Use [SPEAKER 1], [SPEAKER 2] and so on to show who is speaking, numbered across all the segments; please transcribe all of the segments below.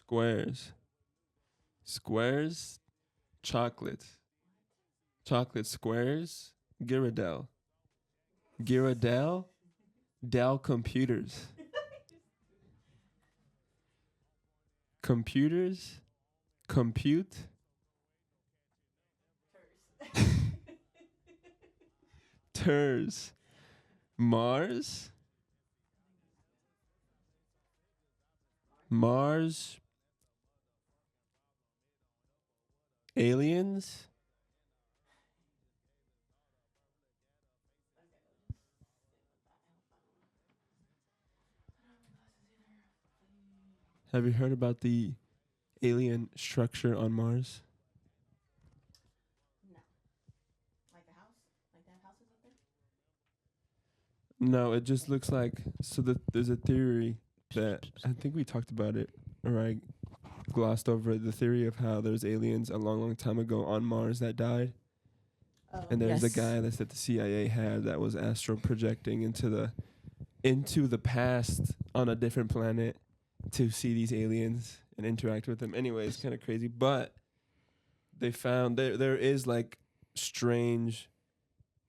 [SPEAKER 1] Squares. Chocolate. Chocolate squares. Ghirardelli. Dell Computers. Computers. Compute. Ters. Mars. Mars. Aliens. Have you heard about the alien structure on Mars?
[SPEAKER 2] No. Like a house? Like they have houses up
[SPEAKER 1] No,
[SPEAKER 2] there?
[SPEAKER 1] it just looks like there's a theory that I think we talked about it, or I glossed over it, the theory of how there's aliens a long time ago on Mars that died.
[SPEAKER 2] Oh,
[SPEAKER 1] And there's a guy that said the CIA had that was astral projecting into the past on a different planet to see these aliens and interact with them. Anyway, it's kind of crazy, but they found there is like strange,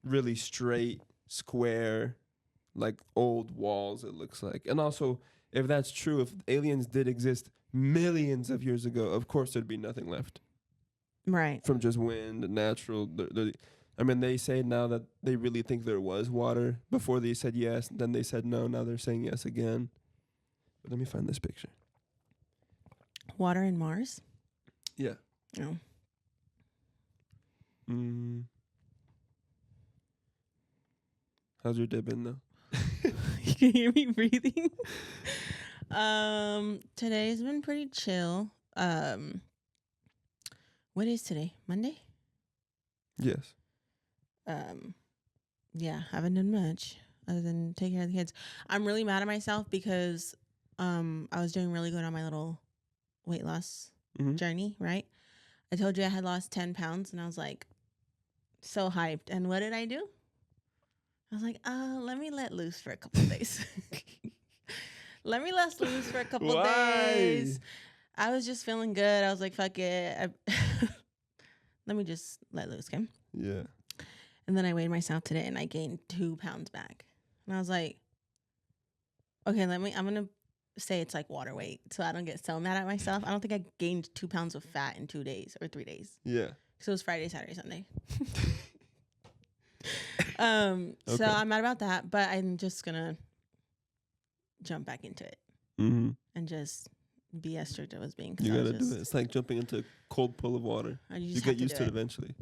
[SPEAKER 1] really straight, square, like old walls, it looks like. And also, if that's true, if aliens did exist millions of years ago, of course there'd be nothing left.
[SPEAKER 2] Right.
[SPEAKER 1] From just wind, natural. I mean, they say now that they really think there was water. Before they said yes, then they said no. Now they're saying yes again. But let me find this picture.
[SPEAKER 2] Water in Mars?
[SPEAKER 1] Yeah.
[SPEAKER 2] No.
[SPEAKER 1] How's your day been, though?
[SPEAKER 2] You can hear me breathing. Today's been pretty chill. What is today? Monday?
[SPEAKER 1] Yes.
[SPEAKER 2] Yeah, haven't done much other than take care of the kids. I'm really mad at myself because I was doing really good on my little weight loss journey, right? I told you I had lost 10 pounds and I was like so hyped. And what did I do? I was like, let me let loose for a couple of days. Let me let loose for a couple of days. I was just feeling good. I was like, fuck it. Let me just let loose, okay?
[SPEAKER 1] Yeah.
[SPEAKER 2] And then I weighed myself today and I gained 2 pounds back. And I was like, okay, I'm going to say it's like water weight so I don't get so mad at myself. I don't think I gained 2 pounds of fat in 2 days or 3 days.
[SPEAKER 1] Yeah.
[SPEAKER 2] So it was Friday, Saturday, Sunday. Okay. So I'm mad about that, but I'm just going to jump back into it and just be as strict as I was being.
[SPEAKER 1] You got to do it. It's like jumping into a cold pool of water. You get used to it eventually.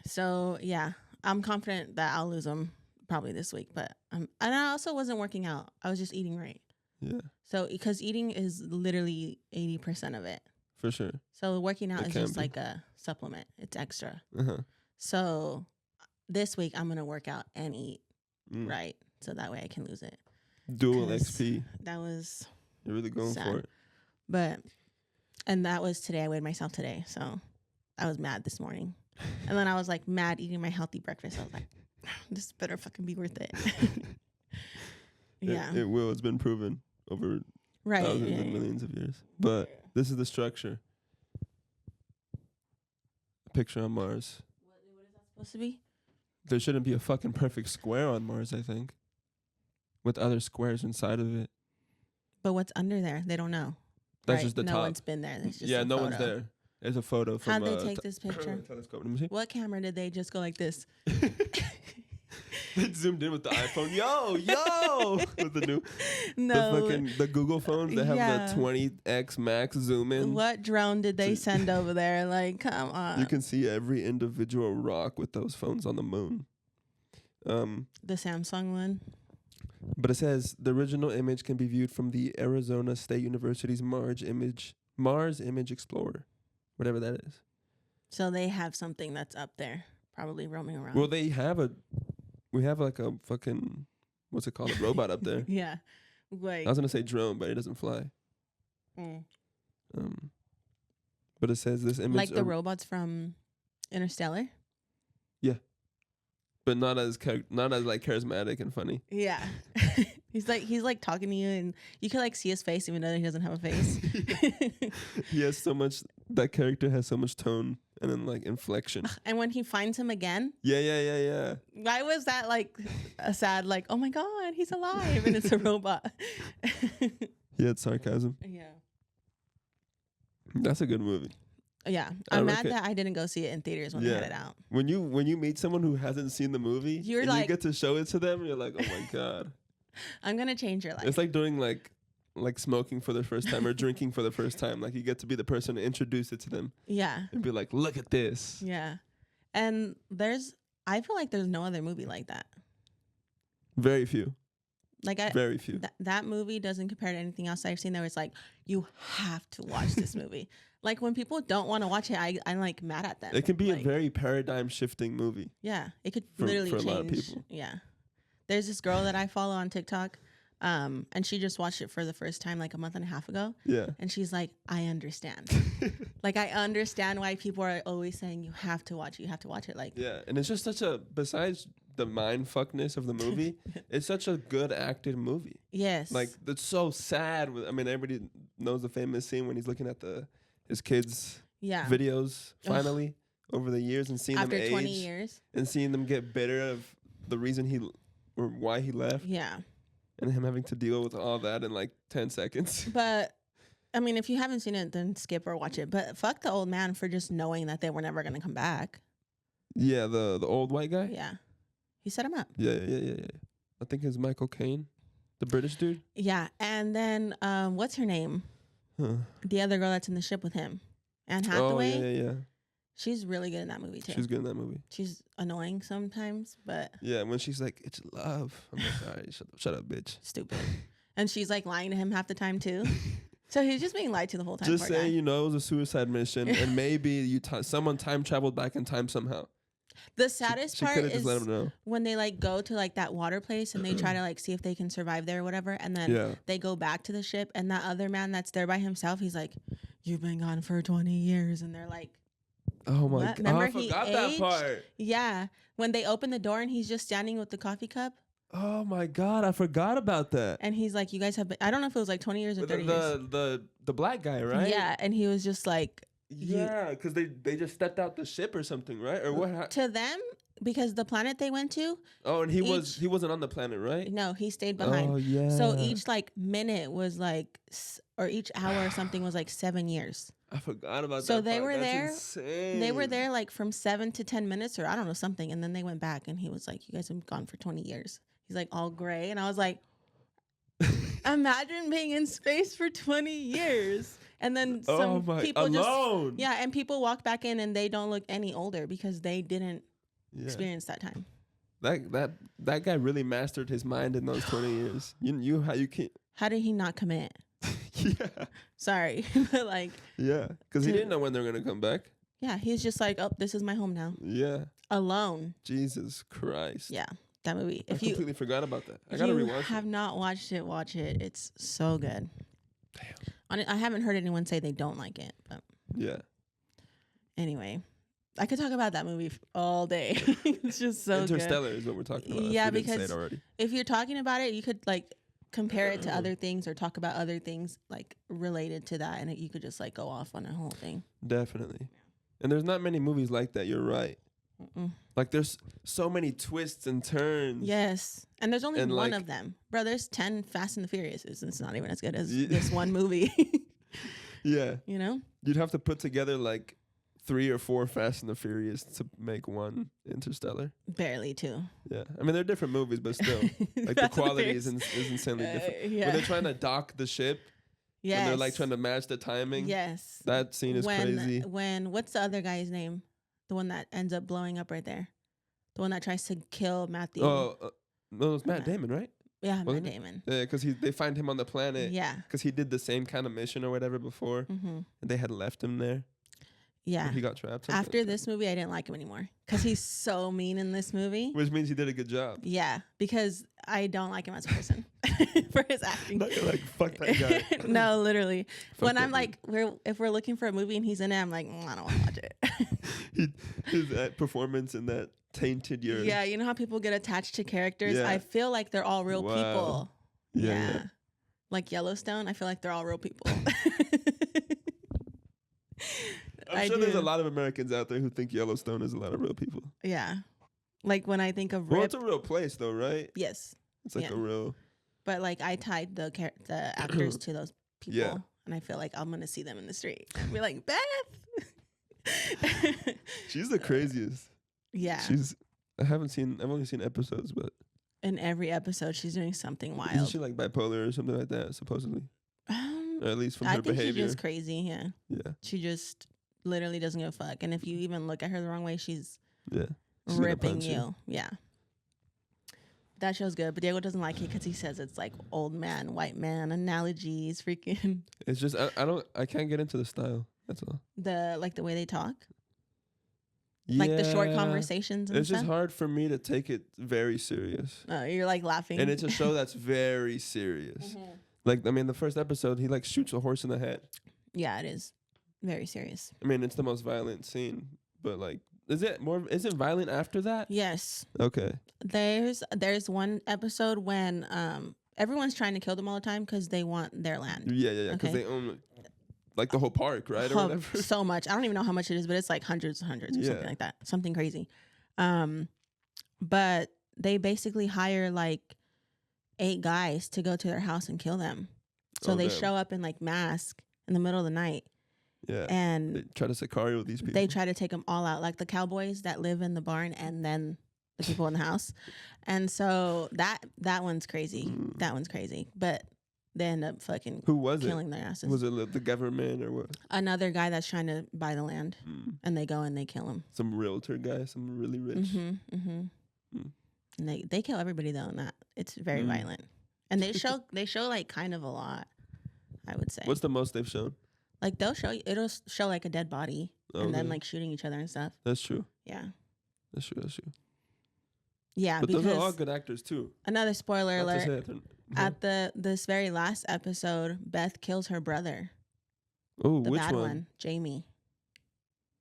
[SPEAKER 1] So,
[SPEAKER 2] yeah, I'm confident that I'll lose them probably this week. But and I also wasn't working out. I was just eating right.
[SPEAKER 1] Yeah.
[SPEAKER 2] So because eating is literally 80% of it.
[SPEAKER 1] For sure.
[SPEAKER 2] So working out is just like a supplement. It's extra. So this week I'm going to work out and eat right. So that way I can lose it.
[SPEAKER 1] Dual XP.
[SPEAKER 2] That was
[SPEAKER 1] You're really going
[SPEAKER 2] sad.
[SPEAKER 1] for it.
[SPEAKER 2] And that was today. I weighed myself today. So I was mad this morning. And then I was like mad eating my healthy breakfast. I was like, this better fucking be worth it. Yeah.
[SPEAKER 1] It will. It's been proven over thousands and millions of years. But this is the structure. A picture on Mars.
[SPEAKER 2] What is that supposed to be?
[SPEAKER 1] There shouldn't be a fucking perfect square on Mars, I think. With other squares inside of it.
[SPEAKER 2] But what's under there? They don't know.
[SPEAKER 1] That's just the top.
[SPEAKER 2] No one's been there. It's just
[SPEAKER 1] no one's there. There's a photo from
[SPEAKER 2] how'd they take this picture?
[SPEAKER 1] Telescope. Let me see.
[SPEAKER 2] What camera did they just go like this?
[SPEAKER 1] They zoomed in with the iPhone. Yo! With the new the Google phones that have the 20x max zoom in.
[SPEAKER 2] What drone did they send over there? Like, come on.
[SPEAKER 1] You can see every individual rock with those phones on the moon.
[SPEAKER 2] The Samsung one.
[SPEAKER 1] But it says the original image can be viewed from the Arizona State University's Mars Image Explorer, whatever that is.
[SPEAKER 2] So they have something that's up there, probably roaming around.
[SPEAKER 1] Well, we have like a fucking, what's it called, a robot up there.
[SPEAKER 2] Yeah. Like,
[SPEAKER 1] I was gonna say drone, but it doesn't fly. But it says this image,
[SPEAKER 2] like the robots from Interstellar.
[SPEAKER 1] Yeah. But not as like charismatic and funny.
[SPEAKER 2] Yeah. He's like talking to you, and you can like see his face even though he doesn't have a face.
[SPEAKER 1] He has so much. That character has so much tone and then like inflection.
[SPEAKER 2] And when he finds him again,
[SPEAKER 1] yeah.
[SPEAKER 2] why was that like a sad like, oh my god, he's alive and it's a robot?
[SPEAKER 1] He had sarcasm.
[SPEAKER 2] Yeah.
[SPEAKER 1] That's a good movie.
[SPEAKER 2] Yeah, I'm mad that I didn't go see it in theaters when they had it out.
[SPEAKER 1] When you meet someone who hasn't seen the movie,
[SPEAKER 2] You're like,
[SPEAKER 1] you get to show it to them, you're like, oh my god,
[SPEAKER 2] I'm gonna change your life.
[SPEAKER 1] It's like doing like smoking for the first time or drinking for the first time. Like you get to be the person to introduce it to them.
[SPEAKER 2] Yeah,
[SPEAKER 1] and be like, look at this.
[SPEAKER 2] Yeah, and I feel like there's no other movie like that.
[SPEAKER 1] Very few. Very few.
[SPEAKER 2] That movie doesn't compare to anything else I've seen. That was like, you have to watch this movie. Like when people don't want to watch it, I'm like mad at them.
[SPEAKER 1] It can be
[SPEAKER 2] like,
[SPEAKER 1] a very paradigm shifting movie.
[SPEAKER 2] Yeah, it could literally change.
[SPEAKER 1] For a lot of people.
[SPEAKER 2] Yeah, there's this girl that I follow on TikTok, and she just watched it for the first time like a month and a half ago.
[SPEAKER 1] Yeah,
[SPEAKER 2] and she's like, I understand. Like I understand why people are always saying you have to watch it. You have to watch it. Like
[SPEAKER 1] yeah, and it's just such a besides the mind fuckness of the movie, it's such a good acted movie.
[SPEAKER 2] Yes,
[SPEAKER 1] like it's so sad. I mean, everybody knows the famous scene when he's looking at his kids' videos finally over the years and seeing them age.
[SPEAKER 2] After 20 years.
[SPEAKER 1] And seeing them get bitter of the reason or why he left.
[SPEAKER 2] Yeah.
[SPEAKER 1] And him having to deal with all that in like 10 seconds.
[SPEAKER 2] But, I mean, if you haven't seen it, then skip or watch it. But fuck the old man for just knowing that they were never going to come back.
[SPEAKER 1] Yeah, the old white guy?
[SPEAKER 2] Yeah. He set him up.
[SPEAKER 1] Yeah. I think it's Michael Caine, the British dude.
[SPEAKER 2] Yeah. And then, what's her name? Huh. The other girl that's in the ship with him, Anne Hathaway.
[SPEAKER 1] Oh, yeah.
[SPEAKER 2] She's really good in that movie too.
[SPEAKER 1] She's good in that movie.
[SPEAKER 2] She's annoying sometimes, but
[SPEAKER 1] yeah, when she's like, "It's love," I'm like, "All right, shut up, bitch."
[SPEAKER 2] Stupid. And she's like lying to him half the time too. So he's just being lied to the whole time.
[SPEAKER 1] Just saying, it was a suicide mission, and maybe someone time traveled back in time somehow.
[SPEAKER 2] The saddest part is
[SPEAKER 1] just let him know.
[SPEAKER 2] When they like go to like that water place and they try to like see if they can survive there or whatever, and then they go back to the ship, and that other man that's there by himself, he's like, "You've been gone for 20 years," and they're like,
[SPEAKER 1] "Oh my god,
[SPEAKER 2] remember
[SPEAKER 1] I forgot that part."
[SPEAKER 2] Yeah, when they open the door and he's just standing with the coffee cup.
[SPEAKER 1] Oh my god, I forgot about that.
[SPEAKER 2] And he's like, "You guys have been." I don't know if it was like 20 years or 30 years.
[SPEAKER 1] The black guy, right?
[SPEAKER 2] Yeah, and he was just like.
[SPEAKER 1] Yeah, because they just stepped out the ship or something, right? Or what?
[SPEAKER 2] To them, because the planet they went to.
[SPEAKER 1] Oh, and he wasn't on the planet, right?
[SPEAKER 2] No, he stayed behind.
[SPEAKER 1] Oh yeah.
[SPEAKER 2] So each like minute was like, or each hour or something was like 7 years.
[SPEAKER 1] I forgot about that.
[SPEAKER 2] So they
[SPEAKER 1] part.
[SPEAKER 2] were
[SPEAKER 1] That's
[SPEAKER 2] there.
[SPEAKER 1] Insane.
[SPEAKER 2] They were there like from 7 to 10 minutes, or I don't know something, and then they went back, and he was like, "You guys have gone for 20 years." He's like all gray, and I was like, imagine being in space for 20 years. And then some people
[SPEAKER 1] alone.
[SPEAKER 2] and people walk back in and they don't look any older because they didn't experience that time.
[SPEAKER 1] That guy really mastered his mind in those 20 years. You can't.
[SPEAKER 2] How did he not commit?
[SPEAKER 1] Yeah.
[SPEAKER 2] Sorry, but like.
[SPEAKER 1] Yeah, because he didn't know when they were gonna come back.
[SPEAKER 2] Yeah, he's just like, "Oh, this is my home now."
[SPEAKER 1] Yeah.
[SPEAKER 2] Alone.
[SPEAKER 1] Jesus Christ.
[SPEAKER 2] Yeah, that movie.
[SPEAKER 1] I completely forgot about that. I gotta rewatch it. If you
[SPEAKER 2] have not watched it, watch it. It's so good. Damn. I haven't heard anyone say they don't like it, but
[SPEAKER 1] yeah.
[SPEAKER 2] Anyway, I could talk about that movie all day. It's just so
[SPEAKER 1] Interstellar
[SPEAKER 2] good.
[SPEAKER 1] is what we're talking about.
[SPEAKER 2] Yeah, because if you're talking about it, you could like compare it to other things or talk about other things like related to that, and you could just like go off on a whole thing.
[SPEAKER 1] Definitely. And there's not many movies like that. You're right. Like there's so many twists and turns.
[SPEAKER 2] Yes, and there's only one of them, bro. There's 10 Fast and the Furious. It's not even as good as this one movie.
[SPEAKER 1] Yeah,
[SPEAKER 2] you'd
[SPEAKER 1] have to put together like 3 or 4 Fast and the Furious to make one Interstellar.
[SPEAKER 2] Barely 2.
[SPEAKER 1] Yeah, I mean they're different movies, but still, like the quality is insanely different. Yeah. When they're trying to dock the ship. Yes. When they're like trying to match the timing.
[SPEAKER 2] Yes.
[SPEAKER 1] That scene is crazy.
[SPEAKER 2] What's the other guy's name? The one that ends up blowing up right there. The one that tries to kill Matthew.
[SPEAKER 1] Oh, no, it's Matt Damon, right?
[SPEAKER 2] Yeah, Matt Damon.
[SPEAKER 1] Yeah, because they find him on the planet.
[SPEAKER 2] Yeah.
[SPEAKER 1] Because he did the same kind of mission or whatever before. Mm-hmm. And they had left him there.
[SPEAKER 2] Yeah.
[SPEAKER 1] He got trapped.
[SPEAKER 2] After this movie, I didn't like him anymore. Because he's so mean in this movie.
[SPEAKER 1] Which means he did a good job.
[SPEAKER 2] Yeah. Because I don't like him as a person. For his acting.
[SPEAKER 1] Like, fuck that guy.
[SPEAKER 2] No, literally. When I'm like, if we're looking for a movie and he's in it, I'm like, I don't want to watch it.
[SPEAKER 1] His performance in that tainted your...
[SPEAKER 2] Yeah, you know how people get attached to characters? Yeah. I feel like they're all real people. Yeah. Like Yellowstone, I feel like they're all real people.
[SPEAKER 1] I'm sure there's a lot of Americans out there who think Yellowstone is a lot of real people.
[SPEAKER 2] Yeah. Like when I think of
[SPEAKER 1] Well,
[SPEAKER 2] Rip.
[SPEAKER 1] it's a real place though, right?
[SPEAKER 2] Yes.
[SPEAKER 1] It's like a real.
[SPEAKER 2] But like I tied the actors to those people. Yeah. And I feel like I'm going to see them in the street. And be like, Beth.
[SPEAKER 1] She's the craziest.
[SPEAKER 2] Yeah.
[SPEAKER 1] I've only seen episodes, but.
[SPEAKER 2] In every episode, she's doing something wild.
[SPEAKER 1] Isn't she like bipolar or something like that, supposedly? Or at least from her behavior. I think
[SPEAKER 2] she's just crazy, yeah.
[SPEAKER 1] Yeah.
[SPEAKER 2] She just literally doesn't give a fuck. And if you even look at her the wrong way, she's ripping you. Yeah. That show's good, but Diego doesn't like it because he says it's like old man, white man analogies, freaking.
[SPEAKER 1] It's just, I can't get into the style. That's all.
[SPEAKER 2] The way they talk? Yeah. Like the short conversations and
[SPEAKER 1] it's stuff? Just hard for me to take it very serious.
[SPEAKER 2] Oh, you're like laughing.
[SPEAKER 1] And it's a show that's very serious. Mm-hmm. Like, I mean, the first episode, he like shoots a horse in the head.
[SPEAKER 2] Yeah, it is very serious.
[SPEAKER 1] I mean, it's the most violent scene, but like, is it violent after that?
[SPEAKER 2] Yes.
[SPEAKER 1] Okay.
[SPEAKER 2] There's one episode when everyone's trying to kill them all the time because they want their land.
[SPEAKER 1] Yeah. Because they own like the whole park, right? Or whatever.
[SPEAKER 2] So much. I don't even know how much it is, but it's like hundreds or something like that. Something crazy. But they basically hire like 8 guys to go to their house and kill them. So they show up in like mask in the middle of the night.
[SPEAKER 1] Yeah.
[SPEAKER 2] And
[SPEAKER 1] they try to Sicario these people.
[SPEAKER 2] They try to take them all out, like the cowboys that live in the barn and then the people in the house. And so that one's crazy. Mm. That one's crazy. But they end up fucking killing their asses.
[SPEAKER 1] Was it the government or what?
[SPEAKER 2] Another guy that's trying to buy the land. Mm. And they go and they kill him.
[SPEAKER 1] Some realtor guy, some really rich.
[SPEAKER 2] Mm-hmm, mm-hmm. Mm. And they kill everybody though. It's very violent. And they show like kind of a lot, I would say.
[SPEAKER 1] What's the most they've shown?
[SPEAKER 2] Like it'll show like a dead body and then like shooting each other and stuff.
[SPEAKER 1] That's true.
[SPEAKER 2] Yeah.
[SPEAKER 1] That's true.
[SPEAKER 2] Yeah,
[SPEAKER 1] but those are all good actors too.
[SPEAKER 2] Another spoiler alert. At this very last episode, Beth kills her brother.
[SPEAKER 1] Oh,
[SPEAKER 2] the
[SPEAKER 1] which
[SPEAKER 2] bad
[SPEAKER 1] one?
[SPEAKER 2] Jamie.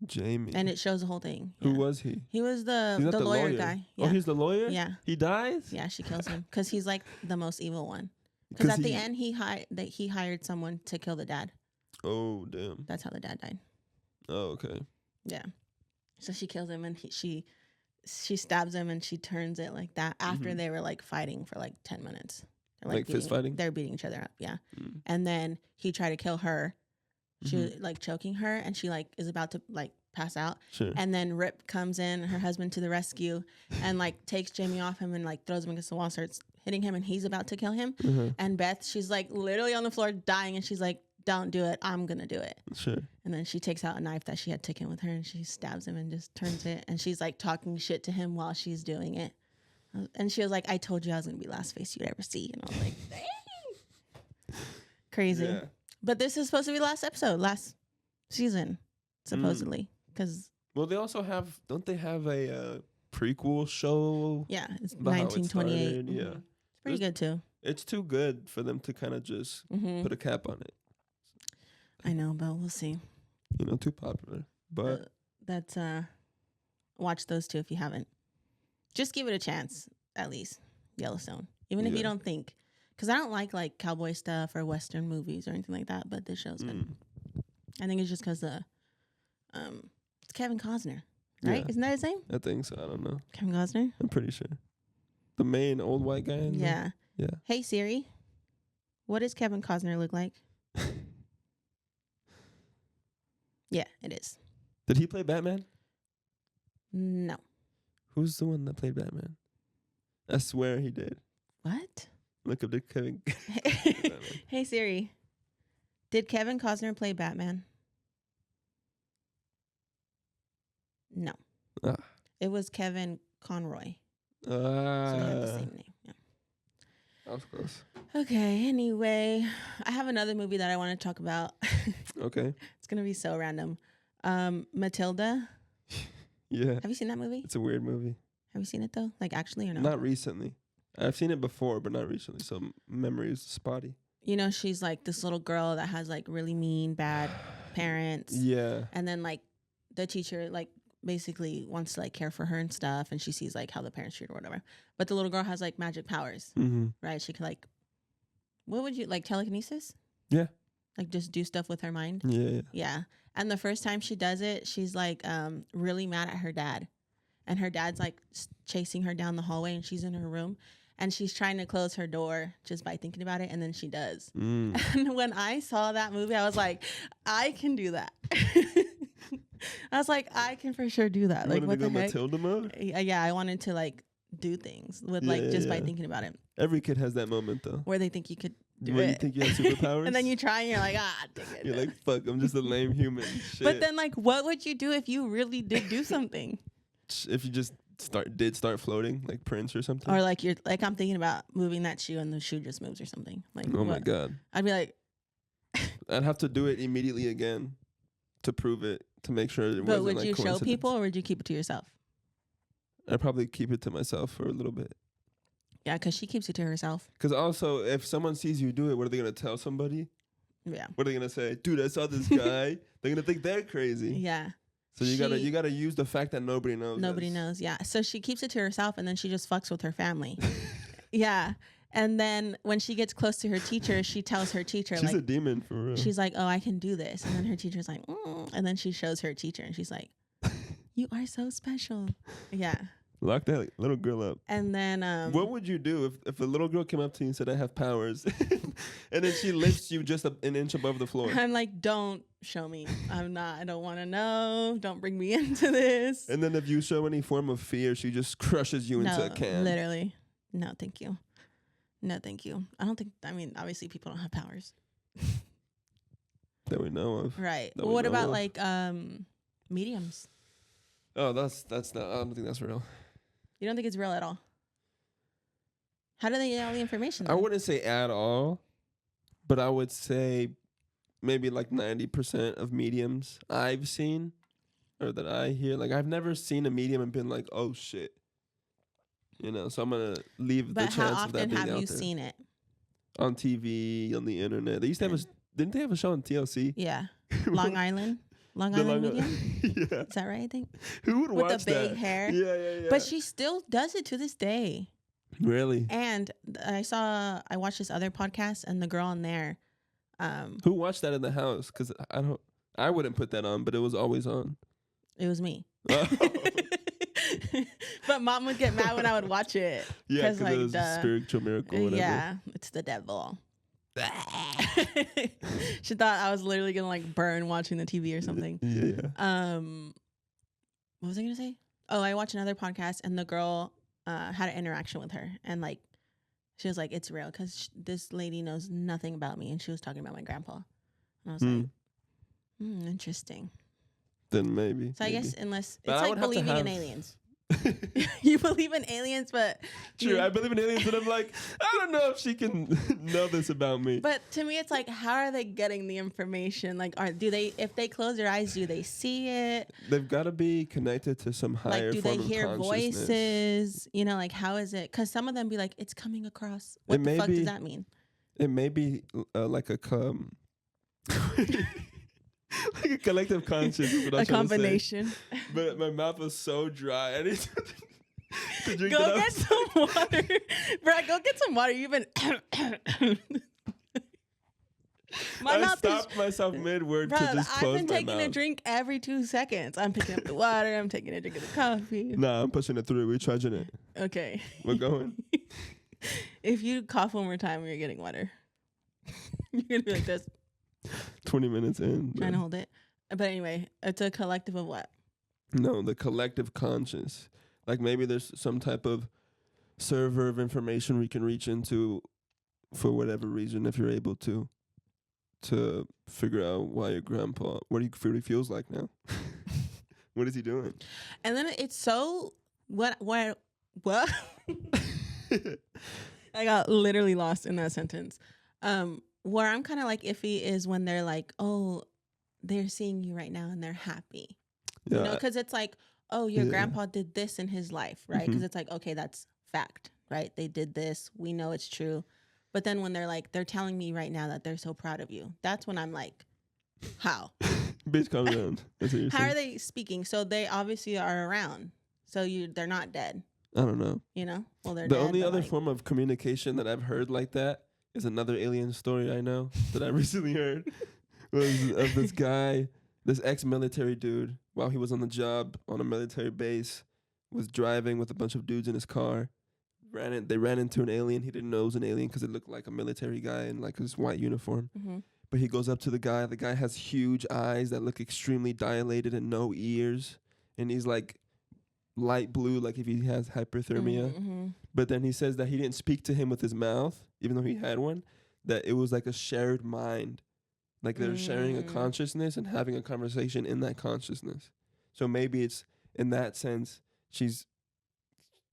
[SPEAKER 1] Jamie.
[SPEAKER 2] And it shows the whole thing.
[SPEAKER 1] Yeah. Who was he?
[SPEAKER 2] He was the lawyer guy.
[SPEAKER 1] Yeah. Oh, he's the lawyer?
[SPEAKER 2] Yeah.
[SPEAKER 1] He dies?
[SPEAKER 2] Yeah, she kills him because he's like the most evil one. Because at the end, he hired someone to kill the dad.
[SPEAKER 1] Oh, damn.
[SPEAKER 2] That's how the dad died.
[SPEAKER 1] Oh, okay.
[SPEAKER 2] Yeah. So she kills him and she stabs him and she turns it like that after they were like fighting for like 10 minutes. They're
[SPEAKER 1] like fist fighting?
[SPEAKER 2] They're beating each other up, yeah. Mm. And then he tried to kill her. She was like choking her and she like is about to like pass out.
[SPEAKER 1] Sure.
[SPEAKER 2] And then Rip comes in, her husband, to the rescue and like takes Jamie off him and like throws him against the wall, starts hitting him and he's about to kill him. Mm-hmm. And Beth, she's like literally on the floor dying and she's like, don't do it. I'm going to do it.
[SPEAKER 1] Sure.
[SPEAKER 2] And then she takes out a knife that she had taken with her and she stabs him and just turns it. And she's like talking shit to him while she's doing it. And she was like, I told you I was going to be last face you'd ever see. And I was like, dang. Crazy. Yeah. But this is supposed to be last season, supposedly.
[SPEAKER 1] Well, they also don't they have a prequel show?
[SPEAKER 2] Yeah, it's 1928.
[SPEAKER 1] Yeah.
[SPEAKER 2] It's pretty good too.
[SPEAKER 1] It's too good for them to kind of just put a cap on it.
[SPEAKER 2] I know, but we'll see.
[SPEAKER 1] Too popular. But
[SPEAKER 2] that's watch those two if you haven't. Just give it a chance, at least. Yellowstone. Even if you don't think. Because I don't like cowboy stuff or Western movies or anything like that, but this show's good. I think it's just because it's Kevin Costner, right? Isn't that his name?
[SPEAKER 1] I think so. I don't know.
[SPEAKER 2] Kevin Costner?
[SPEAKER 1] I'm pretty sure. The main old white guy in there?
[SPEAKER 2] Yeah. Hey, Siri, what does Kevin Costner look like? Yeah, it is.
[SPEAKER 1] Did he play Batman?
[SPEAKER 2] No.
[SPEAKER 1] Who's the one that played Batman? I swear he did.
[SPEAKER 2] What?
[SPEAKER 1] Look up the Kevin.
[SPEAKER 2] Hey, Siri, did Kevin Costner play Batman? No. It was Kevin Conroy. So they have the same name. Yeah.
[SPEAKER 1] That was close.
[SPEAKER 2] Okay, anyway, I have another movie that I want to talk about.
[SPEAKER 1] Okay.
[SPEAKER 2] It's going to be so random. Matilda.
[SPEAKER 1] Yeah.
[SPEAKER 2] Have you seen that movie?
[SPEAKER 1] It's a weird movie.
[SPEAKER 2] Have you seen it though? Like actually or no?
[SPEAKER 1] Not recently. I've seen it before, but not recently. So memory is spotty.
[SPEAKER 2] She's like this little girl that has like really mean, bad parents.
[SPEAKER 1] Yeah.
[SPEAKER 2] And then like the teacher like basically wants to like care for her and stuff. And she sees like how the parents treat her or whatever. But the little girl has like magic powers, right? She can like What would you like? Telekinesis?
[SPEAKER 1] Yeah.
[SPEAKER 2] Like just do stuff with her mind?
[SPEAKER 1] Yeah.
[SPEAKER 2] Yeah. And the first time she does it, she's like really mad at her dad. And her dad's like chasing her down the hallway and she's in her room. And she's trying to close her door just by thinking about it. And then she does. And when I saw that movie, I was like, I can do that. I was like, I can for sure do that.
[SPEAKER 1] You
[SPEAKER 2] like, what
[SPEAKER 1] to
[SPEAKER 2] the
[SPEAKER 1] go
[SPEAKER 2] heck?
[SPEAKER 1] Matilda mode?
[SPEAKER 2] Yeah, I wanted to like do things with by thinking about it.
[SPEAKER 1] Every kid has that moment though.
[SPEAKER 2] Where they think you could do
[SPEAKER 1] when
[SPEAKER 2] it.
[SPEAKER 1] you think you have superpowers.
[SPEAKER 2] And then you try and you're like, dang it.
[SPEAKER 1] You're like, fuck, I'm just a lame human. Shit.
[SPEAKER 2] But then like, what would you do if you really did do something?
[SPEAKER 1] If you just start floating like Prince or something.
[SPEAKER 2] Or like I'm thinking about moving that shoe and the shoe just moves or something. Like,
[SPEAKER 1] oh my God.
[SPEAKER 2] I'd be like,
[SPEAKER 1] I'd have to do it immediately again to prove it, to make sure it
[SPEAKER 2] but
[SPEAKER 1] wasn't
[SPEAKER 2] would
[SPEAKER 1] like
[SPEAKER 2] you show
[SPEAKER 1] coincidence.
[SPEAKER 2] people or would you keep it to yourself?
[SPEAKER 1] I'd probably keep it to myself for a little bit.
[SPEAKER 2] Yeah, because she keeps it to herself.
[SPEAKER 1] Because also, if someone sees you do it, what are they going to tell somebody?
[SPEAKER 2] Yeah.
[SPEAKER 1] What are they going to say? Dude, I saw this guy. They're going to think they're crazy.
[SPEAKER 2] Yeah.
[SPEAKER 1] So you gotta use the fact that nobody knows.
[SPEAKER 2] Nobody knows. Yeah. So she keeps it to herself and then she just fucks with her family. Yeah. And then when she gets close to her teacher, she tells her teacher,
[SPEAKER 1] she's a demon for real.
[SPEAKER 2] She's like, oh, I can do this. And then her teacher's like, and then she shows her teacher and she's like, you are so special. Yeah.
[SPEAKER 1] Lock that little girl up.
[SPEAKER 2] And then
[SPEAKER 1] what would you do if a little girl came up to you and said, I have powers, and then she lifts you just an inch above the floor?
[SPEAKER 2] I'm like, don't show me. I don't want to know. Don't bring me into this.
[SPEAKER 1] And then if you show any form of fear, she just crushes you into a can.
[SPEAKER 2] Literally. No, thank you. No, thank you. Obviously people don't have powers.
[SPEAKER 1] That we know of.
[SPEAKER 2] Right. Well, what about like mediums?
[SPEAKER 1] Oh, that's not, I don't think that's real.
[SPEAKER 2] You don't think it's real at all? How do they get all the information?
[SPEAKER 1] I wouldn't say at all, but I would say maybe like 90% of mediums I've seen or that I hear. Like, I've never seen a medium and been like, oh, shit. You know, so I'm going to leave the chance of that being out there.
[SPEAKER 2] But how often have you seen it?
[SPEAKER 1] On TV, on the internet. They used to have didn't they have a show on TLC?
[SPEAKER 2] Yeah. Long Island medium?
[SPEAKER 1] Yeah.
[SPEAKER 2] Is that right, I think?
[SPEAKER 1] Who would watch that?
[SPEAKER 2] With the big hair.
[SPEAKER 1] Yeah.
[SPEAKER 2] But she still does it to this day.
[SPEAKER 1] Really?
[SPEAKER 2] And I watched this other podcast and the girl on there.
[SPEAKER 1] Who watched that in the house? Because I wouldn't put that on, but it was always on.
[SPEAKER 2] It was me.
[SPEAKER 1] Oh.
[SPEAKER 2] But mom would get mad when I would watch it.
[SPEAKER 1] Yeah, because it was a spiritual miracle or whatever.
[SPEAKER 2] Yeah, it's the devil. She thought I was literally gonna like burn watching the TV or something.
[SPEAKER 1] Yeah.
[SPEAKER 2] What was I gonna say? Oh, I watched another podcast and the girl had an interaction with her and like she was like, it's real because this lady knows nothing about me and she was talking about my grandpa. And I was like, interesting.
[SPEAKER 1] Then maybe.
[SPEAKER 2] So I guess unless
[SPEAKER 1] but
[SPEAKER 2] it's like believing in aliens. You believe in aliens, but
[SPEAKER 1] true. I believe in aliens, and I'm like, I don't know if she can know this about me.
[SPEAKER 2] But to me, it's like, how are they getting the information? Like, if they close their eyes, do they see it?
[SPEAKER 1] They've got to be connected to some higher
[SPEAKER 2] like, do
[SPEAKER 1] form
[SPEAKER 2] they
[SPEAKER 1] of
[SPEAKER 2] hear
[SPEAKER 1] consciousness.
[SPEAKER 2] voices? You know, like how is it? Because some of them be like, it's coming across. What the fuck does that mean?
[SPEAKER 1] It may be like a like a collective conscience.
[SPEAKER 2] A combination.
[SPEAKER 1] But my mouth was so dry. I need to drink
[SPEAKER 2] Go get some water. Brad, go get some water. You've been...
[SPEAKER 1] I stopped myself mid-word to just close my mouth.
[SPEAKER 2] I've been taking a drink every 2 seconds. I'm picking up the water. I'm taking a drink of the coffee.
[SPEAKER 1] Nah, I'm pushing it through. We're charging it.
[SPEAKER 2] Okay.
[SPEAKER 1] We're going.
[SPEAKER 2] If you cough one more time, you're getting water. You're going to be like this.
[SPEAKER 1] 20 minutes in.
[SPEAKER 2] Trying to hold it. But anyway, it's a collective of what?
[SPEAKER 1] No, the collective conscious. Like maybe there's some type of server of information we can reach into for whatever reason if you're able to figure out why your grandpa, what he feels like now. What is he doing?
[SPEAKER 2] And then it's so... What? I got literally lost in that sentence. Where I'm kind of like iffy is when they're like, oh, they're seeing you right now and they're happy. Yeah. You know, because it's like, oh, your grandpa did this in his life, right? Because it's like, okay, that's fact, right? They did this. We know it's true. But then when they're like, they're telling me right now that they're so proud of you. That's when I'm like, how?
[SPEAKER 1] Bitch, calm down. That's what you're
[SPEAKER 2] how
[SPEAKER 1] saying.
[SPEAKER 2] are they speaking? So they obviously are around. So they're not dead.
[SPEAKER 1] I don't know.
[SPEAKER 2] You know? Well, they're
[SPEAKER 1] the
[SPEAKER 2] dead.
[SPEAKER 1] only other form of communication that I've heard like that is another alien story I know that I recently heard was of this guy, this ex-military dude, while he was on the job on a military base, was driving with a bunch of dudes in his car. They ran into an alien. He didn't know it was an alien because it looked like a military guy in like his white uniform.
[SPEAKER 2] Mm-hmm.
[SPEAKER 1] But he goes up to the guy. The guy has huge eyes that look extremely dilated and no ears. And he's like light blue, like if he has hyperthermia.
[SPEAKER 2] Mm-hmm.
[SPEAKER 1] But then he says that he didn't speak to him with his mouth, even though he had one, that it was like a shared mind. Like they're sharing a consciousness and having a conversation in that consciousness. So maybe it's in that sense, she's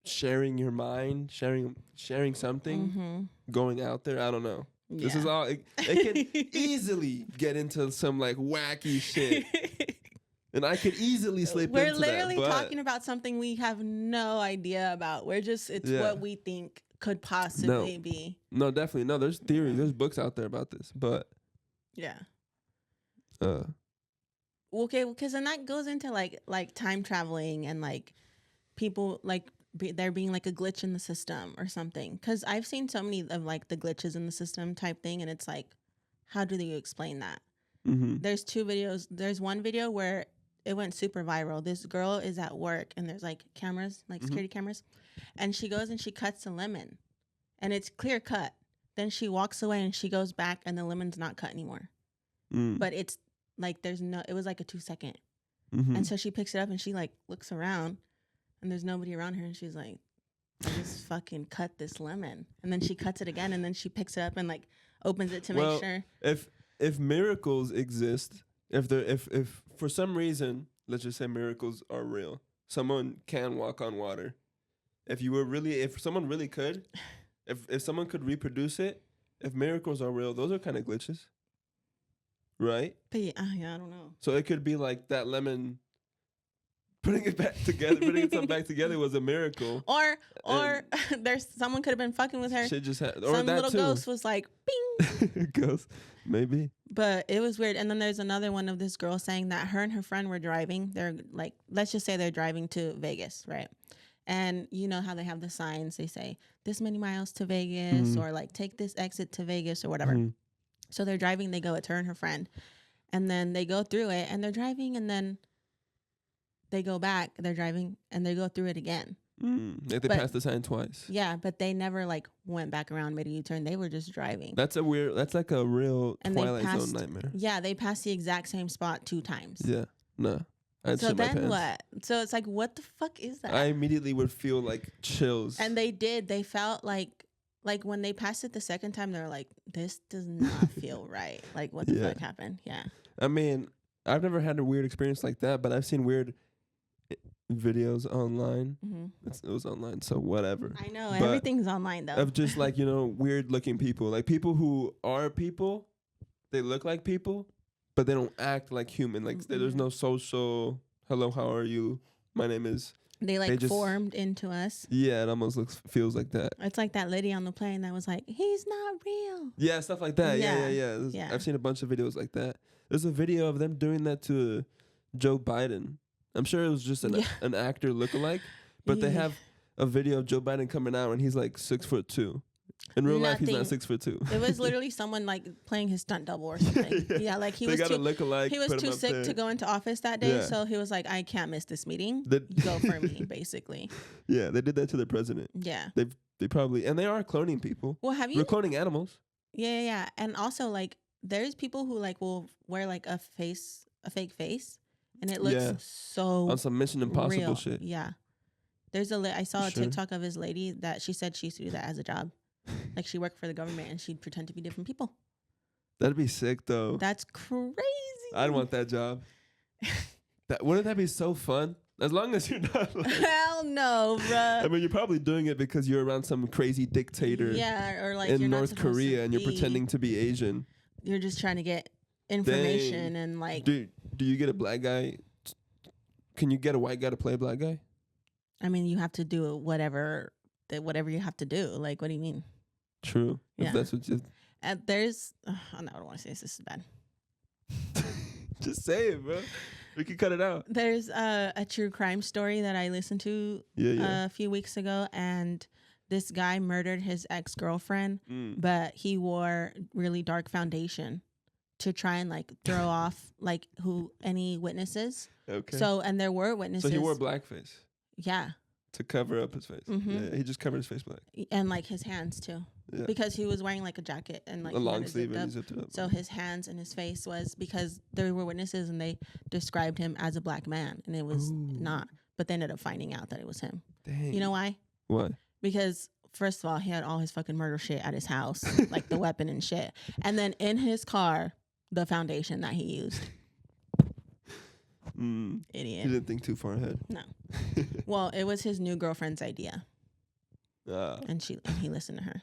[SPEAKER 1] sharing your mind, sharing something, going out there. I don't know. Yeah. This is all, it can easily get into some like wacky shit. And I could easily slip into that.
[SPEAKER 2] We're literally talking about something we have no idea about. It's what we think could possibly be.
[SPEAKER 1] No, definitely. No, there's theory. There's books out there about this, but.
[SPEAKER 2] Yeah. Okay, because then that goes into like time traveling and like people like there being like a glitch in the system or something. Because I've seen so many of like the glitches in the system type thing, and it's like, how do you explain that? Mm-hmm. There's 2 videos. There's one video where it went super viral. This girl is at work and there's like cameras, like security cameras, and she goes and she cuts a lemon, and it's clear cut. Then she walks away and she goes back and the lemon's not cut anymore. But it's like it was like a 2-second. And so she picks it up and she like looks around and there's nobody around her and she's like, I just fucking cut this lemon. And then she cuts it again and then she picks it up and like opens it to make sure.
[SPEAKER 1] If miracles exist, if for some reason, let's just say miracles are real, someone can walk on water. If someone really could, if someone could reproduce it, if miracles are real, those are kind of glitches. Right?
[SPEAKER 2] But yeah, I don't know.
[SPEAKER 1] So it could be like that lemon putting it back together was a miracle.
[SPEAKER 2] Or there's someone could have been fucking with her.
[SPEAKER 1] Shit just or
[SPEAKER 2] some
[SPEAKER 1] that
[SPEAKER 2] little
[SPEAKER 1] too.
[SPEAKER 2] Ghost was like, bing.
[SPEAKER 1] Ghost, maybe.
[SPEAKER 2] But it was weird. And then there's another one of this girl saying that her and her friend were driving. They're like, let's just say they're driving to Vegas, right? And you know how they have the signs. They say this many miles to Vegas, or like take this exit to Vegas, or whatever. So they're driving, it's her and her friend. And then they go through it and they're driving and then they go back, they're driving and they go through it again.
[SPEAKER 1] Like they passed the sign twice.
[SPEAKER 2] Yeah, but they never like went back around, made a U-turn. They were just driving.
[SPEAKER 1] That's like a real Twilight Zone nightmare.
[SPEAKER 2] Yeah, they passed the exact same spot 2 times.
[SPEAKER 1] Yeah, no.
[SPEAKER 2] So then what? So it's like, what the fuck is that?
[SPEAKER 1] I immediately would feel like chills.
[SPEAKER 2] And they did. They felt like when they passed it the second time, they were like, this does not feel right. Like, what the fuck happened? Yeah.
[SPEAKER 1] I mean, I've never had a weird experience like that, but I've seen weird videos online. It was online, so whatever.
[SPEAKER 2] I know. But everything's online, though.
[SPEAKER 1] Of just like, weird looking people. Like people who are people, they look like people, but they don't act like human. Like there's no social, hello, how are you? My name is... They just
[SPEAKER 2] formed into us.
[SPEAKER 1] Yeah, it almost feels like that.
[SPEAKER 2] It's like that lady on the plane that was like, he's not real.
[SPEAKER 1] Yeah, stuff like that. Yeah. I've seen a bunch of videos like that. There's a video of them doing that to Joe Biden. I'm sure it was just an actor lookalike, but they have a video of Joe Biden coming out and he's like 6'2". In real life, he's not 6'2".
[SPEAKER 2] It was literally someone like playing his stunt double or something. Like he was too sick to go into office that day, so he was like, I can't miss this meeting. Go for me, basically.
[SPEAKER 1] Yeah, they did that to the president.
[SPEAKER 2] Yeah,
[SPEAKER 1] they probably, and they are cloning people.
[SPEAKER 2] Well,
[SPEAKER 1] we're cloning animals.
[SPEAKER 2] Yeah, and also like there's people who like will wear like a fake face, and it looks so
[SPEAKER 1] on some Mission Impossible
[SPEAKER 2] real.
[SPEAKER 1] Shit.
[SPEAKER 2] Yeah, I saw a TikTok of this lady that she said she used to do that as a job. Like she worked for the government and she'd pretend to be different people.
[SPEAKER 1] That'd be sick though.
[SPEAKER 2] That's crazy.
[SPEAKER 1] I'd want that job. Wouldn't that be so fun? As long as you're not like...
[SPEAKER 2] Hell no, bruh.
[SPEAKER 1] I mean, you're probably doing it because you're around some crazy dictator
[SPEAKER 2] or like
[SPEAKER 1] in North Korea and you're pretending to be Asian.
[SPEAKER 2] You're just trying to get information and like...
[SPEAKER 1] Do you get a black guy? Can you get a white guy to play a black guy?
[SPEAKER 2] I mean, you have to do whatever you have to do. Like, what do you mean?
[SPEAKER 1] True.
[SPEAKER 2] Yeah.
[SPEAKER 1] If that's what you...
[SPEAKER 2] there's... I don't want to say this. This is bad.
[SPEAKER 1] Just say it, bro. We can cut it out.
[SPEAKER 2] There's a true crime story that I listened to a few weeks ago, and this guy murdered his ex-girlfriend, but he wore really dark foundation to try and like throw off like any witnesses.
[SPEAKER 1] Okay.
[SPEAKER 2] So, and there were witnesses.
[SPEAKER 1] So he wore blackface.
[SPEAKER 2] Yeah.
[SPEAKER 1] To cover up his face. Yeah, he just covered his face black.
[SPEAKER 2] And like his hands too. Yeah. Because he was wearing like a jacket and like
[SPEAKER 1] a long sleeve and he zipped it up.
[SPEAKER 2] So his hands and his face was because there were witnesses and they described him as a black man and it was not. But they ended up finding out that it was him.
[SPEAKER 1] Dang.
[SPEAKER 2] You know why?
[SPEAKER 1] Why?
[SPEAKER 2] Because first of all, he had all his fucking murder shit at his house, like the weapon and shit. And then in his car, the foundation that he used. Idiot.
[SPEAKER 1] He didn't think too far ahead.
[SPEAKER 2] No. Well, it was his new girlfriend's idea. And he listened to her.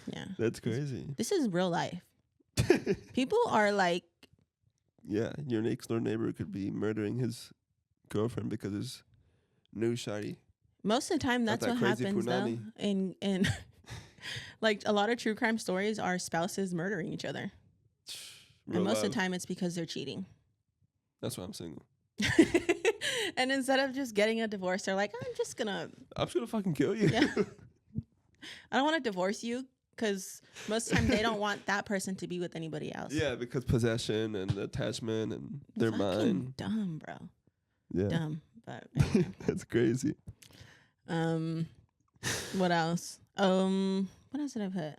[SPEAKER 2] Yeah.
[SPEAKER 1] That's crazy.
[SPEAKER 2] This is real life. People are like...
[SPEAKER 1] Yeah, your next door neighbor could be murdering his girlfriend because his new shawty.
[SPEAKER 2] Most of the time, that's what happens, though. In like, a lot of true crime stories are spouses murdering each other. And most of the time, it's because they're cheating.
[SPEAKER 1] That's why I'm single.
[SPEAKER 2] And instead of just getting a divorce, they're like, I'm just gonna
[SPEAKER 1] fucking kill you.
[SPEAKER 2] Yeah. I don't want to divorce you because most of the time they don't want that person to be with anybody else.
[SPEAKER 1] Yeah, because possession and attachment and their mind.
[SPEAKER 2] Dumb, bro.
[SPEAKER 1] Yeah.
[SPEAKER 2] Dumb, but
[SPEAKER 1] that's crazy.
[SPEAKER 2] What else? What else did I put?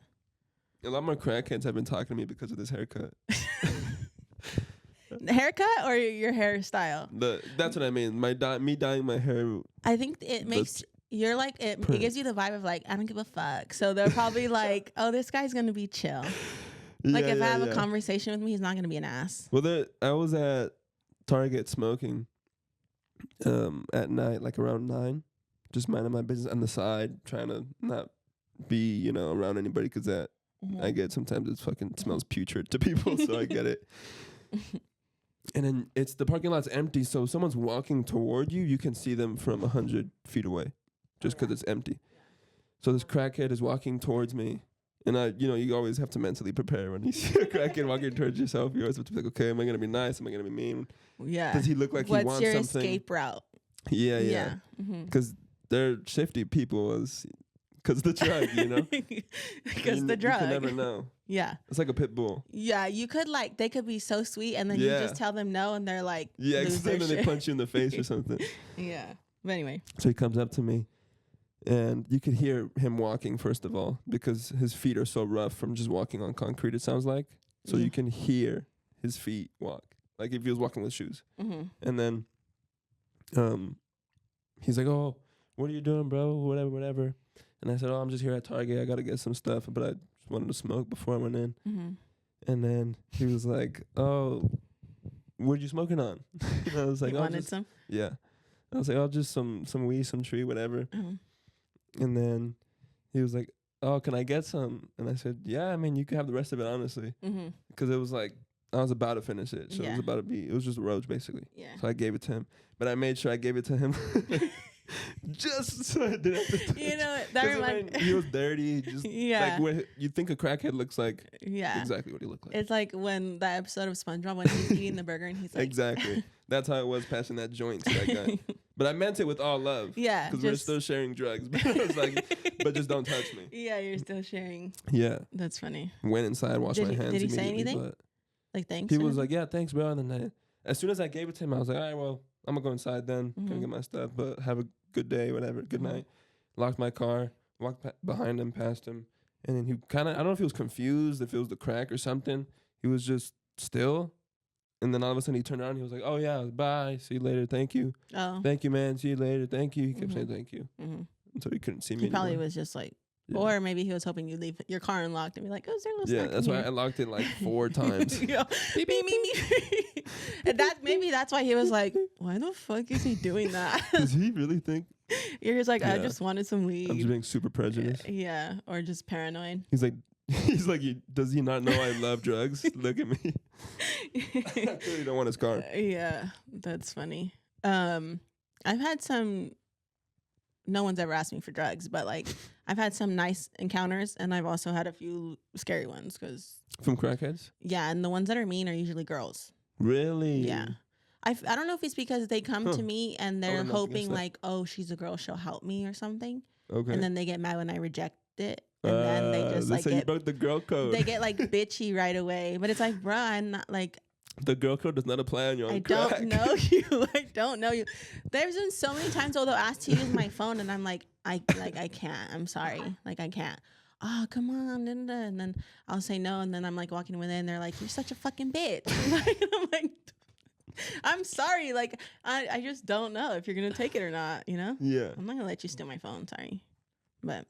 [SPEAKER 1] A lot more crackheads have been talking to me because of this haircut.
[SPEAKER 2] The haircut or your hairstyle?
[SPEAKER 1] That's what I mean. Me dyeing my hair.
[SPEAKER 2] I think it makes you're like it gives you the vibe of like I don't give a fuck. So they're probably like, oh, this guy's gonna be chill. Like if I have a conversation with me, he's not gonna be an ass.
[SPEAKER 1] Well, I was at Target smoking at night, like around 9, just minding my business on the side, trying to not be around anybody because I get sometimes it fucking smells putrid to people, so I get it. And then the parking lot's empty, so if someone's walking toward you, you can see them from 100 feet away, just because it's empty. So this crackhead is walking towards me, and you always have to mentally prepare when you see a crackhead walking towards yourself. You always have to be like, okay, am I gonna be nice? Am I gonna be mean?
[SPEAKER 2] Yeah.
[SPEAKER 1] Does he look like he wants something?
[SPEAKER 2] What's your escape route?
[SPEAKER 1] Yeah. Because they're shifty people, because the drug,
[SPEAKER 2] Because the drug.
[SPEAKER 1] You can never know.
[SPEAKER 2] Yeah.
[SPEAKER 1] It's like a pit bull.
[SPEAKER 2] Yeah, you could they could be so sweet and then you just tell them no and they're like,
[SPEAKER 1] and then they punch you in the face or something.
[SPEAKER 2] Yeah. But anyway.
[SPEAKER 1] So he comes up to me and you could hear him walking, first of all, because his feet are so rough from just walking on concrete, it sounds like. So you can hear his feet walk, like if he was walking with shoes. And then he's like, oh, what are you doing, bro? Whatever. And I said, oh, I'm just here at Target. I got to get some stuff, but I just wanted to smoke before I went in. And then he was like, oh, what are you smoking on? And I was like,
[SPEAKER 2] you wanted some?
[SPEAKER 1] Yeah. I was like, oh, just some weed, some tree, whatever. And then he was like, oh, can I get some? And I said, yeah, I mean, you can have the rest of it, honestly. Because it was like, I was about to finish it. So it was just a roach, basically. Yeah. So I gave it to him. But I made sure I gave it to him. Just so I didn't have to touch.
[SPEAKER 2] That reminds
[SPEAKER 1] me. He was dirty. Just like when you think a crackhead looks like. Yeah. Exactly what he looked like.
[SPEAKER 2] It's like when that episode of SpongeBob when he's eating the burger and he's like.
[SPEAKER 1] Exactly. That's how it was passing that joint to that guy. But I meant it with all love. Yeah. Because we're still sharing drugs. But I was like, but just don't touch me.
[SPEAKER 2] Yeah, you're still sharing.
[SPEAKER 1] Yeah.
[SPEAKER 2] That's funny.
[SPEAKER 1] Went inside, washed my hands.
[SPEAKER 2] Did he say anything? Like thanks?
[SPEAKER 1] He was like, yeah, thanks, bro. And then as soon as I gave it to him, I was like, all right, well, I'm going to go inside then. Gonna get my stuff, but have a good day, whatever. Good night. Locked my car, walked behind him, past him. And then he kind of, I don't know if he was confused, if it was the crack or something. He was just still. And then all of a sudden he turned around and he was like, oh, yeah, bye. See you later. Thank you. Oh. Thank you, man. See you later. Thank you. He kept saying thank you. Until he couldn't see me.
[SPEAKER 2] He probably was just like, or maybe he was hoping you'd leave your car unlocked and be like, oh, is there a little snack
[SPEAKER 1] that's
[SPEAKER 2] in
[SPEAKER 1] why
[SPEAKER 2] here?
[SPEAKER 1] I locked it like 4 times.
[SPEAKER 2] Beep, beep, beep. And maybe that's why he was like, why the fuck is he doing that?
[SPEAKER 1] Does he really think?
[SPEAKER 2] You're just like, I just wanted some weed.
[SPEAKER 1] I'm just being super prejudiced.
[SPEAKER 2] Yeah, or just paranoid.
[SPEAKER 1] He's like, does he not know I love drugs? Look at me. I clearly don't want his car.
[SPEAKER 2] Yeah, that's funny. I've had some. No one's ever asked me for drugs, but like I've had some nice encounters, and I've also had a few scary ones.
[SPEAKER 1] From crackheads?
[SPEAKER 2] Yeah, and the ones that are mean are usually girls.
[SPEAKER 1] Really?
[SPEAKER 2] Yeah. I don't know if it's because they come to me and they're hoping like, oh, she's a girl, she'll help me or something.
[SPEAKER 1] Okay.
[SPEAKER 2] And then they get mad when I reject it. And then they just like
[SPEAKER 1] say you broke the girl code.
[SPEAKER 2] They get like bitchy right away. But it's like, bro, I'm not like.
[SPEAKER 1] The girl code does not apply on your own crack.
[SPEAKER 2] Don't know you. I don't know you. There's been so many times though they'll ask to use my phone and I'm like, I can't. I'm sorry. Like I can't. Oh, come on. And then I'll say no. And then I'm like walking with it and they're like, you're such a fucking bitch. I'm like, I'm sorry. Like, I just don't know if you're going to take it or not, you know?
[SPEAKER 1] Yeah.
[SPEAKER 2] I'm not going to let you steal my phone. Sorry. But.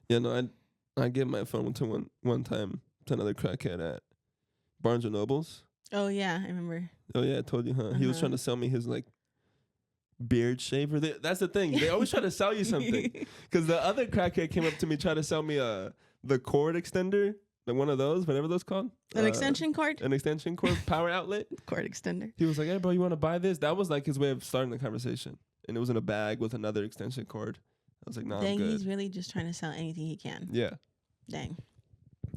[SPEAKER 1] Yeah, no, I gave my phone to one time to another crackhead at Barnes & Noble's.
[SPEAKER 2] Oh, yeah. I remember.
[SPEAKER 1] Oh, yeah. I told you, huh? He was trying to sell me his, like, beard shaver. That's the thing. They always try to sell you something. Because the other crackhead came up to me, tried to sell me the cord extender. Like one of those, whatever those called.
[SPEAKER 2] An extension cord?
[SPEAKER 1] An extension cord, power outlet.
[SPEAKER 2] Cord extender.
[SPEAKER 1] He was like, hey, bro, you want to buy this? That was like his way of starting the conversation. And it was in a bag with another extension cord. I was like, nah, I'm good.
[SPEAKER 2] He's really just trying to sell anything he can.
[SPEAKER 1] Yeah.
[SPEAKER 2] Dang.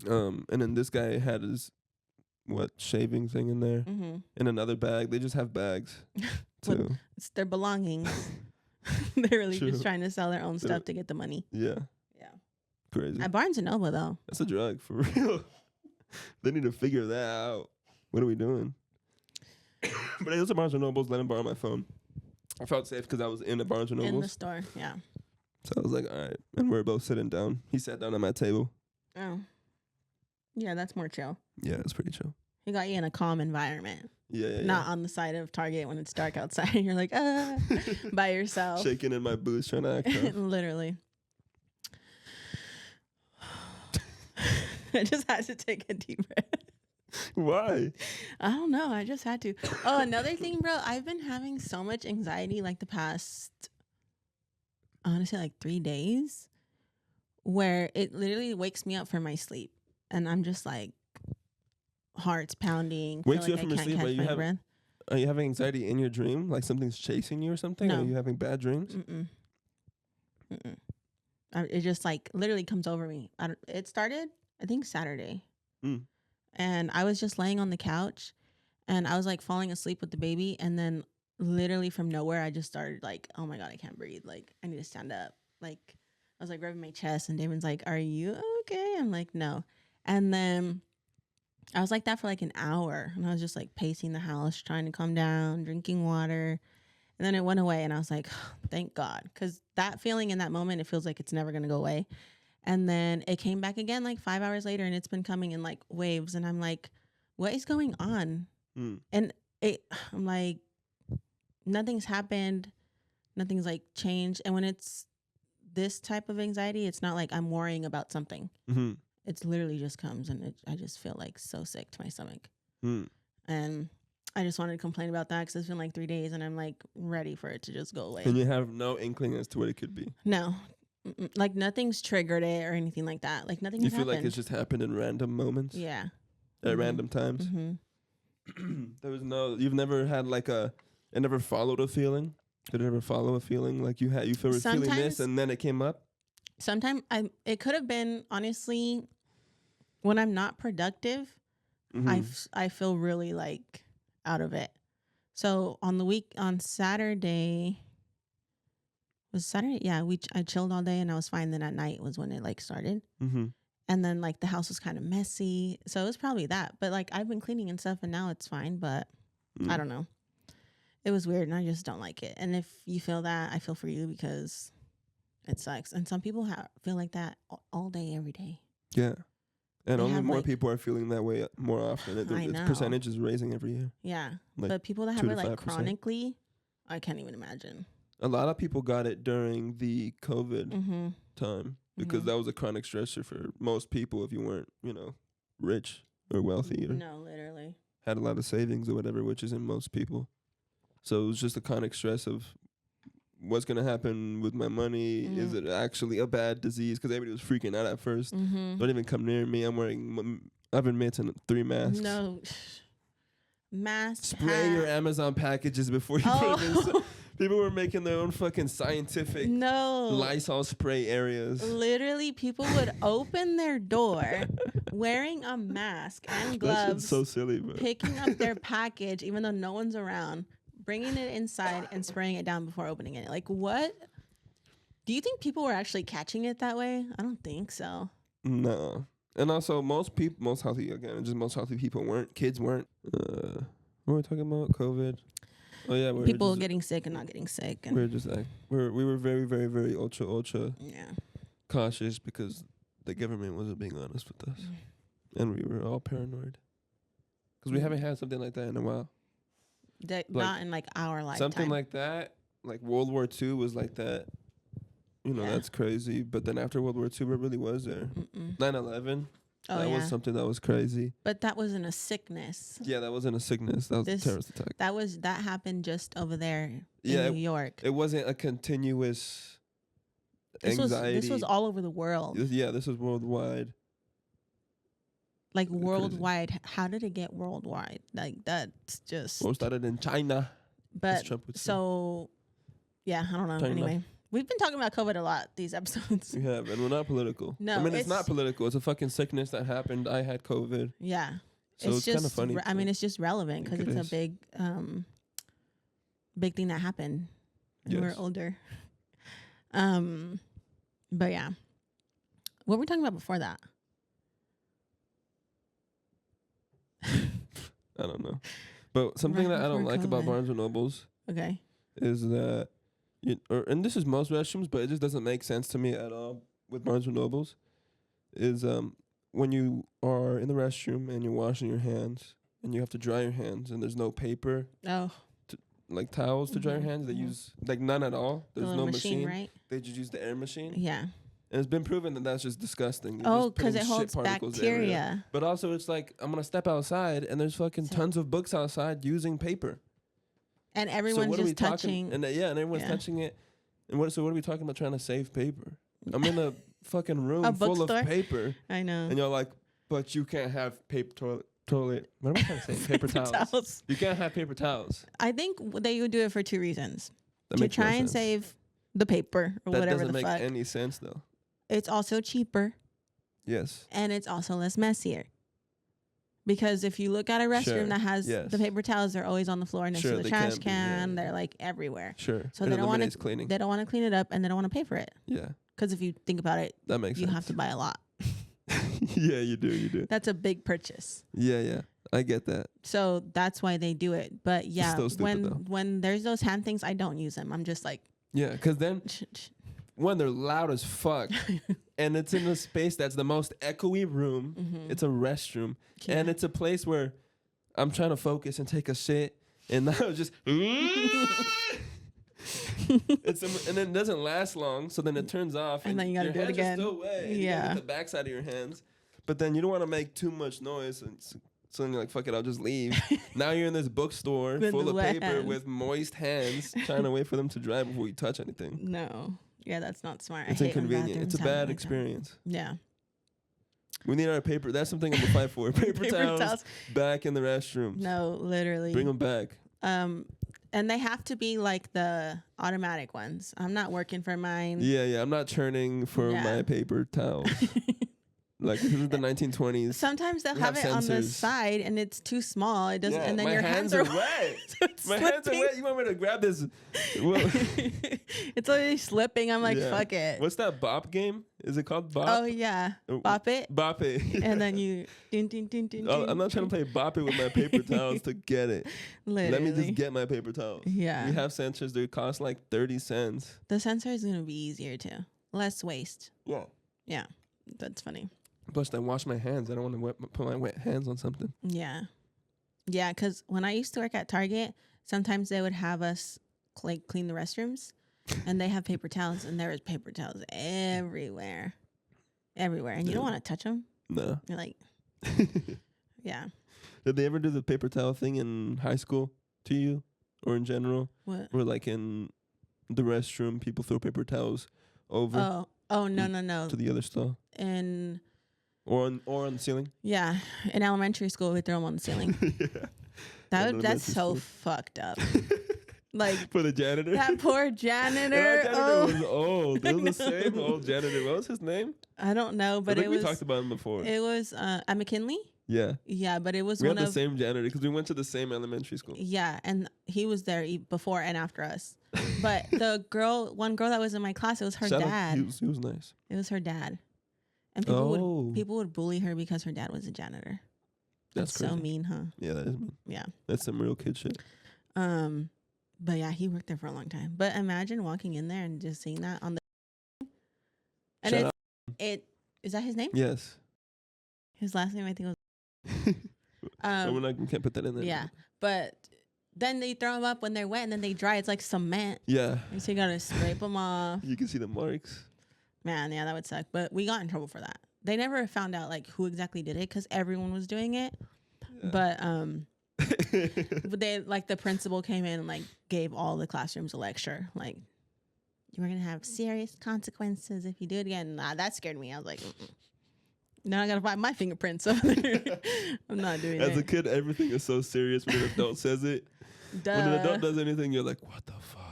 [SPEAKER 1] And then this guy had his, shaving thing in there.
[SPEAKER 2] Mm-hmm.
[SPEAKER 1] In another bag. They just have bags, too.
[SPEAKER 2] It's their belongings. They're really just trying to sell their own stuff to get the money.
[SPEAKER 1] Yeah.
[SPEAKER 2] Yeah.
[SPEAKER 1] Crazy.
[SPEAKER 2] At Barnes & Noble, though.
[SPEAKER 1] That's a drug, for real. They need to figure that out. What are we doing? But it was at Barnes & Noble's. Let him borrow my phone. I felt safe because I was in the Barnes & Noble's.
[SPEAKER 2] In the store, yeah.
[SPEAKER 1] So I was like, all right. And we were both sitting down. He sat down at my table.
[SPEAKER 2] Oh. Yeah, that's more chill.
[SPEAKER 1] Yeah, it's pretty chill.
[SPEAKER 2] He got you in a calm environment.
[SPEAKER 1] Yeah.
[SPEAKER 2] Not on the side of Target when it's dark outside. You're like, by yourself.
[SPEAKER 1] Shaking in my boots trying to act tough.
[SPEAKER 2] Literally. I just had to take a deep breath.
[SPEAKER 1] Why?
[SPEAKER 2] I don't know. I just had to. Oh, another thing, bro. I've been having so much anxiety like the past, honestly, like 3 days, where it literally wakes me up from my sleep. And I'm just like, heart's pounding.
[SPEAKER 1] Wakes
[SPEAKER 2] feel
[SPEAKER 1] you
[SPEAKER 2] like
[SPEAKER 1] up from your sleep? Are you having anxiety in your dream? Like something's chasing you or something?
[SPEAKER 2] No.
[SPEAKER 1] Are you having bad dreams?
[SPEAKER 2] It just like literally comes over me. It started, I think, Saturday. And I was just laying on the couch and I was like falling asleep with the baby. And then literally from nowhere, I just started like, oh my God, I can't breathe. Like, I need to stand up. Like, I was like rubbing my chest and Damon's like, are you okay? I'm like, no. And then I was like that for like an hour. And I was just like pacing the house, trying to calm down, drinking water. And then it went away and I was like, oh, thank God. Because that feeling in that moment, it feels like it's never going to go away. And then it came back again like 5 hours later and it's been coming in like waves. And I'm like, what is going on? And I'm like, nothing's happened. Nothing's like changed. And when it's this type of anxiety, it's not like I'm worrying about something. It's literally just comes and I just feel like so sick to my stomach. And I just wanted to complain about that because it's been like 3 days and I'm like ready for it to just go away.
[SPEAKER 1] And you have no inkling as to what it could be?
[SPEAKER 2] No. Like nothing's triggered it or anything like that. Like nothing has happened. You feel
[SPEAKER 1] like it's just happened in random moments?
[SPEAKER 2] Yeah.
[SPEAKER 1] At random times? There was you've never had like it never followed a feeling? Did it ever follow a feeling? Like you feel feeling this and then it came up?
[SPEAKER 2] Sometimes it could have been, honestly, when I'm not productive, I feel really like out of it. So on Saturday, was Saturday? Yeah, I chilled all day and I was fine. Then at night was when it like started. And then like the house was kind of messy. So it was probably that. But like I've been cleaning and stuff and now it's fine. But I don't know. It was weird and I just don't like it. And if you feel that, I feel for you because it sucks. And some people feel like that all day, every day. Yeah.
[SPEAKER 1] And only more people are feeling that way more often. Its percentage is raising every year.
[SPEAKER 2] Yeah. Like but people that have it like chronically, I can't even imagine.
[SPEAKER 1] A lot of people got it during the COVID time because that was a chronic stressor for most people if you weren't, rich or wealthy or
[SPEAKER 2] no, literally
[SPEAKER 1] had a lot of savings or whatever, which isn't most people. So it was just a chronic stress of what's going to happen with my money? Is it actually a bad disease? Because everybody was freaking out at first. Don't even come near me. I'm wearing oven mitts and 3 masks.
[SPEAKER 2] No. Masks.
[SPEAKER 1] Spray your Amazon packages before you put them in. People were making their own fucking scientific Lysol spray areas.
[SPEAKER 2] Literally, people would open their door wearing a mask and gloves.
[SPEAKER 1] That shit's so silly, bro.
[SPEAKER 2] Picking up their package, even though no one's around, bringing it inside and spraying it down before opening it. Like, what? Do you think people were actually catching it that way? I don't think so.
[SPEAKER 1] No. And also, most healthy people weren't. Kids weren't. What were we talking about? COVID. Oh yeah,
[SPEAKER 2] people getting sick and not getting sick. And
[SPEAKER 1] we're just like we were very, very, very ultra
[SPEAKER 2] yeah
[SPEAKER 1] cautious because the government wasn't being honest with us, and we were all paranoid because we haven't had something like that in a while.
[SPEAKER 2] Not in like our lifetime.
[SPEAKER 1] Something like that, like World War II was like that. You know, that's crazy. But then after World War II, what really was there? 9/11.
[SPEAKER 2] Oh,
[SPEAKER 1] that was something that was crazy.
[SPEAKER 2] But that wasn't a sickness.
[SPEAKER 1] Yeah, that wasn't a sickness. That was a terrorist attack.
[SPEAKER 2] That happened just over there in New York.
[SPEAKER 1] It wasn't a continuous anxiety.
[SPEAKER 2] This was all over the world.
[SPEAKER 1] Yeah, this was worldwide.
[SPEAKER 2] Like worldwide. Crazy. How did it get worldwide? Like that's just.
[SPEAKER 1] Well, started in China.
[SPEAKER 2] But so, yeah, I don't know. China. Anyway. We've been talking about COVID a lot these episodes.
[SPEAKER 1] We have, and we're not political.
[SPEAKER 2] No,
[SPEAKER 1] I mean, it's not political. It's a fucking sickness that happened. I had COVID.
[SPEAKER 2] Yeah.
[SPEAKER 1] So it's kind of funny.
[SPEAKER 2] I mean, it's just relevant because it's a big thing that happened when we were older. But yeah. What were we talking about before that?
[SPEAKER 1] I don't know. But something that I don't like about Barnes & Nobles is that and this is most restrooms, but it just doesn't make sense to me at all with Barnes & Nobles, is when you are in the restroom and you're washing your hands and you have to dry your hands and there's no paper, like towels to dry your hands. They use, like, none at all. There's no machine. Right? They just use the air machine.
[SPEAKER 2] Yeah.
[SPEAKER 1] And it's been proven that that's just disgusting.
[SPEAKER 2] Because it holds bacteria.
[SPEAKER 1] Everywhere. But also it's like, I'm going to step outside and there's fucking tons of books outside using paper.
[SPEAKER 2] And everyone's just touching.
[SPEAKER 1] And everyone's touching it. And what are we talking about trying to save paper? I'm in a fucking room full of paper.
[SPEAKER 2] I know.
[SPEAKER 1] And you're like, but you can't have paper toilet. What am I trying to say? Paper towels. You can't have paper towels.
[SPEAKER 2] I think they would do it for two reasons. To try and save the paper or whatever the fuck. That doesn't make
[SPEAKER 1] any sense, though.
[SPEAKER 2] It's also cheaper.
[SPEAKER 1] Yes.
[SPEAKER 2] And it's also less messier. Because if you look at a restroom that has the paper towels, they're always on the floor next to the trash can. They're like everywhere.
[SPEAKER 1] Sure.
[SPEAKER 2] So they don't want to cleaning. They don't want to clean it up, and they don't want to pay for it.
[SPEAKER 1] Yeah.
[SPEAKER 2] Because if you think about it,
[SPEAKER 1] that makes sense.
[SPEAKER 2] You have to buy a lot.
[SPEAKER 1] Yeah, you do. You do.
[SPEAKER 2] That's a big purchase.
[SPEAKER 1] Yeah. I get that.
[SPEAKER 2] So that's why they do it. But yeah,
[SPEAKER 1] it's stupid,
[SPEAKER 2] when there's those hand things, I don't use them. I'm just like.
[SPEAKER 1] Yeah, because then. When they're loud as fuck, and it's in a space that's the most echoey room. It's a restroom, and it's a place where I'm trying to focus and take a shit, and now it's just. And then it doesn't last long, so then it turns off,
[SPEAKER 2] and then you gotta do it again.
[SPEAKER 1] Still wet, and you gotta get the backside of your hands, but then you don't want to make too much noise, and so then you're like, fuck it, I'll just leave. Now you're in this bookstore full of paper with moist hands, trying to wait for them to dry before you touch anything.
[SPEAKER 2] No. Yeah, that's not smart.
[SPEAKER 1] It's inconvenient. It's a bad experience.
[SPEAKER 2] Yeah.
[SPEAKER 1] We need our paper. That's something I'm gonna fight for. Paper towels back in the restrooms.
[SPEAKER 2] No, literally.
[SPEAKER 1] Bring them back.
[SPEAKER 2] And they have to be like the automatic ones. I'm not working for mine.
[SPEAKER 1] Yeah. I'm not churning for my paper towels. Like, this is the 1920s.
[SPEAKER 2] Sometimes they'll have it on the side and it's too small. It doesn't, and then your hands are
[SPEAKER 1] wet. My hands are wet. You want me to grab this?
[SPEAKER 2] It's literally slipping. I'm like, fuck it.
[SPEAKER 1] What's that bop game? Is it called bop?
[SPEAKER 2] Oh, yeah. Bop it.
[SPEAKER 1] Bop it.
[SPEAKER 2] And then you. Ding, ding, ding, ding,
[SPEAKER 1] I'm not trying to play bop it with my paper towels to get it.
[SPEAKER 2] Literally.
[SPEAKER 1] Let me just get my paper towels.
[SPEAKER 2] Yeah.
[SPEAKER 1] We have sensors. They cost like 30 cents.
[SPEAKER 2] The sensor is going to be easier too. Less waste.
[SPEAKER 1] Yeah.
[SPEAKER 2] Yeah. That's funny.
[SPEAKER 1] Plus, I wash my hands. I don't want to put my wet hands on something.
[SPEAKER 2] Yeah. Yeah, because when I used to work at Target, sometimes they would have us clean the restrooms, and they have paper towels, and there was paper towels everywhere. Everywhere. And you don't want to touch them.
[SPEAKER 1] No.
[SPEAKER 2] You're like, yeah.
[SPEAKER 1] Did they ever do the paper towel thing in high school to you or in general?
[SPEAKER 2] What?
[SPEAKER 1] Where, like, in the restroom, people throw paper towels over?
[SPEAKER 2] Oh, no.
[SPEAKER 1] To the other stall? Or on the ceiling?
[SPEAKER 2] Yeah. In elementary school, we throw them on the ceiling. Yeah. That's so fucked up. Like,
[SPEAKER 1] for the janitor?
[SPEAKER 2] That poor janitor.
[SPEAKER 1] That janitor was old. It was the same old janitor. What was his name?
[SPEAKER 2] I don't know, but
[SPEAKER 1] we talked about him before.
[SPEAKER 2] It was at McKinley.
[SPEAKER 1] Yeah.
[SPEAKER 2] Yeah, but it was
[SPEAKER 1] We
[SPEAKER 2] one
[SPEAKER 1] had the
[SPEAKER 2] of
[SPEAKER 1] same janitor because we went to the same elementary school.
[SPEAKER 2] yeah, and he was there before and after us. But one girl that was in my class, it was her dad.
[SPEAKER 1] He was nice.
[SPEAKER 2] It was her dad, and people would bully her because her dad was a janitor. That's so mean, huh?
[SPEAKER 1] Yeah, that is mean.
[SPEAKER 2] Yeah,
[SPEAKER 1] that's some real kid shit.
[SPEAKER 2] But yeah, he worked there for a long time. But imagine walking in there and just seeing that on the. And is that his name?
[SPEAKER 1] Yes.
[SPEAKER 2] His last name, I think, was.
[SPEAKER 1] We can't put that in there.
[SPEAKER 2] Yeah, but then they throw them up when they're wet, and then they dry. It's like cement.
[SPEAKER 1] Yeah.
[SPEAKER 2] And so you gotta scrape them off.
[SPEAKER 1] You can see the marks.
[SPEAKER 2] Man, yeah, that would suck. But we got in trouble for that. They never found out like who exactly did it because everyone was doing it. Yeah. But but they like the principal came in and like gave all the classrooms a lecture. Like, you were gonna have serious consequences if you do it again. Nah, that scared me. I was like, now I gotta find my fingerprints over there. I'm not doing it.
[SPEAKER 1] As a kid, everything is so serious when an adult says it.
[SPEAKER 2] Duh.
[SPEAKER 1] When an adult does anything, you're like, what the fuck?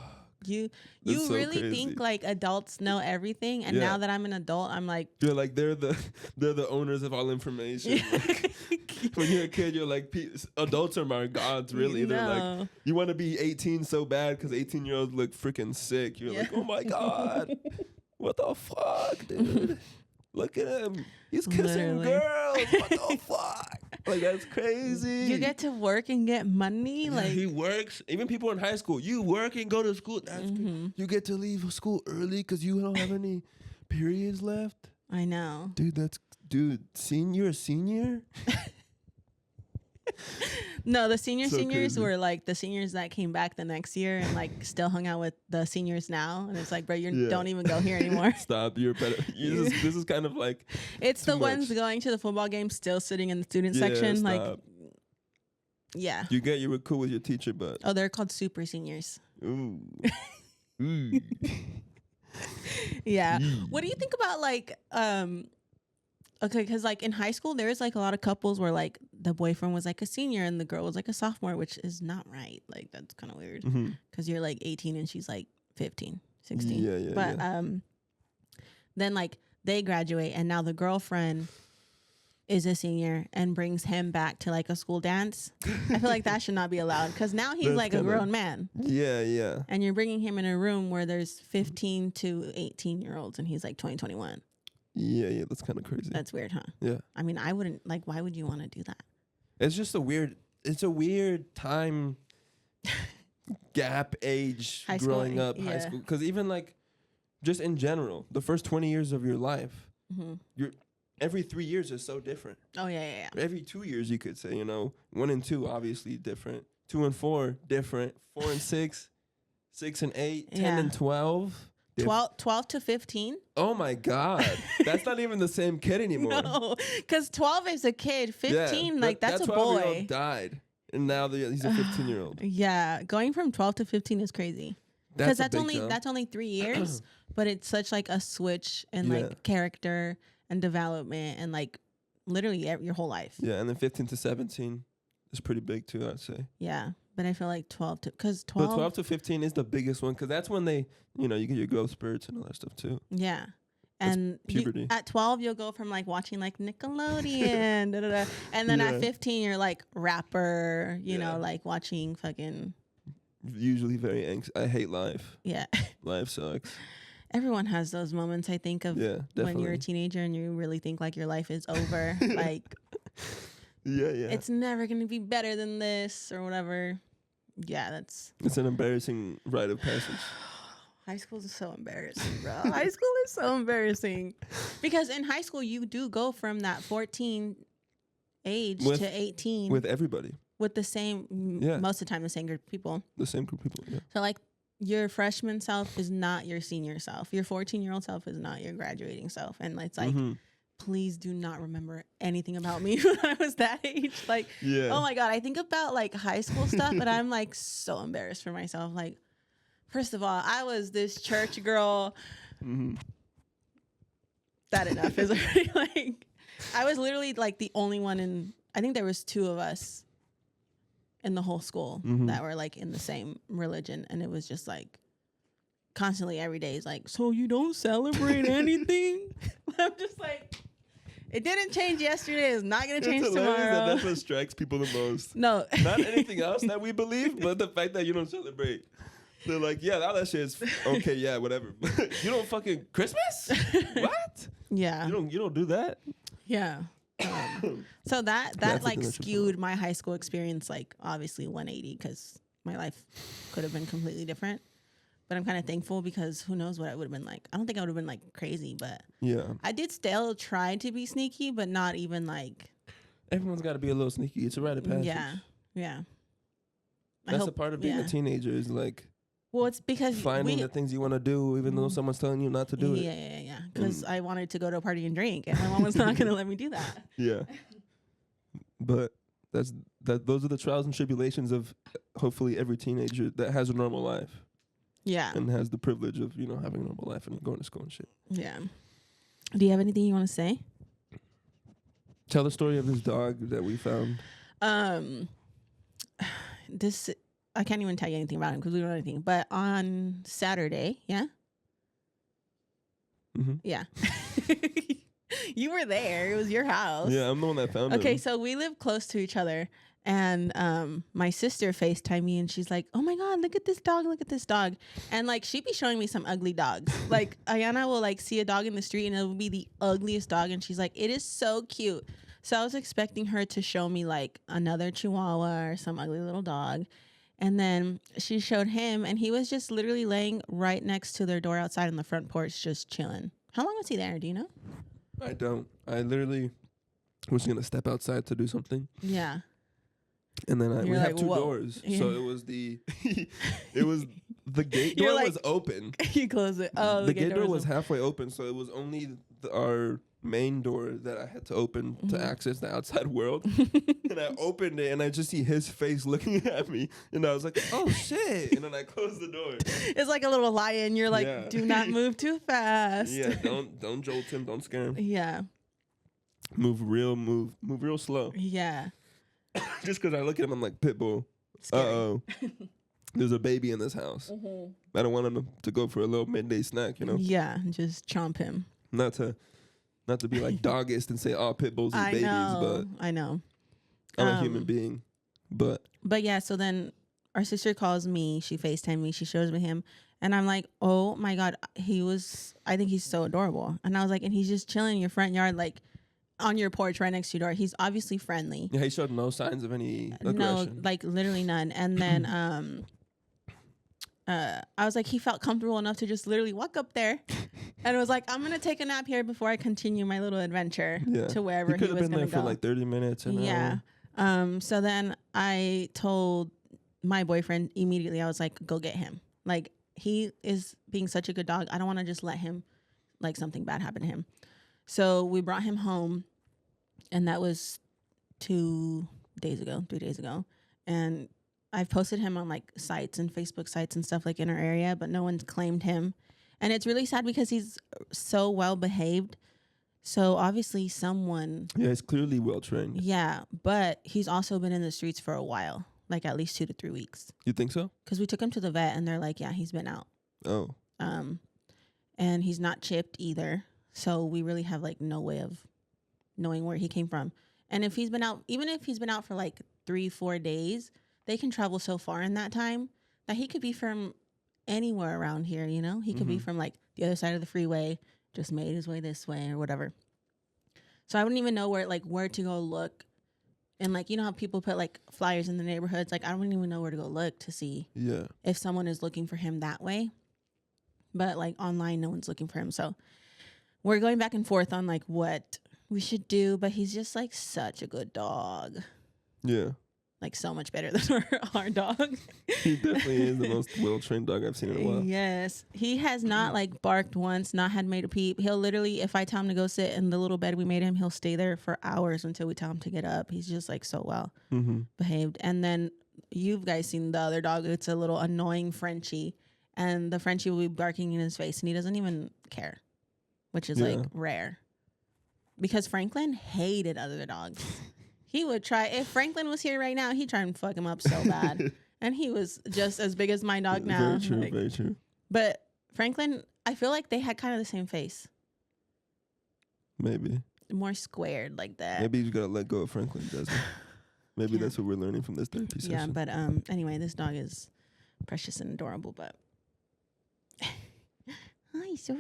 [SPEAKER 2] You so really crazy. Think like adults know everything, and now that I'm an adult, I'm like,
[SPEAKER 1] you're like they're the owners of all information. Like, when you're a kid, you're like, adults are my gods. Really, they're like, you want to be 18 so bad because 18-year-olds look freaking sick. You're like, oh my god, what the fuck, dude? Look at him. He's kissing girls. What the fuck? Like, that's crazy.
[SPEAKER 2] You get to work and get money.
[SPEAKER 1] Yeah,
[SPEAKER 2] like
[SPEAKER 1] he works. Even people in high school, you work and go to school. That's you get to leave school early because you don't have any periods left.
[SPEAKER 2] I know.
[SPEAKER 1] Dude, you're a senior?
[SPEAKER 2] No, the seniors crazy. Were like the seniors that came back the next year and like still hung out with the seniors now, and it's like, bro, you don't even go here anymore.
[SPEAKER 1] Stop, you're better. This is kind of like
[SPEAKER 2] it's the ones going to the football game still sitting in the student section.
[SPEAKER 1] Stop.
[SPEAKER 2] Like, yeah,
[SPEAKER 1] you were cool with your teacher, but
[SPEAKER 2] they're called super seniors.
[SPEAKER 1] Ooh.
[SPEAKER 2] Yeah. What do you think about like okay, because like in high school, there was like a lot of couples where like the boyfriend was like a senior and the girl was like a sophomore, which is not right. Like, that's kind of weird because you're like 18 and she's like 15, 16.
[SPEAKER 1] Yeah.
[SPEAKER 2] But then like they graduate and now the girlfriend is a senior and brings him back to like a school dance. I feel like that should not be allowed because now he's like a grown man.
[SPEAKER 1] Yeah.
[SPEAKER 2] And you're bringing him in a room where there's 15 to 18-year-olds and he's like 20, 21.
[SPEAKER 1] Yeah, that's kind of crazy.
[SPEAKER 2] That's weird, huh?
[SPEAKER 1] Yeah.
[SPEAKER 2] I mean, I wouldn't, like, why would you want to do that?
[SPEAKER 1] It's just it's a weird time gap age
[SPEAKER 2] high
[SPEAKER 1] growing
[SPEAKER 2] school,
[SPEAKER 1] up, high school. Because even like, just in general, the first 20 years of your life, every 3 years is so different.
[SPEAKER 2] Oh, yeah.
[SPEAKER 1] Every 2 years, you could say, 1 and 2, obviously different. 2 and 4, different. 4 and 6, 6 and 8, 10 and 12.
[SPEAKER 2] 12 to 15.
[SPEAKER 1] Oh my God. That's not even the same kid anymore.
[SPEAKER 2] No, because 12 is a kid. 15, like that's a boy.
[SPEAKER 1] That 12-year-old died. And now he's a 15-year-old.
[SPEAKER 2] Yeah. Going from 12 to 15 is crazy. Because that's only 3 years, but it's such like a switch in like character and development and like literally your whole life.
[SPEAKER 1] Yeah. And then 15 to 17 is pretty big too, I'd say.
[SPEAKER 2] Yeah. But I feel like 12 to
[SPEAKER 1] 12 to 15 is the biggest one because that's when they, you get your growth spurts and all that stuff too.
[SPEAKER 2] Yeah. And
[SPEAKER 1] puberty.
[SPEAKER 2] At 12, you'll go from like watching like Nickelodeon, and then at 15, you're like rapper, you know, like watching fucking.
[SPEAKER 1] Usually very anxious. I hate life.
[SPEAKER 2] Yeah.
[SPEAKER 1] Life sucks.
[SPEAKER 2] Everyone has those moments, I think, of when you're a teenager and you really think like your life is over. Like.
[SPEAKER 1] Yeah.
[SPEAKER 2] It's never going to be better than this or whatever. Yeah,
[SPEAKER 1] it's an embarrassing rite of passage.
[SPEAKER 2] High school is so embarrassing, bro. High school is so embarrassing. Because in high school, you do go from that 14 age to 18.
[SPEAKER 1] With everybody.
[SPEAKER 2] With the same, most of the time, the same group of people.
[SPEAKER 1] The same group of people, yeah.
[SPEAKER 2] So, like, your freshman self is not your senior self. Your 14-year-old self is not your graduating self. And it's like, please do not remember anything about me when I was that age. Like, oh my God, I think about like high school stuff and I'm like so embarrassed for myself. Like, first of all, I was this church girl. That enough is already like, I was literally like the only one I think there was 2 of us in the whole school that were like in the same religion. And it was just like constantly every day is like, so you don't celebrate anything? I'm just like, It didn't change yesterday. It's not going to change
[SPEAKER 1] hilarious
[SPEAKER 2] tomorrow.
[SPEAKER 1] That's what strikes people the most.
[SPEAKER 2] No.
[SPEAKER 1] Not anything else that we believe, but the fact that you don't celebrate. They're like, yeah, all that shit is okay, yeah, whatever. You don't fucking Christmas? What?
[SPEAKER 2] Yeah.
[SPEAKER 1] You don't do that?
[SPEAKER 2] Yeah. So that like skewed my high school experience, like obviously 180, because my life could have been completely different. But I'm kind of thankful because who knows what I would have been like. I don't think I would have been like crazy, but
[SPEAKER 1] yeah,
[SPEAKER 2] I did still try to be sneaky, but not even like.
[SPEAKER 1] Everyone's got to be a little sneaky. It's a rite of passage.
[SPEAKER 2] Yeah.
[SPEAKER 1] That's a part of being a teenager is like.
[SPEAKER 2] Well, it's because
[SPEAKER 1] finding the things you want to do, even though someone's telling you not to do it.
[SPEAKER 2] Yeah. Because I wanted to go to a party and drink, and my mom was not going to let me do that.
[SPEAKER 1] Yeah. But those are the trials and tribulations of hopefully every teenager that has a normal life.
[SPEAKER 2] Yeah.
[SPEAKER 1] And has the privilege of, having a normal life and going to school and shit.
[SPEAKER 2] Yeah. Do you have anything you want to say?
[SPEAKER 1] Tell the story of this dog that we found.
[SPEAKER 2] I can't even tell you anything about him because we don't know anything. But on Saturday, yeah?
[SPEAKER 1] Mm-hmm.
[SPEAKER 2] Yeah. You were there. It was your house.
[SPEAKER 1] Yeah, I'm the one that found him.
[SPEAKER 2] Okay, so we live close to each other. And my sister FaceTimed me and she's like, oh my God, look at this dog, look at this dog. And like, she'd be showing me some ugly dogs. Like Ayana will like see a dog in the street and it will be the ugliest dog. And she's like, it is so cute. So I was expecting her to show me like another Chihuahua or some ugly little dog. And then she showed him and he was just literally laying right next to their door outside on the front porch, just chilling. How long was he there? Do you know?
[SPEAKER 1] I don't. I literally was going to step outside to do something.
[SPEAKER 2] Yeah.
[SPEAKER 1] And then we have two
[SPEAKER 2] whoa.
[SPEAKER 1] doors.
[SPEAKER 2] Yeah.
[SPEAKER 1] So it was the gate door was open.
[SPEAKER 2] You close it. Oh,
[SPEAKER 1] the gate door was halfway open. So it was only our main door that I had to open to access the outside world. And I opened it and I just see his face looking at me. And I was like, oh shit. And then I closed the door.
[SPEAKER 2] It's like a little lion. You're like, do not move too fast.
[SPEAKER 1] Yeah, don't jolt him. Don't scare him.
[SPEAKER 2] Yeah.
[SPEAKER 1] Move real slow.
[SPEAKER 2] Yeah.
[SPEAKER 1] Just because I look at him, I'm like, Pitbull. Uh-oh. There's a baby in this house. Mm-hmm. I don't want him to go for a little midday snack,
[SPEAKER 2] Yeah, just chomp him.
[SPEAKER 1] Not to be like doggist and say, oh, pit bulls are babies, but
[SPEAKER 2] I know.
[SPEAKER 1] I'm a human being. But
[SPEAKER 2] yeah, so then our sister calls me, she FaceTimed me, she shows me him, and I'm like, oh my God, I think he's so adorable. And I was like, and he's just chilling in your front yard, like on your porch right next to your door. He's obviously friendly.
[SPEAKER 1] Yeah, he showed no signs of any aggression.
[SPEAKER 2] No, like literally none. And then I was like, he felt comfortable enough to just literally walk up there and was like, I'm going to take a nap here before I continue my little adventure to wherever he was going to go. He could have been there for
[SPEAKER 1] like 30 minutes.
[SPEAKER 2] Yeah. So then I told my boyfriend immediately, I was like, go get him. Like, he is being such a good dog. I don't want to just let him, like, something bad happen to him. So we brought him home, and that was 3 days ago. And I've posted him on like sites and Facebook sites and stuff like in our area, but no one's claimed him. And it's really sad because he's so well behaved. So obviously someone...
[SPEAKER 1] Yeah, he's clearly well trained.
[SPEAKER 2] Yeah, but he's also been in the streets for a while, like at least 2 to 3 weeks.
[SPEAKER 1] You think so?
[SPEAKER 2] Because we took him to the vet and they're like, yeah, he's been out.
[SPEAKER 1] Oh.
[SPEAKER 2] And he's not chipped either. So we really have like no way of knowing where he came from. And if he's been out, even if he's been out for like 3-4 days, they can travel so far in that time that he could be from anywhere around here, you know? He could be from like the other side of the freeway, just made his way this way or whatever. So I wouldn't even know where to go look. And like, you know how people put like flyers in the neighborhoods? Like, I wouldn't even know where to go look to see if someone is looking for him that way. But like online, no one's looking for him. So we're going back and forth on like what we should do, but he's just like such a good dog. Yeah. Like so much better than our dog.
[SPEAKER 1] He definitely is the most well-trained dog I've seen in a while.
[SPEAKER 2] Yes. He has not like barked once, not had made a peep. He'll literally, if I tell him to go sit in the little bed we made him, he'll stay there for hours until we tell him to get up. He's just like so well behaved. And then you've guys seen the other dog. It's a little annoying Frenchie. And the Frenchie will be barking in his face and he doesn't even care, which is like rare. Because Franklin hated other dogs. He would try, if Franklin was here right now, he'd try and fuck him up so bad. And he was just as big as my dog now.
[SPEAKER 1] Very true, very true.
[SPEAKER 2] But Franklin, I feel like they had kind of the same face.
[SPEAKER 1] Maybe.
[SPEAKER 2] more squared like that.
[SPEAKER 1] Maybe you gotta let go of Franklin, Jazmin. Maybe that's what we're learning from this therapy session.
[SPEAKER 2] Yeah, but anyway, this dog is precious and adorable, but hi, sir.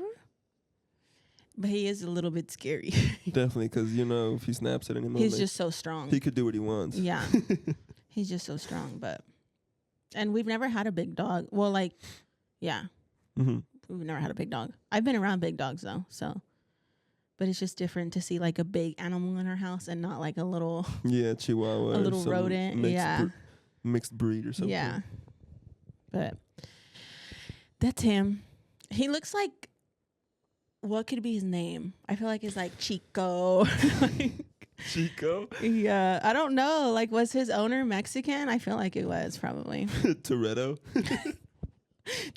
[SPEAKER 2] But he is a little bit scary.
[SPEAKER 1] Definitely, because, you know, if he snaps at any moment,
[SPEAKER 2] he's just so strong.
[SPEAKER 1] he could do what he wants.
[SPEAKER 2] Yeah. He's just so strong, but... And we've never had a big dog. Well, like, yeah.
[SPEAKER 1] Mm-hmm.
[SPEAKER 2] We've never had a big dog. I've been around big dogs, though, so... But it's just different to see, like, a big animal in our house and not, like, a little...
[SPEAKER 1] Yeah, chihuahua.
[SPEAKER 2] A little rodent,
[SPEAKER 1] Mixed breed or something.
[SPEAKER 2] Yeah. But that's him. He looks like... What could be his name? I feel like it's like Chico.
[SPEAKER 1] Chico?
[SPEAKER 2] Yeah. I don't know. Like, was his owner Mexican? I feel like it was, probably.
[SPEAKER 1] Toretto?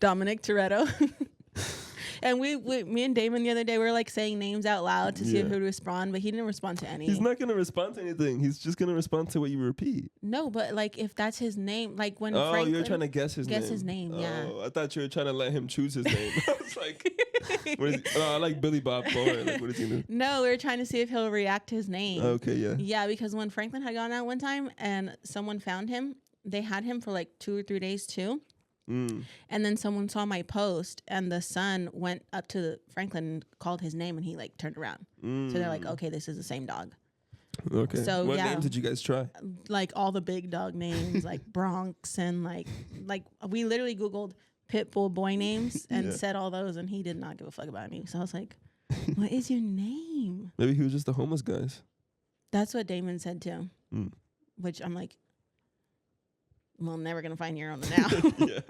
[SPEAKER 2] Dominic Toretto. And me and Damon the other day, we were like saying names out loud to see if he would respond, but he didn't respond to any.
[SPEAKER 1] He's not going to respond to anything. He's just going to respond to what you repeat.
[SPEAKER 2] No, but like if that's his name, like when
[SPEAKER 1] Franklin, you're trying to guess his name.
[SPEAKER 2] Guess his name, yeah.
[SPEAKER 1] Oh, I thought you were trying to let him choose his name. I was like, what is he? Oh, I like Billy Bob Thornton. Like, what is he doing?
[SPEAKER 2] No, we were trying to see if he'll react to his name.
[SPEAKER 1] Okay, yeah.
[SPEAKER 2] Yeah, because when Franklin had gone out one time and someone found him, they had him for like 2 or 3 days too. And then someone saw my post and the son went up to Franklin and called his name and he like turned around. So they're like, okay, this is the same dog.
[SPEAKER 1] Okay.
[SPEAKER 2] So
[SPEAKER 1] what names did you guys try?
[SPEAKER 2] Like all the big dog names, like Bronx and like we literally Googled pit bull boy names and said all those and he did not give a fuck about me. So I was like, what is your name?
[SPEAKER 1] Maybe he was just the homeless guys.
[SPEAKER 2] That's what Damon said too. Which I'm like, well, I'm never gonna find your own now.
[SPEAKER 1] Yeah.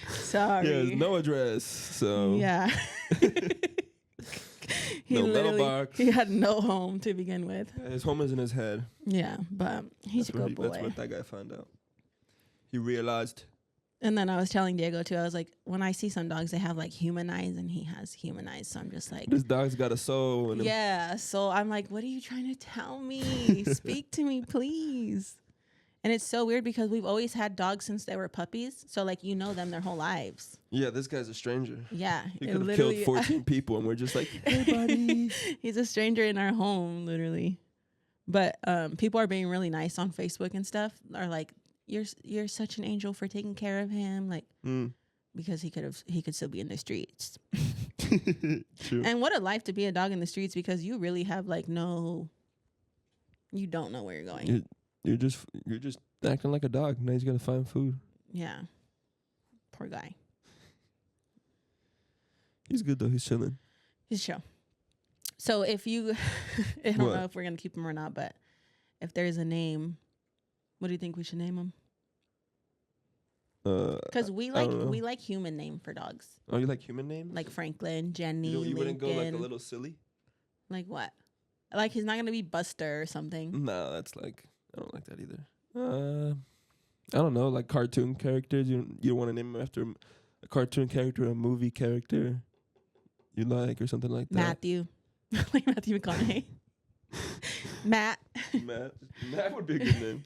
[SPEAKER 2] Sorry.
[SPEAKER 1] Yeah, no address. So
[SPEAKER 2] yeah. He had no home to begin with.
[SPEAKER 1] His home is in his head.
[SPEAKER 2] Yeah, but he's a good boy.
[SPEAKER 1] That's what that guy found out. He realized.
[SPEAKER 2] And then I was telling Diego too. I was like, when I see some dogs, they have like human eyes, and he has human eyes. So I'm just like,
[SPEAKER 1] this dog's got a soul. In him.
[SPEAKER 2] Yeah. So I'm like, what are you trying to tell me? Speak to me, please. And it's so weird because we've always had dogs since they were puppies. So, like, you know them their whole lives.
[SPEAKER 1] Yeah, this guy's a stranger.
[SPEAKER 2] Yeah.
[SPEAKER 1] He could have killed 14 people, and we're just like, hey, buddy.
[SPEAKER 2] He's a stranger in our home, literally. But people are being really nice on Facebook and stuff. Are like, you're such an angel for taking care of him. Like, because he could still be in the streets.
[SPEAKER 1] True.
[SPEAKER 2] And what a life to be a dog in the streets because you really have, like, you don't know where you're going.
[SPEAKER 1] You're just acting like a dog. Now he's gonna find food.
[SPEAKER 2] Yeah. Poor guy.
[SPEAKER 1] He's good though. He's chilling.
[SPEAKER 2] He's chill. So if you, I don't know if we're gonna keep him or not, but if there's a name, what do you think we should name him? Because we like human name for dogs.
[SPEAKER 1] Oh, you like human names?
[SPEAKER 2] Like Franklin, Jenny,
[SPEAKER 1] you wouldn't
[SPEAKER 2] Lincoln.
[SPEAKER 1] go like a little silly?
[SPEAKER 2] Like what? Like he's not gonna be Buster or something.
[SPEAKER 1] No, that's like. I don't like that either. I don't know, like cartoon characters. You don't want to name them after a cartoon character, a movie character you like, or something like that.
[SPEAKER 2] Matthew, like Matthew McConaughey. Matt
[SPEAKER 1] would be a good name.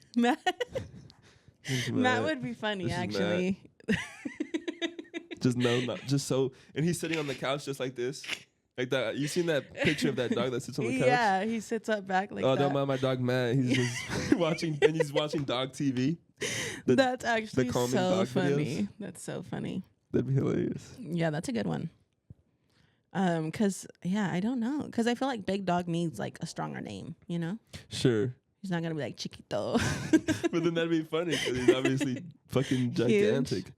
[SPEAKER 2] Matt would be funny actually.
[SPEAKER 1] Just so, and he's sitting on the couch just like this. Like that, you seen that picture of that dog that sits on the couch?
[SPEAKER 2] Yeah, he sits up back like that.
[SPEAKER 1] Oh, don't mind my dog Matt. He's just watching dog TV.
[SPEAKER 2] That's actually so funny.
[SPEAKER 1] Videos.
[SPEAKER 2] That's so funny.
[SPEAKER 1] That'd be hilarious.
[SPEAKER 2] Yeah, that's a good one. Cause I don't know. Cause I feel like big dog needs like a stronger name. You know?
[SPEAKER 1] Sure.
[SPEAKER 2] He's not gonna be like Chiquito.
[SPEAKER 1] But then that'd be funny because he's obviously fucking gigantic.
[SPEAKER 2] Huge.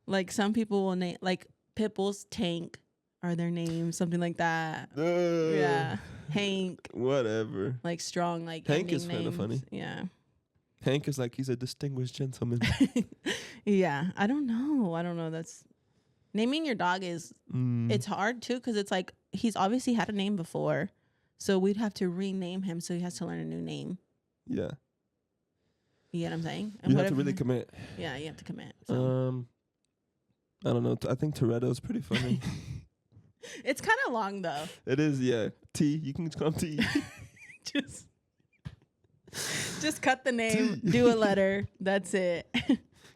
[SPEAKER 2] Like some people will name like Pitbull's Tank. Are their names something like that? Yeah, Hank.
[SPEAKER 1] Whatever.
[SPEAKER 2] Like strong, like
[SPEAKER 1] Hank is kind of funny.
[SPEAKER 2] Yeah.
[SPEAKER 1] Hank is like he's a distinguished gentleman.
[SPEAKER 2] Yeah, I don't know. That's naming your dog is it's hard too because it's like he's obviously had a name before, so we'd have to rename him. So he has to learn a new name.
[SPEAKER 1] Yeah.
[SPEAKER 2] You get what I'm saying? And
[SPEAKER 1] you have to really commit.
[SPEAKER 2] Yeah, you have to commit. So.
[SPEAKER 1] I don't know. I think Toretto's pretty funny.
[SPEAKER 2] It's kind of long though.
[SPEAKER 1] It is, yeah. T, you can come T.
[SPEAKER 2] just cut the name, do a letter. That's it.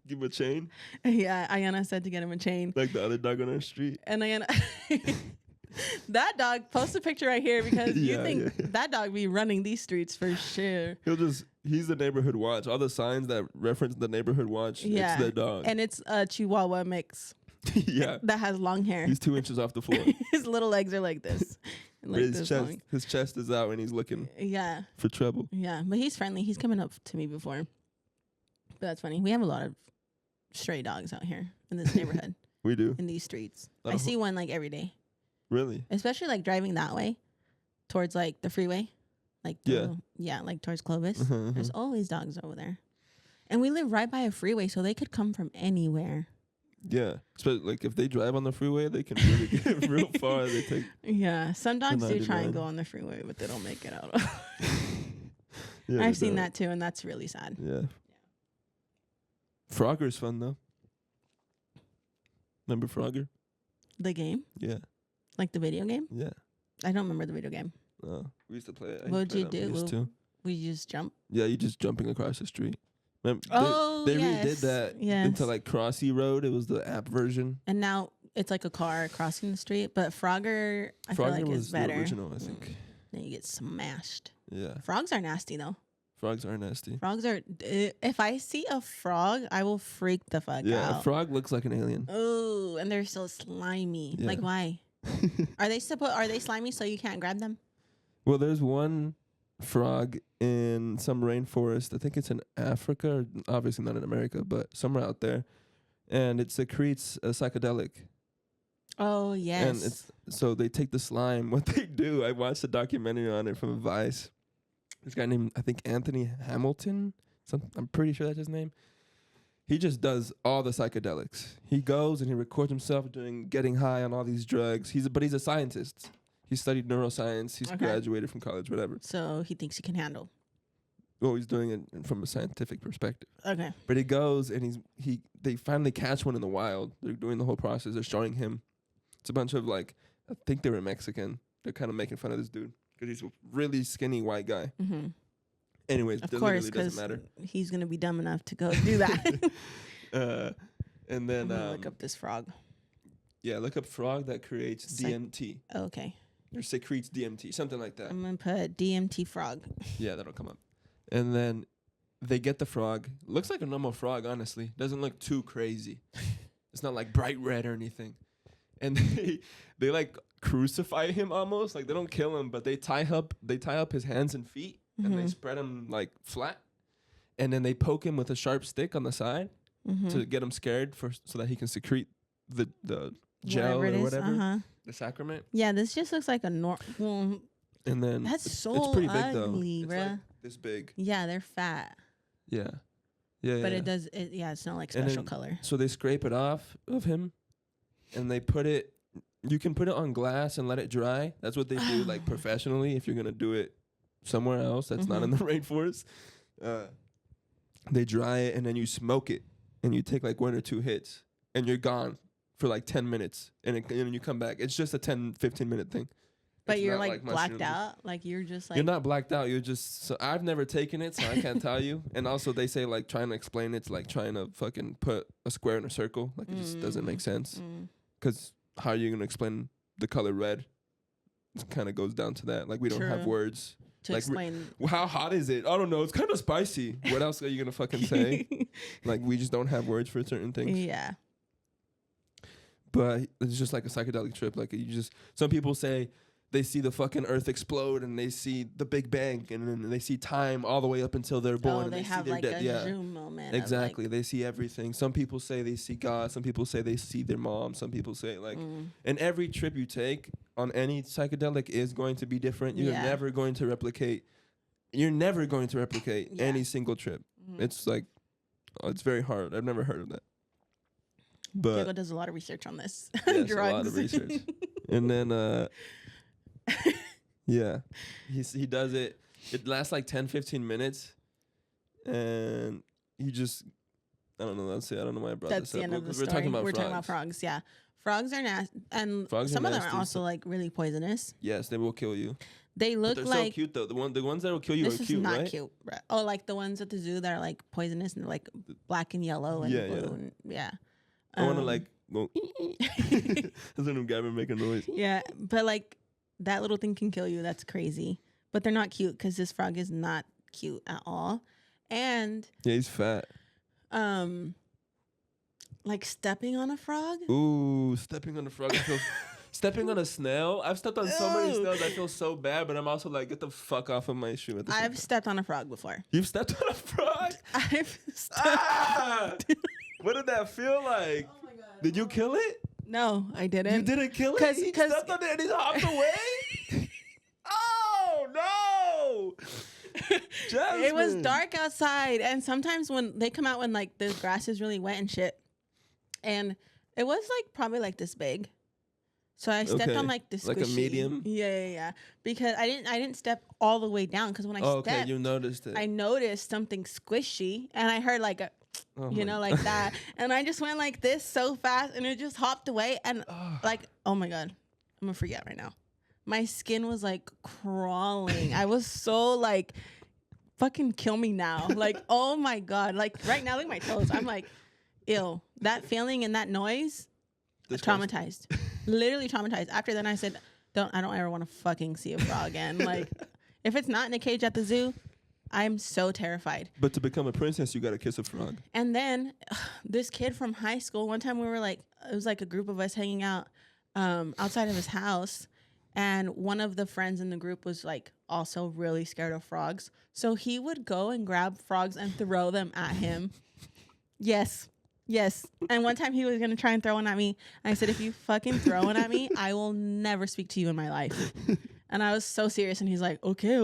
[SPEAKER 1] Give him a chain.
[SPEAKER 2] Yeah, Ayana said to get him a chain.
[SPEAKER 1] Like the other dog on our street.
[SPEAKER 2] And Ayana, That dog, post a picture right here because you think that dog be running these streets for sure.
[SPEAKER 1] He's the neighborhood watch. All the signs that reference the neighborhood watch, it's the dog.
[SPEAKER 2] And it's a Chihuahua mix.
[SPEAKER 1] Yeah.
[SPEAKER 2] That has long hair.
[SPEAKER 1] He's 2 inches off the floor.
[SPEAKER 2] His little legs are like this. And like
[SPEAKER 1] his chest is out and he's looking for trouble.
[SPEAKER 2] Yeah, but he's friendly. He's coming up to me before. But that's funny. We have a lot of stray dogs out here in this neighborhood.
[SPEAKER 1] We do.
[SPEAKER 2] In these streets. I see one like every day.
[SPEAKER 1] Really?
[SPEAKER 2] Especially like driving that way towards like the freeway. Like like towards Clovis. There's always dogs over there. And we live right by a freeway, so they could come from anywhere.
[SPEAKER 1] Yeah. So like if they drive on the freeway, they can really get real far. They take
[SPEAKER 2] some dogs do try and go on the freeway, but they don't make it out. I've seen that too, and that's really sad.
[SPEAKER 1] Yeah. Frogger's fun though. Remember Frogger?
[SPEAKER 2] The game?
[SPEAKER 1] Yeah.
[SPEAKER 2] Like the video game?
[SPEAKER 1] Yeah.
[SPEAKER 2] I don't remember the video game.
[SPEAKER 1] Oh, we used to play it.
[SPEAKER 2] What would you do? We just jump?
[SPEAKER 1] Yeah, you just jumping across the street. Remember, they redid that into like Crossy Road. It was the app version.
[SPEAKER 2] And now it's like a car crossing the street. But Frogger, I feel like is better.
[SPEAKER 1] The original, I think.
[SPEAKER 2] Then you get smashed.
[SPEAKER 1] Yeah.
[SPEAKER 2] Frogs are nasty though.
[SPEAKER 1] Frogs are nasty.
[SPEAKER 2] Frogs are. If I see a frog, I will freak the fuck out.
[SPEAKER 1] Yeah, a frog looks like an alien.
[SPEAKER 2] Oh, and they're so slimy.
[SPEAKER 1] Yeah.
[SPEAKER 2] Like why? Are they slimy so you can't grab them?
[SPEAKER 1] Well, there's one frog in some rainforest. I think it's in Africa, or obviously not in America, but somewhere out there, and it secretes a psychedelic.
[SPEAKER 2] Oh yes.
[SPEAKER 1] And so they take the slime. What they do, I watched a documentary on it from Vice. This guy named, I think, Anthony Hamilton. I'm pretty sure that's his name. He just does all the psychedelics. He goes and he records himself getting high on all these drugs. But he's a scientist. He studied neuroscience. He's graduated from college, whatever.
[SPEAKER 2] So he thinks he can handle.
[SPEAKER 1] Well, he's doing it from a scientific perspective.
[SPEAKER 2] Okay.
[SPEAKER 1] But he goes and they finally catch one in the wild. They're doing the whole process. They're showing him. It's a bunch of I think they were Mexican. They're kind of making fun of this dude because he's a really skinny white guy. Mm-hmm. Anyways,
[SPEAKER 2] of course, because he's gonna be dumb enough to go do that.
[SPEAKER 1] And then
[SPEAKER 2] look up this frog.
[SPEAKER 1] Yeah, look up frog that creates DMT.
[SPEAKER 2] Oh, okay.
[SPEAKER 1] Or secretes DMT, something like that.
[SPEAKER 2] I'm gonna put DMT frog.
[SPEAKER 1] Yeah, that'll come up. And then they get the frog. Looks like a normal frog, honestly. Doesn't look too crazy. It's not like bright red or anything. And they like crucify him almost. Like they don't kill him, but they tie up his hands and feet. And they spread him like flat, and then they poke him with a sharp stick on the side to get him scared so that he can secrete the gel or whatever, the sacrament.
[SPEAKER 2] Yeah, this just looks like a normal. And then it's pretty big though. It's like
[SPEAKER 1] this big.
[SPEAKER 2] Yeah, they're fat.
[SPEAKER 1] Yeah.
[SPEAKER 2] But it does. It's not like special color.
[SPEAKER 1] So they scrape it off of him, and they put it. You can put it on glass and let it dry. That's what they do, like professionally. If you're gonna do it somewhere else that's not in the rainforest, they dry it and then you smoke it and you take like 1 or 2 hits and you're gone for like 10 minutes and then you come back. It's just a 10-15 minute thing.
[SPEAKER 2] But you're like blacked out, like you're just like
[SPEAKER 1] you're not blacked out. You're just. So I've never taken it, so I can't tell you. And also they say like trying to explain it's like trying to fucking put a square in a circle. Like it just doesn't make sense. Because how are you gonna explain the color red? It kind of goes down to that. Like we don't have words.
[SPEAKER 2] To explain.
[SPEAKER 1] How hot is it? I don't know. It's kind of spicy. What else are you gonna fucking say? Like we just don't have words for certain things.
[SPEAKER 2] Yeah.
[SPEAKER 1] But it's just like a psychedelic trip. Like some people say they see the fucking earth explode and they see the Big Bang and then they see time all the way up until they're born. And
[SPEAKER 2] they have
[SPEAKER 1] see their
[SPEAKER 2] like a zoom moment.
[SPEAKER 1] Exactly. They see everything. Some people say they see God. Some people say they see their mom. Some people say and every trip you take on any psychedelic is going to be different. You're never going to replicate. Any single trip. It's like, it's very hard. I've never heard of that. But
[SPEAKER 2] Diego does a lot of research on this.
[SPEAKER 1] Yes, a lot of research. And then, he does it. It lasts like 10-15 minutes. And he just, I don't know. That's it. I don't know why I brought
[SPEAKER 2] that's
[SPEAKER 1] this up.
[SPEAKER 2] That's the end of the story.
[SPEAKER 1] We're talking about frogs.
[SPEAKER 2] Yeah. Frogs are nasty. And some of them are also like really poisonous.
[SPEAKER 1] Yes, they will kill you.
[SPEAKER 2] They look
[SPEAKER 1] they're
[SPEAKER 2] like
[SPEAKER 1] so cute though. The ones that will kill you are cute, right? This is not cute.
[SPEAKER 2] Right? Oh, like the ones at the zoo that are like poisonous and they're like black and yellow and blue. And,
[SPEAKER 1] I want to like go. That's when them Gavin make a noise.
[SPEAKER 2] Yeah, but like that little thing can kill you. That's crazy. But they're not cute because this frog is not cute at all. And
[SPEAKER 1] yeah, he's fat.
[SPEAKER 2] Like stepping on a frog.
[SPEAKER 1] Ooh, stepping on a frog. Stepping on a snail. I've stepped on so many snails. I feel so bad, but I'm also like, get the fuck off of my shoe.
[SPEAKER 2] I've stepped on a frog before.
[SPEAKER 1] You've stepped on a frog?
[SPEAKER 2] I've stepped.
[SPEAKER 1] What did that feel like?
[SPEAKER 2] Oh my God.
[SPEAKER 1] Did you kill it?
[SPEAKER 2] No, I didn't.
[SPEAKER 1] You didn't kill it? He stepped on it and he hopped away? Oh, no. Jazmin.
[SPEAKER 2] It was dark outside, and sometimes when they come out when like the grass is really wet and shit, and it was like probably like this big. So I stepped on like the squishy.
[SPEAKER 1] Like a medium?
[SPEAKER 2] Yeah. Because I didn't step all the way down because when I stepped,
[SPEAKER 1] okay, you noticed it.
[SPEAKER 2] I noticed something squishy, and I heard like a, like that, and I just went like this so fast, and it just hopped away, and like, oh my God, I'm gonna forget right now. My skin was like crawling. I was so like, fucking kill me now. Like, oh my God, like right now, look at my toes. I'm like, ew, that feeling and that noise. Traumatized. Literally traumatized. After then I said, I don't ever want to fucking see a frog again. Like, if it's not in a cage at the zoo, I'm so terrified.
[SPEAKER 1] But to become a princess, you got to kiss a frog.
[SPEAKER 2] And then this kid from high school, one time we were like, it was like a group of us hanging out outside of his house. And one of the friends in the group was like also really scared of frogs. So he would go and grab frogs and throw them at him. Yes. And one time he was going to try and throw one at me. And I said, if you fucking throw one at me, I will never speak to you in my life. And I was so serious. And he's like, okay.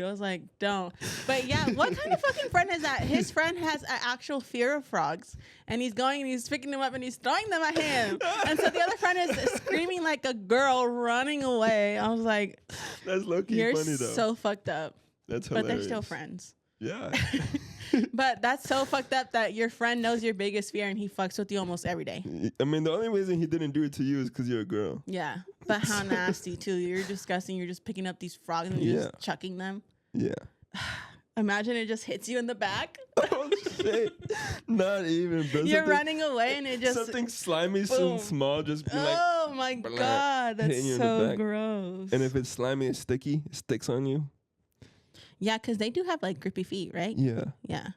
[SPEAKER 2] I was like, don't. But yeah, what kind of fucking friend is that? His friend has an actual fear of frogs. And he's going and he's picking them up and he's throwing them at him. And so the other friend is screaming like a girl running away. I was like,
[SPEAKER 1] that's low-key funny though.
[SPEAKER 2] You're so fucked up.
[SPEAKER 1] That's hilarious.
[SPEAKER 2] But they're still friends.
[SPEAKER 1] Yeah.
[SPEAKER 2] But that's so fucked up that your friend knows your biggest fear and he fucks with you almost every day.
[SPEAKER 1] I mean, the only reason he didn't do it to you is because you're a girl.
[SPEAKER 2] Yeah. But how nasty, too. You're disgusting. You're just picking up these frogs and you're just chucking them.
[SPEAKER 1] Yeah.
[SPEAKER 2] Imagine it just hits you in the back.
[SPEAKER 1] Oh, shit. Not even, bro.
[SPEAKER 2] You're running away and it just...
[SPEAKER 1] Something slimy, so small, just be like...
[SPEAKER 2] Oh, my God. That's so gross.
[SPEAKER 1] And if it's slimy and sticky, it sticks on you.
[SPEAKER 2] Yeah, because they do have like grippy feet, right?
[SPEAKER 1] Yeah.
[SPEAKER 2] Yeah.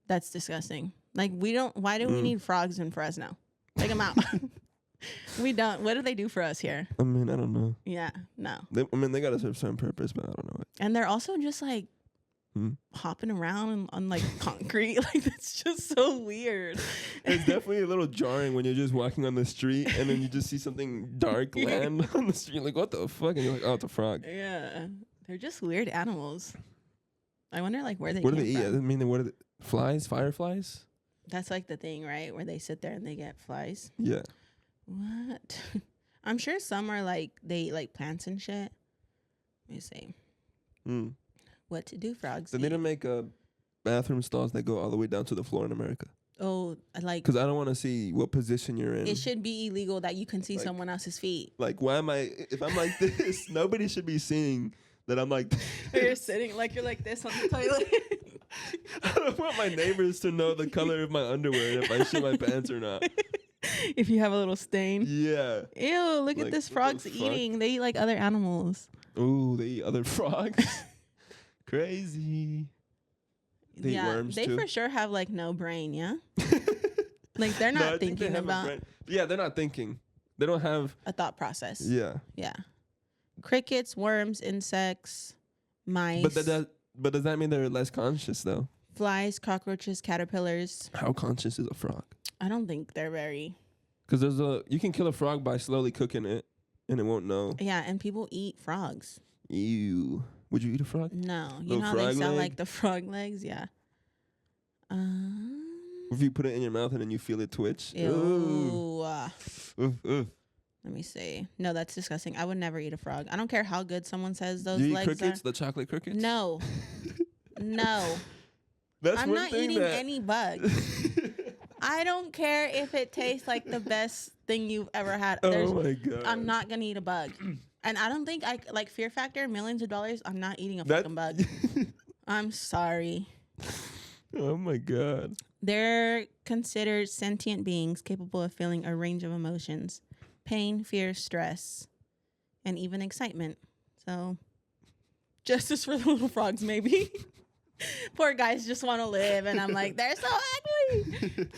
[SPEAKER 2] That's disgusting. Like, why do we need frogs in Fresno? Take them out. We don't. What do they do for us here?
[SPEAKER 1] I mean, I don't know.
[SPEAKER 2] Yeah, no.
[SPEAKER 1] They got a certain purpose, but I don't know it.
[SPEAKER 2] And they're also just like hopping around on like concrete. Like, that's just so weird.
[SPEAKER 1] It's definitely a little jarring when you're just walking on the street and then you just see something dark land on the street. Like, what the fuck? And you're like, oh, it's a frog.
[SPEAKER 2] Yeah. They're just weird animals. I wonder like where they
[SPEAKER 1] What do
[SPEAKER 2] came
[SPEAKER 1] they eat?
[SPEAKER 2] from.
[SPEAKER 1] I mean, what are they? Flies? Fireflies?
[SPEAKER 2] That's like the thing, right? Where they sit there and they get flies.
[SPEAKER 1] Yeah.
[SPEAKER 2] What? I'm sure some are like, they eat like plants and shit. Let me see. What to do, frogs?
[SPEAKER 1] They need to make bathroom stalls that go all the way down to the floor in America.
[SPEAKER 2] Oh, like...
[SPEAKER 1] Because I don't want to see what position you're in.
[SPEAKER 2] It should be illegal that you can see someone else's feet.
[SPEAKER 1] Like, why am I... If I'm like this, nobody should be seeing that I'm like...
[SPEAKER 2] You're sitting like you're like this on the toilet.
[SPEAKER 1] I don't want my neighbors to know the color of my underwear and if I shit my pants or not.
[SPEAKER 2] If you have a little stain.
[SPEAKER 1] Yeah.
[SPEAKER 2] Ew, look at this frog's eating. They eat like other animals.
[SPEAKER 1] Ooh, they eat other frogs. Crazy. They eat worms
[SPEAKER 2] they
[SPEAKER 1] too.
[SPEAKER 2] for sure have like no brain, yeah? Like they're not thinking about...
[SPEAKER 1] Yeah, they're not thinking. They don't have...
[SPEAKER 2] a thought process.
[SPEAKER 1] Yeah.
[SPEAKER 2] Yeah. Crickets, worms, insects, mice.
[SPEAKER 1] But does that mean they're less conscious though?
[SPEAKER 2] Flies, cockroaches, caterpillars.
[SPEAKER 1] How conscious is a frog?
[SPEAKER 2] I don't think they're very...
[SPEAKER 1] Because you can kill a frog by slowly cooking it and it won't know.
[SPEAKER 2] Yeah, and people eat frogs.
[SPEAKER 1] Ew. Would you eat a frog?
[SPEAKER 2] No. You know how they sell like the frog legs? Yeah.
[SPEAKER 1] If you put it in your mouth and then you feel it twitch.
[SPEAKER 2] Ew.
[SPEAKER 1] Oof.
[SPEAKER 2] Let me see. No, that's disgusting. I would never eat a frog. I don't care how good someone says those
[SPEAKER 1] legs are.
[SPEAKER 2] legs
[SPEAKER 1] Crickets?
[SPEAKER 2] are.
[SPEAKER 1] The chocolate crickets?
[SPEAKER 2] No. No.
[SPEAKER 1] I'm
[SPEAKER 2] not eating any bug. I don't care if it tastes like the best thing you've ever had.
[SPEAKER 1] Oh my God.
[SPEAKER 2] I'm not going to eat a bug. And I don't think like Fear Factor, millions of dollars, I'm not eating a fucking bug. I'm sorry.
[SPEAKER 1] Oh my God.
[SPEAKER 2] They're considered sentient beings capable of feeling a range of emotions: pain, fear, stress, and even excitement. So, justice for the little frogs, maybe. Poor guys just want to live, and I'm like, they're so ugly.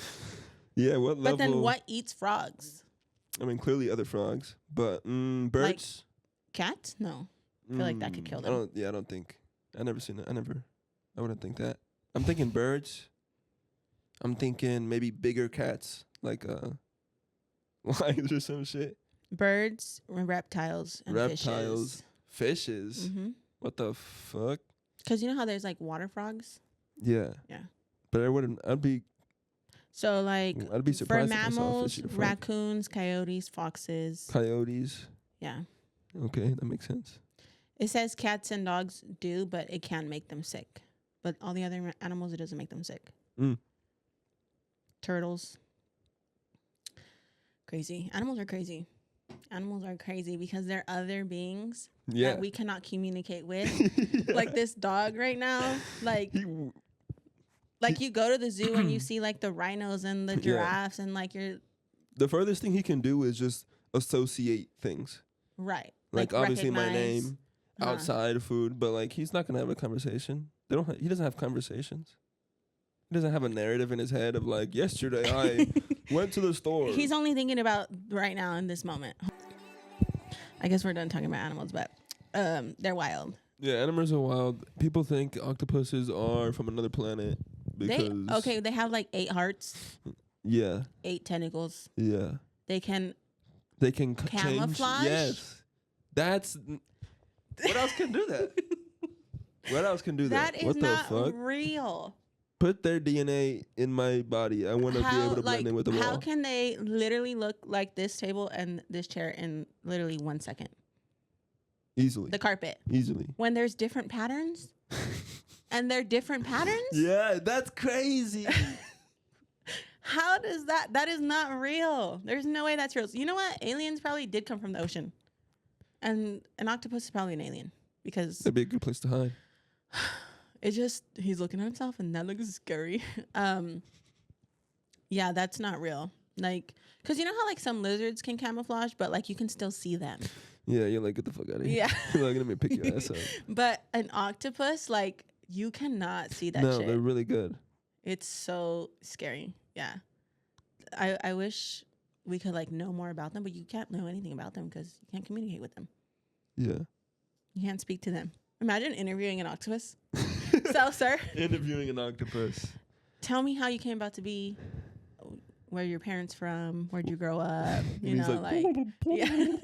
[SPEAKER 1] Yeah, what level?
[SPEAKER 2] But then what eats frogs?
[SPEAKER 1] I mean, clearly other frogs, but birds?
[SPEAKER 2] Like cats? No. I feel like that could kill them.
[SPEAKER 1] I don't think. I never seen it. I wouldn't think that. I'm thinking birds. I'm thinking maybe bigger cats, like lions or some shit.
[SPEAKER 2] Birds, reptiles, and
[SPEAKER 1] Reptiles, fishes.
[SPEAKER 2] Mm-hmm.
[SPEAKER 1] What the fuck?
[SPEAKER 2] Because you know how there's like water frogs?
[SPEAKER 1] Yeah.
[SPEAKER 2] Yeah.
[SPEAKER 1] But I'd be
[SPEAKER 2] surprised
[SPEAKER 1] surprised
[SPEAKER 2] for
[SPEAKER 1] if I saw a
[SPEAKER 2] mammals,
[SPEAKER 1] fish or frog.
[SPEAKER 2] raccoons, coyotes, foxes.
[SPEAKER 1] Coyotes.
[SPEAKER 2] Yeah.
[SPEAKER 1] Okay, that makes sense.
[SPEAKER 2] It says cats and dogs do, but it can make them sick. But all the other animals, it doesn't make them sick. Turtles. Crazy. Animals are crazy. Animals are crazy because they're other beings that we cannot communicate with. Like this dog right now. Like you go to the zoo and you see like the rhinos and the giraffes and like
[SPEAKER 1] the furthest thing he can do is just associate things.
[SPEAKER 2] Right.
[SPEAKER 1] Like obviously my name, outside food, but like he's not gonna have a conversation. He doesn't have conversations. He doesn't have a narrative in his head of like, yesterday I went to the store.
[SPEAKER 2] He's only thinking about right now in this moment. I guess we're done talking about animals, but they're wild.
[SPEAKER 1] Yeah, animals are wild. People think octopuses are from another planet because
[SPEAKER 2] they have like 8 hearts.
[SPEAKER 1] Yeah.
[SPEAKER 2] 8 tentacles.
[SPEAKER 1] Yeah.
[SPEAKER 2] They can
[SPEAKER 1] camouflage. Yes. What else can do that? What else can do that?
[SPEAKER 2] That is
[SPEAKER 1] what
[SPEAKER 2] not
[SPEAKER 1] the fuck?
[SPEAKER 2] real.
[SPEAKER 1] Put their DNA in my body. I want to be able to blend in with the wall.
[SPEAKER 2] How can they literally look like this table and this chair in literally 1 second?
[SPEAKER 1] Easily.
[SPEAKER 2] The carpet.
[SPEAKER 1] Easily.
[SPEAKER 2] When there's different patterns? And they're different patterns?
[SPEAKER 1] Yeah, that's crazy.
[SPEAKER 2] How does that is not real. There's no way that's real. So you know what? Aliens probably did come from the ocean. And an octopus is probably an alien because
[SPEAKER 1] that'd be a good place to hide.
[SPEAKER 2] He's looking at himself and that looks scary. Yeah, that's not real. Like, cause you know how like some lizards can camouflage, but like you can still see them.
[SPEAKER 1] Yeah, you're like, get the fuck out of here.
[SPEAKER 2] Yeah.
[SPEAKER 1] You're like, let me pick your ass up.
[SPEAKER 2] But an octopus, like, you cannot see that shit.
[SPEAKER 1] No, they're really good.
[SPEAKER 2] It's so scary. Yeah. I wish we could like know more about them, but you can't know anything about them because you can't communicate with them.
[SPEAKER 1] Yeah.
[SPEAKER 2] You can't speak to them. Imagine interviewing an octopus. So, sir.
[SPEAKER 1] Interviewing an octopus.
[SPEAKER 2] Tell me how you came about to be. Where your parents from? Where'd you grow up? You know, like yeah.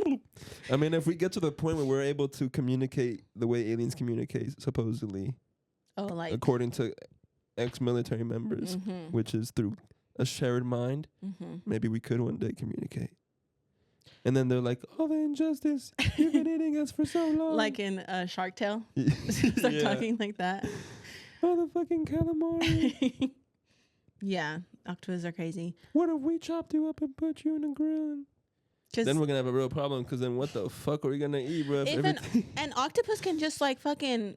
[SPEAKER 1] I mean, if we get to the point where we're able to communicate the way aliens communicate, supposedly, according to ex-military members, which is through a shared mind, maybe we could one day communicate. And then they're like, "Oh, the injustice! You've been eating us for so long."
[SPEAKER 2] Like in Shark Tale, start talking like that.
[SPEAKER 1] Oh, the fucking calamari.
[SPEAKER 2] Yeah, octopuses are crazy.
[SPEAKER 1] What if we chopped you up and put you in a grill? Then we're gonna have a real problem. Because then, what the fuck are we gonna eat, bro?
[SPEAKER 2] If an octopus can just like fucking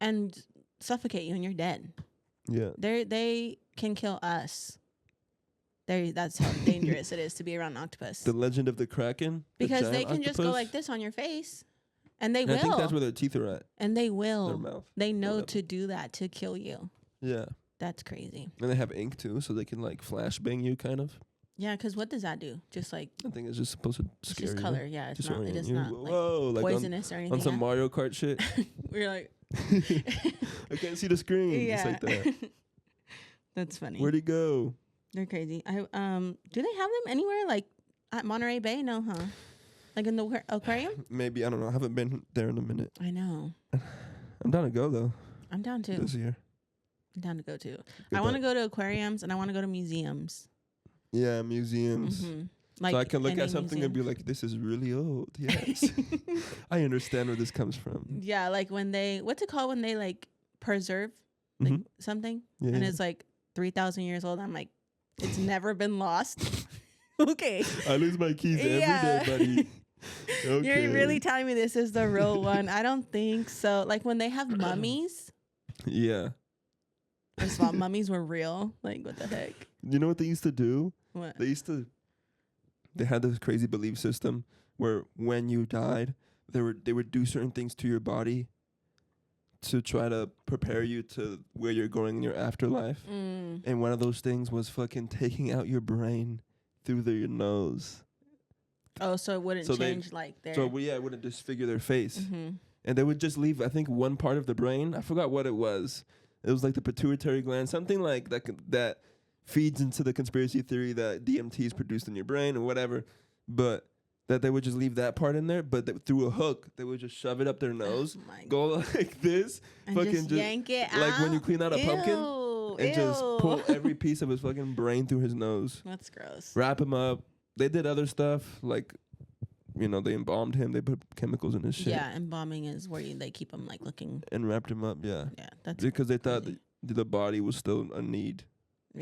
[SPEAKER 2] and suffocate you, and you're dead.
[SPEAKER 1] Yeah,
[SPEAKER 2] they can kill us. That's how dangerous it is to be around an octopus.
[SPEAKER 1] The legend of the Kraken.
[SPEAKER 2] Because they can just go like this on your face, and they will.
[SPEAKER 1] I think that's where their teeth are at.
[SPEAKER 2] And they will.
[SPEAKER 1] Their mouth.
[SPEAKER 2] They know to do that to kill you.
[SPEAKER 1] Yeah.
[SPEAKER 2] That's crazy.
[SPEAKER 1] And they have ink too, so they can like flashbang you, kind of.
[SPEAKER 2] Yeah, because what does that do? Just like
[SPEAKER 1] I think it's just supposed to scare you.
[SPEAKER 2] It's just color. Yeah, it's
[SPEAKER 1] just
[SPEAKER 2] not. It is
[SPEAKER 1] you.
[SPEAKER 2] not like poisonous or anything.
[SPEAKER 1] On some Mario Kart shit.
[SPEAKER 2] We're like,
[SPEAKER 1] I can't see the screen.
[SPEAKER 2] Yeah.
[SPEAKER 1] It's like that.
[SPEAKER 2] That's funny.
[SPEAKER 1] Where'd he go?
[SPEAKER 2] They're crazy. Do they have them anywhere like at Monterey Bay? No, huh? Like in the aquarium?
[SPEAKER 1] Maybe, I don't know. I haven't been there in a minute.
[SPEAKER 2] I know.
[SPEAKER 1] I'm down to go though.
[SPEAKER 2] I'm down too.
[SPEAKER 1] This year.
[SPEAKER 2] I'm down to go too. I want to go to aquariums and I want to go to museums.
[SPEAKER 1] Yeah, museums.
[SPEAKER 2] Like
[SPEAKER 1] so I can look at something and be like, this is really old. Yes. I understand where this comes from.
[SPEAKER 2] Yeah, like when what's it called when they like preserve like something?
[SPEAKER 1] Yeah,
[SPEAKER 2] and it's like 3,000 years old. I'm like, it's never been lost. Okay.
[SPEAKER 1] I lose my keys every day, buddy. Okay.
[SPEAKER 2] You're really telling me this is the real one? I don't think so. Like when they have mummies.
[SPEAKER 1] Yeah.
[SPEAKER 2] First of all, mummies were real. Like, what the heck?
[SPEAKER 1] You know what they used to do?
[SPEAKER 2] What?
[SPEAKER 1] They had this crazy belief system where when you died, they would do certain things to your body to try to prepare you to where you're going in your afterlife. And one of those things was fucking taking out your brain through your nose.
[SPEAKER 2] Oh, so it wouldn't change like their...
[SPEAKER 1] it wouldn't disfigure their face. And they would just leave, I think, one part of the brain. I forgot what it was. It was like the pituitary gland, something like that feeds into the conspiracy theory that DMT is produced in your brain or whatever. But that they would just leave that part in there, but through a hook, they would just shove it up their nose, go like this,
[SPEAKER 2] and
[SPEAKER 1] fucking
[SPEAKER 2] just yank it
[SPEAKER 1] like
[SPEAKER 2] out.
[SPEAKER 1] When you clean out a pumpkin, and just pull every piece of his fucking brain through his nose.
[SPEAKER 2] That's gross.
[SPEAKER 1] Wrap him up. They did other stuff, like, you know, they embalmed him. They put chemicals in his shit.
[SPEAKER 2] Yeah, embalming is where they keep him like looking.
[SPEAKER 1] And wrapped him up, yeah.
[SPEAKER 2] Yeah, that's
[SPEAKER 1] because they thought that the body was still a need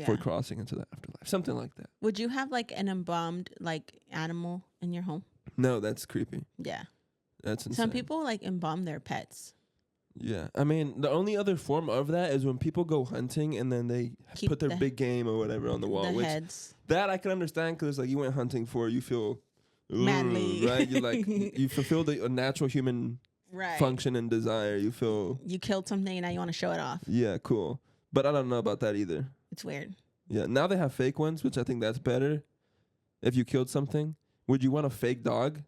[SPEAKER 1] for crossing into the afterlife. Something like that.
[SPEAKER 2] Would you have like an embalmed like animal in your home?
[SPEAKER 1] No, that's creepy.
[SPEAKER 2] Yeah.
[SPEAKER 1] That's insane.
[SPEAKER 2] Some people like embalm their pets.
[SPEAKER 1] Yeah. I mean, the only other form of that is when people go hunting and then they put their big game or whatever on the wall.
[SPEAKER 2] The heads.
[SPEAKER 1] That I can understand because like you went hunting for, you feel
[SPEAKER 2] manly,
[SPEAKER 1] right? You like you fulfill the natural human function and desire. You feel
[SPEAKER 2] you killed something and now you want to show it off.
[SPEAKER 1] Yeah, cool. But I don't know about that either.
[SPEAKER 2] It's weird.
[SPEAKER 1] Yeah, now they have fake ones, which I think that's better. If you killed something, would you want a fake dog?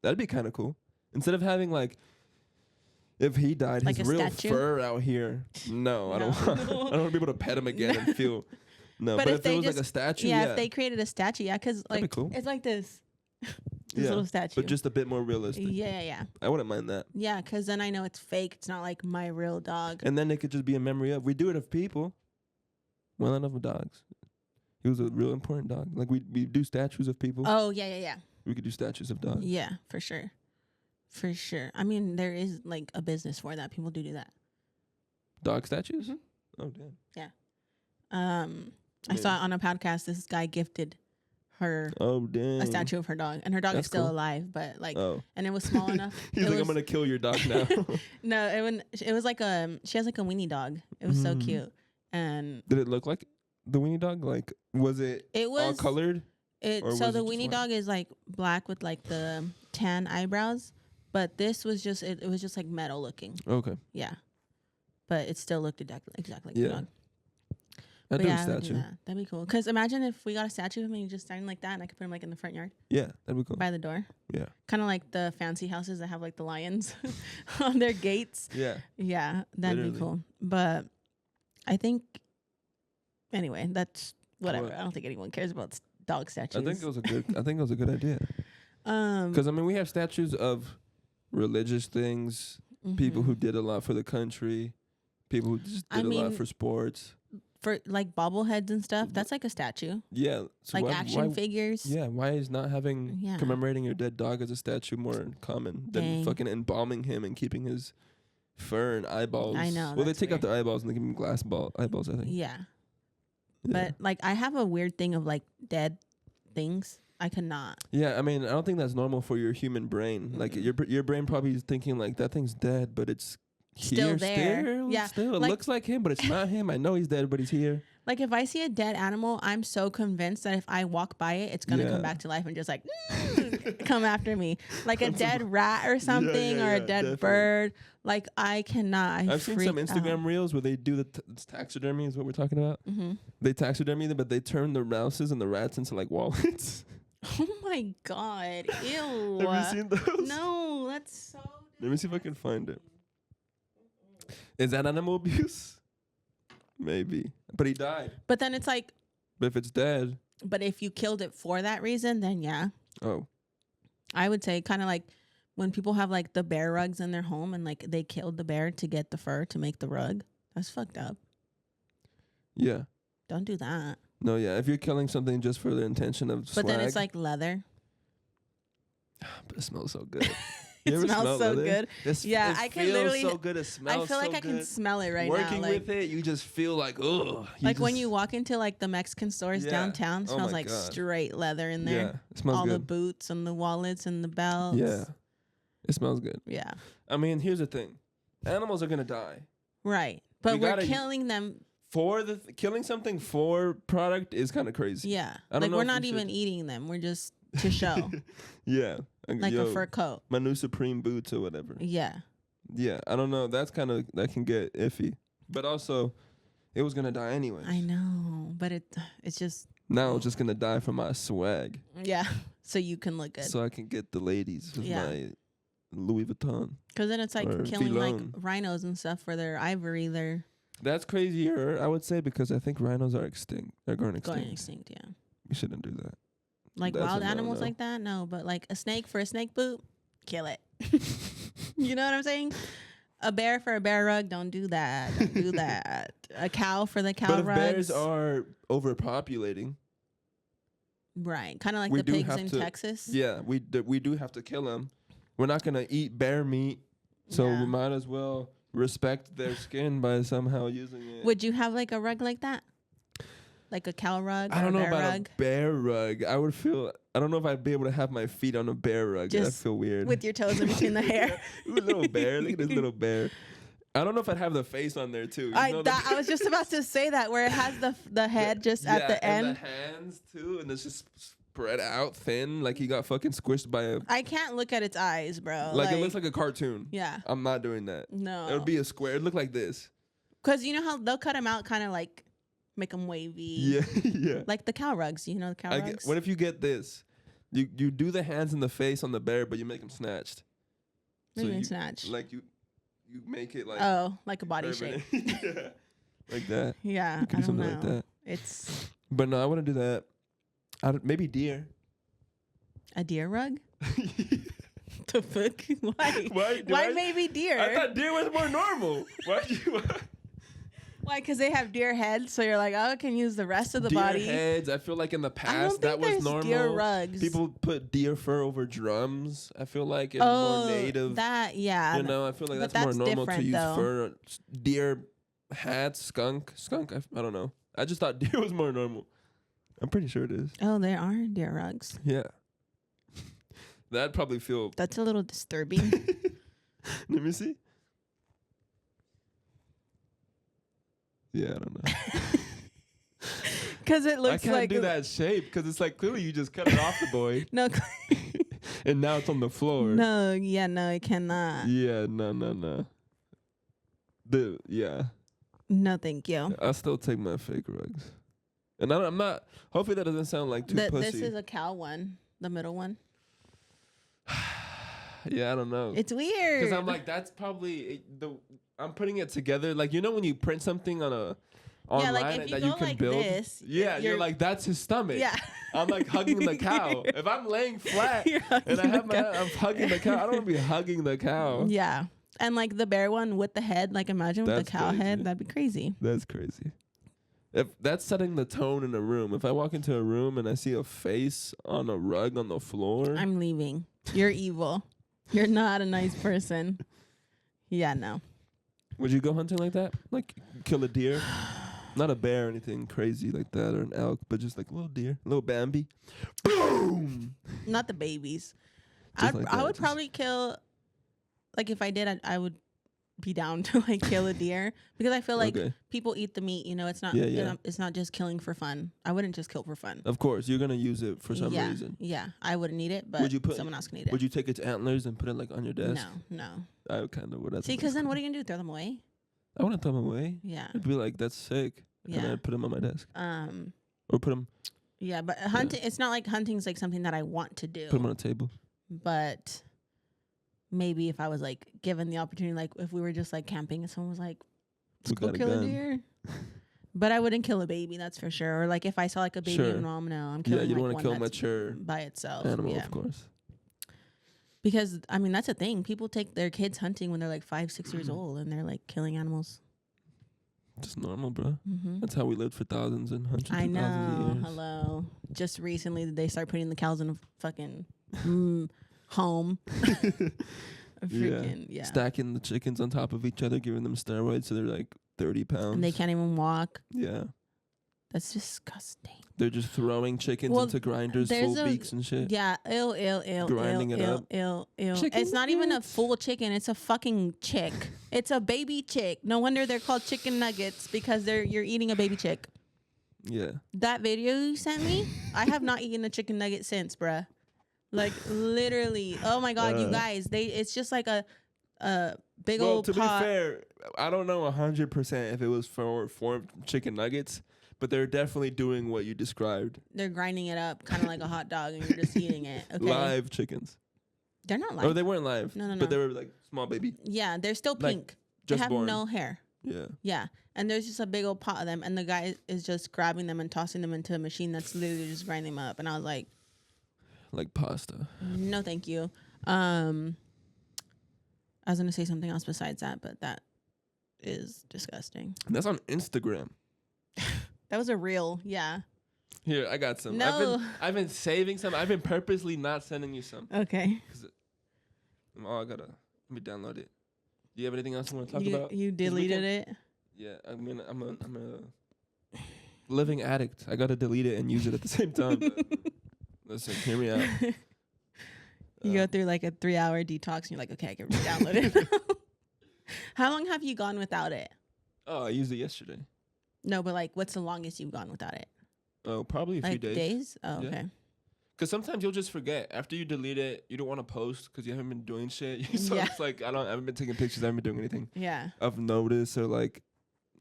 [SPEAKER 1] That'd be kind of cool. Instead of having like, if he died,
[SPEAKER 2] like
[SPEAKER 1] his real fur out here. No, I don't. I don't want to be able to pet him again and feel. No, but if it was like a statue,
[SPEAKER 2] if they created a statue, because like
[SPEAKER 1] cool.
[SPEAKER 2] It's like this little statue,
[SPEAKER 1] but just a bit more realistic.
[SPEAKER 2] Yeah.
[SPEAKER 1] I wouldn't mind that.
[SPEAKER 2] Yeah, because then I know it's fake. It's not like my real dog.
[SPEAKER 1] And then it could just be a memory of. We do it of people. Well, not of dogs. He was a real important dog. Like we do statues of people.
[SPEAKER 2] Oh yeah.
[SPEAKER 1] We could do statues of dogs.
[SPEAKER 2] Yeah, for sure. For sure. I mean, there is like a business for that. People do that.
[SPEAKER 1] Dog statues? Mm-hmm. Oh damn.
[SPEAKER 2] Yeah. I saw on a podcast this guy gifted her a statue of her dog, and her dog is still alive, but like, and it was small enough.
[SPEAKER 1] He's like, I'm gonna kill your dog now.
[SPEAKER 2] No, it was like she has like a weenie dog. It was so cute. And
[SPEAKER 1] did it look like the weenie dog? Like, was it all colored?
[SPEAKER 2] So the weenie dog is like black with like the tan eyebrows, but this was just it was just like metal looking.
[SPEAKER 1] Okay.
[SPEAKER 2] Yeah, but it still looked exactly like the dog.
[SPEAKER 1] I'd do a statue.
[SPEAKER 2] That'd be cool. Because imagine if we got a statue of him and he just standing like that, and I could put him like in the front yard.
[SPEAKER 1] Yeah, that'd be cool.
[SPEAKER 2] By the door.
[SPEAKER 1] Yeah.
[SPEAKER 2] Kind of like the fancy houses that have like the lions on their gates.
[SPEAKER 1] Yeah.
[SPEAKER 2] Yeah, that'd be cool. But I think, anyway, that's whatever. I don't think anyone cares about dog statues.
[SPEAKER 1] I think it was a good idea. Because I mean, we have statues of religious things, people who did a lot for the country, people who just did a lot for sports.
[SPEAKER 2] For like bobbleheads and stuff, that's like a statue.
[SPEAKER 1] Yeah.
[SPEAKER 2] So like action figures.
[SPEAKER 1] Yeah. Why is not having commemorating your dead dog as a statue more common than fucking embalming him and keeping his fur and eyeballs?
[SPEAKER 2] I know.
[SPEAKER 1] Well, they take out the eyeballs and they give him glass eyeballs, I think.
[SPEAKER 2] Yeah. But like I have a weird thing of like dead things. I cannot.
[SPEAKER 1] Yeah, I mean, I don't think that's normal for your human brain. Like your brain probably is thinking like that thing's dead, but it's
[SPEAKER 2] still there.
[SPEAKER 1] Still, it looks like him, but it's not him. I know he's dead, but he's here.
[SPEAKER 2] Like if I see a dead animal, I'm so convinced that if I walk by it, it's gonna come back to life and just like come after me. Like a dead rat or something, or a dead bird. Like I cannot.
[SPEAKER 1] I've seen some Instagram reels where they do the taxidermy is what we're talking about. They taxidermy them, but they turn the mouses and the rats into like wallets.
[SPEAKER 2] Oh my god! Ew.
[SPEAKER 1] Have you seen those?
[SPEAKER 2] No, that's so.
[SPEAKER 1] Let me see if I can find it. Is that animal abuse? Maybe. But he died.
[SPEAKER 2] But then it's like.
[SPEAKER 1] But if it's dead.
[SPEAKER 2] But if you killed it for that reason, then yeah.
[SPEAKER 1] Oh.
[SPEAKER 2] I would say kind of like when people have like the bear rugs in their home and like they killed the bear to get the fur to make the rug. That's fucked up.
[SPEAKER 1] Yeah.
[SPEAKER 2] Don't do that.
[SPEAKER 1] No, yeah. If you're killing something just for the intention of swag.
[SPEAKER 2] But then it's like leather.
[SPEAKER 1] But it smells so good.
[SPEAKER 2] It smells so good. I can literally.
[SPEAKER 1] So good. It smells.
[SPEAKER 2] I feel like I can smell it right now.
[SPEAKER 1] Working with it, you just feel like
[SPEAKER 2] like when you walk into like the Mexican stores downtown, smells like straight leather in there.
[SPEAKER 1] Yeah, it smells
[SPEAKER 2] all
[SPEAKER 1] good.
[SPEAKER 2] The boots and the wallets and the belts.
[SPEAKER 1] Yeah, it smells good.
[SPEAKER 2] Yeah.
[SPEAKER 1] I mean, here's the thing: animals are gonna die.
[SPEAKER 2] Right, but we're killing them
[SPEAKER 1] killing something for product is kind of crazy.
[SPEAKER 2] Yeah.
[SPEAKER 1] I don't
[SPEAKER 2] Like
[SPEAKER 1] know
[SPEAKER 2] we're
[SPEAKER 1] if we
[SPEAKER 2] not even
[SPEAKER 1] should-
[SPEAKER 2] eating them. We're just to show.
[SPEAKER 1] Yeah.
[SPEAKER 2] Like a fur coat.
[SPEAKER 1] My new Supreme boots or whatever.
[SPEAKER 2] Yeah.
[SPEAKER 1] Yeah. I don't know. That can get iffy. But also, it was gonna die anyway.
[SPEAKER 2] I know, but it's just
[SPEAKER 1] Now it's just gonna die for my swag.
[SPEAKER 2] yeah. So you can look good.
[SPEAKER 1] So I can get the ladies with
[SPEAKER 2] Yeah.
[SPEAKER 1] my Louis Vuitton.
[SPEAKER 2] Because then it's like
[SPEAKER 1] Or
[SPEAKER 2] killing like
[SPEAKER 1] Vlone.
[SPEAKER 2] rhinos and stuff for their ivory. They're
[SPEAKER 1] That's crazier, I would say, because I think rhinos are extinct. They're going extinct.
[SPEAKER 2] going extinct. Yeah.
[SPEAKER 1] We shouldn't do that.
[SPEAKER 2] Like
[SPEAKER 1] That's
[SPEAKER 2] wild
[SPEAKER 1] a
[SPEAKER 2] animals
[SPEAKER 1] no-no.
[SPEAKER 2] like that, no. But like a snake for a snake boot, kill it. You know what I'm saying? A bear for a bear rug, don't do that. Don't do that. A cow for the cow
[SPEAKER 1] But if
[SPEAKER 2] rugs.
[SPEAKER 1] bears are overpopulating,
[SPEAKER 2] right. Kind of like
[SPEAKER 1] we
[SPEAKER 2] the
[SPEAKER 1] do
[SPEAKER 2] pigs
[SPEAKER 1] have
[SPEAKER 2] in
[SPEAKER 1] to-
[SPEAKER 2] Texas.
[SPEAKER 1] yeah, we do have to kill them. We're not gonna eat bear meat, so
[SPEAKER 2] Yeah.
[SPEAKER 1] we might as well respect their skin by somehow using it.
[SPEAKER 2] Would you have like a rug like that? Like a cow rug
[SPEAKER 1] I
[SPEAKER 2] or
[SPEAKER 1] don't
[SPEAKER 2] a
[SPEAKER 1] know
[SPEAKER 2] bear
[SPEAKER 1] about
[SPEAKER 2] rug?
[SPEAKER 1] a bear rug. I don't know if I'd be able to have my feet on a bear rug. That'd
[SPEAKER 2] Just
[SPEAKER 1] feel weird.
[SPEAKER 2] With your toes in between the hair.
[SPEAKER 1] Ooh, little bear. Look at this little bear. I don't know if I'd have the face on there too. You know the-
[SPEAKER 2] I was just about to say that where it has the head just at the
[SPEAKER 1] and
[SPEAKER 2] end.
[SPEAKER 1] the hands too, and it's just spread out thin, like he got fucking squished by a.
[SPEAKER 2] I can't look at its eyes, bro.
[SPEAKER 1] Like it looks like a cartoon.
[SPEAKER 2] yeah.
[SPEAKER 1] I'm not doing that.
[SPEAKER 2] No.
[SPEAKER 1] It would be a square. It'd look like this.
[SPEAKER 2] Because you know how they'll cut them out, kind of like make them wavy.
[SPEAKER 1] Yeah, yeah.
[SPEAKER 2] Like the cow rugs. You know the cow rugs?
[SPEAKER 1] What if you get this? You do the hands and the face on the bear, but you make them snatched.
[SPEAKER 2] Maybe
[SPEAKER 1] you,
[SPEAKER 2] snatch.
[SPEAKER 1] Like you make it like.
[SPEAKER 2] Oh, like a body shape.
[SPEAKER 1] permanent. Yeah. Like that.
[SPEAKER 2] Yeah.
[SPEAKER 1] You can
[SPEAKER 2] I
[SPEAKER 1] do
[SPEAKER 2] don't
[SPEAKER 1] something
[SPEAKER 2] know.
[SPEAKER 1] like that.
[SPEAKER 2] It's
[SPEAKER 1] But no, I wouldn't do that. Maybe deer.
[SPEAKER 2] a deer rug? The fuck? Why?
[SPEAKER 1] Why?
[SPEAKER 2] Why maybe deer?
[SPEAKER 1] I thought deer was more normal. Why?
[SPEAKER 2] Why? Because they have deer heads, so you're like, oh, I can use the rest of the
[SPEAKER 1] deer
[SPEAKER 2] body.
[SPEAKER 1] heads. I feel like in the
[SPEAKER 2] I don't
[SPEAKER 1] past
[SPEAKER 2] think
[SPEAKER 1] that was
[SPEAKER 2] there's
[SPEAKER 1] normal.
[SPEAKER 2] deer rugs.
[SPEAKER 1] People put deer fur over drums. I feel like it's
[SPEAKER 2] oh,
[SPEAKER 1] more native.
[SPEAKER 2] that yeah.
[SPEAKER 1] You know, I feel like
[SPEAKER 2] but
[SPEAKER 1] that's more
[SPEAKER 2] that's
[SPEAKER 1] normal to
[SPEAKER 2] different,
[SPEAKER 1] use
[SPEAKER 2] though.
[SPEAKER 1] fur. Deer hats, skunk. I don't know. I just thought deer was more normal. I'm pretty sure it is.
[SPEAKER 2] Oh, there are deer rugs.
[SPEAKER 1] Yeah. That'd probably feel.
[SPEAKER 2] That's a little disturbing.
[SPEAKER 1] Let me see. Yeah, I don't know.
[SPEAKER 2] Because it
[SPEAKER 1] I
[SPEAKER 2] looks
[SPEAKER 1] can't
[SPEAKER 2] like
[SPEAKER 1] do that shape because it's like clearly you just cut it off the boy
[SPEAKER 2] No,
[SPEAKER 1] and now it's on the floor.
[SPEAKER 2] no, yeah, no, it cannot.
[SPEAKER 1] Yeah, no. Yeah,
[SPEAKER 2] No, thank you.
[SPEAKER 1] I'll still take my fake rugs. And I'm not. Hopefully that doesn't sound like too pussy.
[SPEAKER 2] This is a cow one, the middle one.
[SPEAKER 1] Yeah, I don't know.
[SPEAKER 2] It's weird.
[SPEAKER 1] Because I'm like, that's probably I'm putting it together. Like, you know when you print something on a online
[SPEAKER 2] like if you
[SPEAKER 1] that
[SPEAKER 2] go
[SPEAKER 1] you can
[SPEAKER 2] like
[SPEAKER 1] build.
[SPEAKER 2] this,
[SPEAKER 1] Yeah, you're
[SPEAKER 2] you're-
[SPEAKER 1] like, that's his stomach.
[SPEAKER 2] Yeah.
[SPEAKER 1] I'm like hugging the cow. If I'm laying flat
[SPEAKER 2] You're
[SPEAKER 1] and I
[SPEAKER 2] hugging
[SPEAKER 1] have
[SPEAKER 2] the
[SPEAKER 1] my
[SPEAKER 2] cow.
[SPEAKER 1] I'm hugging the cow. I don't want to be hugging the cow.
[SPEAKER 2] Yeah. And like the bear one with the head, like imagine with
[SPEAKER 1] That's
[SPEAKER 2] the cow
[SPEAKER 1] crazy.
[SPEAKER 2] head, that'd be crazy.
[SPEAKER 1] That's crazy. If that's setting the tone in a room. If I walk into a room and I see a face on a rug on the floor,
[SPEAKER 2] I'm leaving. You're evil. You're not a nice person. Yeah, no.
[SPEAKER 1] would you go hunting like that? Like kill a deer? Not a bear or anything crazy like that or an elk, but just like a little deer, a little Bambi. Boom!
[SPEAKER 2] Not the babies.
[SPEAKER 1] Just like
[SPEAKER 2] I
[SPEAKER 1] that,
[SPEAKER 2] would
[SPEAKER 1] just-
[SPEAKER 2] probably kill, like if I did, I would be down to like kill a deer because I feel like
[SPEAKER 1] Okay.
[SPEAKER 2] people eat the meat. You know, it's not.
[SPEAKER 1] Yeah,
[SPEAKER 2] you
[SPEAKER 1] yeah.
[SPEAKER 2] know, it's not just killing for fun. I wouldn't just kill for fun.
[SPEAKER 1] Of course, you're gonna use it for some
[SPEAKER 2] yeah,
[SPEAKER 1] reason.
[SPEAKER 2] Yeah, I wouldn't eat it, but
[SPEAKER 1] Would you put-
[SPEAKER 2] someone else can eat it.
[SPEAKER 1] Would you take its antlers and put it like on your desk?
[SPEAKER 2] No.
[SPEAKER 1] I kind of would. That's
[SPEAKER 2] See, because then what are you gonna do? Throw them away?
[SPEAKER 1] I wouldn't throw them away.
[SPEAKER 2] Yeah.
[SPEAKER 1] I'd be like, that's sick. And
[SPEAKER 2] Yeah.
[SPEAKER 1] I'd put them on my desk.
[SPEAKER 2] Um.
[SPEAKER 1] Or put them
[SPEAKER 2] Yeah, but hunting. It's not like hunting's like something that I want to do.
[SPEAKER 1] on a table.
[SPEAKER 2] But maybe if I was like given the opportunity, like if we were just like camping and someone was like,
[SPEAKER 1] We
[SPEAKER 2] let's go
[SPEAKER 1] got a
[SPEAKER 2] kill a
[SPEAKER 1] gun.
[SPEAKER 2] deer. But I wouldn't kill a baby, that's for sure. Or like if I saw like a baby
[SPEAKER 1] Sure.
[SPEAKER 2] and mom, no, I'm
[SPEAKER 1] Yeah,
[SPEAKER 2] killing
[SPEAKER 1] you don't
[SPEAKER 2] like
[SPEAKER 1] want to
[SPEAKER 2] one
[SPEAKER 1] kill a
[SPEAKER 2] that's
[SPEAKER 1] mature
[SPEAKER 2] by itself.
[SPEAKER 1] animal,
[SPEAKER 2] Yeah.
[SPEAKER 1] of course.
[SPEAKER 2] Because I mean that's a thing. People take their kids hunting when they're like 5, 6 years old and they're like killing animals.
[SPEAKER 1] Just normal, bro.
[SPEAKER 2] Hmm.
[SPEAKER 1] That's how we lived for thousands and hundreds
[SPEAKER 2] I
[SPEAKER 1] of thousands of
[SPEAKER 2] know.
[SPEAKER 1] years.
[SPEAKER 2] Hello. Just recently did they start putting the cows in a fucking home. Freaking, yeah.
[SPEAKER 1] Stacking the chickens on top of each other, giving them steroids so they're like 30 pounds.
[SPEAKER 2] And they can't even walk.
[SPEAKER 1] Yeah.
[SPEAKER 2] That's disgusting.
[SPEAKER 1] They're just throwing chickens into grinders, full beaks and shit.
[SPEAKER 2] Yeah,
[SPEAKER 1] grinding it up.
[SPEAKER 2] It's not even a full chicken. It's a fucking chick. It's a baby chick. No wonder they're called chicken nuggets because you're eating a baby chick.
[SPEAKER 1] Yeah.
[SPEAKER 2] That video you sent me, I have not eaten a chicken nugget since, bruh. Like literally. Oh my god, you guys! It's just like a big old pot.
[SPEAKER 1] To be fair, I don't know 100% if it was for chicken nuggets. But they're definitely doing what you described.
[SPEAKER 2] They're grinding it up, kind of like a hot dog, and you're just eating it. Okay?
[SPEAKER 1] Live chickens.
[SPEAKER 2] They're not live.
[SPEAKER 1] Oh, they weren't live.
[SPEAKER 2] No.
[SPEAKER 1] But they were like small baby.
[SPEAKER 2] Yeah, they're still pink. They have no hair.
[SPEAKER 1] Yeah.
[SPEAKER 2] Yeah, and there's just a big old pot of them, and the guy is just grabbing them and tossing them into a machine that's literally just grinding them up. And I was like
[SPEAKER 1] pasta.
[SPEAKER 2] No, thank you. I was gonna say something else besides that, but that is disgusting.
[SPEAKER 1] That's on Instagram.
[SPEAKER 2] That was a reel, yeah.
[SPEAKER 1] Here, I got some.
[SPEAKER 2] No.
[SPEAKER 1] I've been saving some. I've been purposely not sending you some.
[SPEAKER 2] Okay.
[SPEAKER 1] Let me download it. Do you have anything else you want to talk about?
[SPEAKER 2] You deleted it?
[SPEAKER 1] Yeah, I'm a living addict. I gotta delete it and use it at the same time. But listen, hear me out.
[SPEAKER 2] You go through like a 3-hour detox and you're like, okay, I can download it. How long have you gone without it?
[SPEAKER 1] Oh, I used it yesterday.
[SPEAKER 2] No, but like, what's the longest you've gone without it?
[SPEAKER 1] Oh, probably a few days.
[SPEAKER 2] Days? Oh, yeah. Okay.
[SPEAKER 1] Because sometimes you'll just forget. After you delete it, you don't want to post because you haven't been doing shit. So it's like, I haven't been taking pictures. I haven't been doing anything.
[SPEAKER 2] Yeah.
[SPEAKER 1] Of notice or like,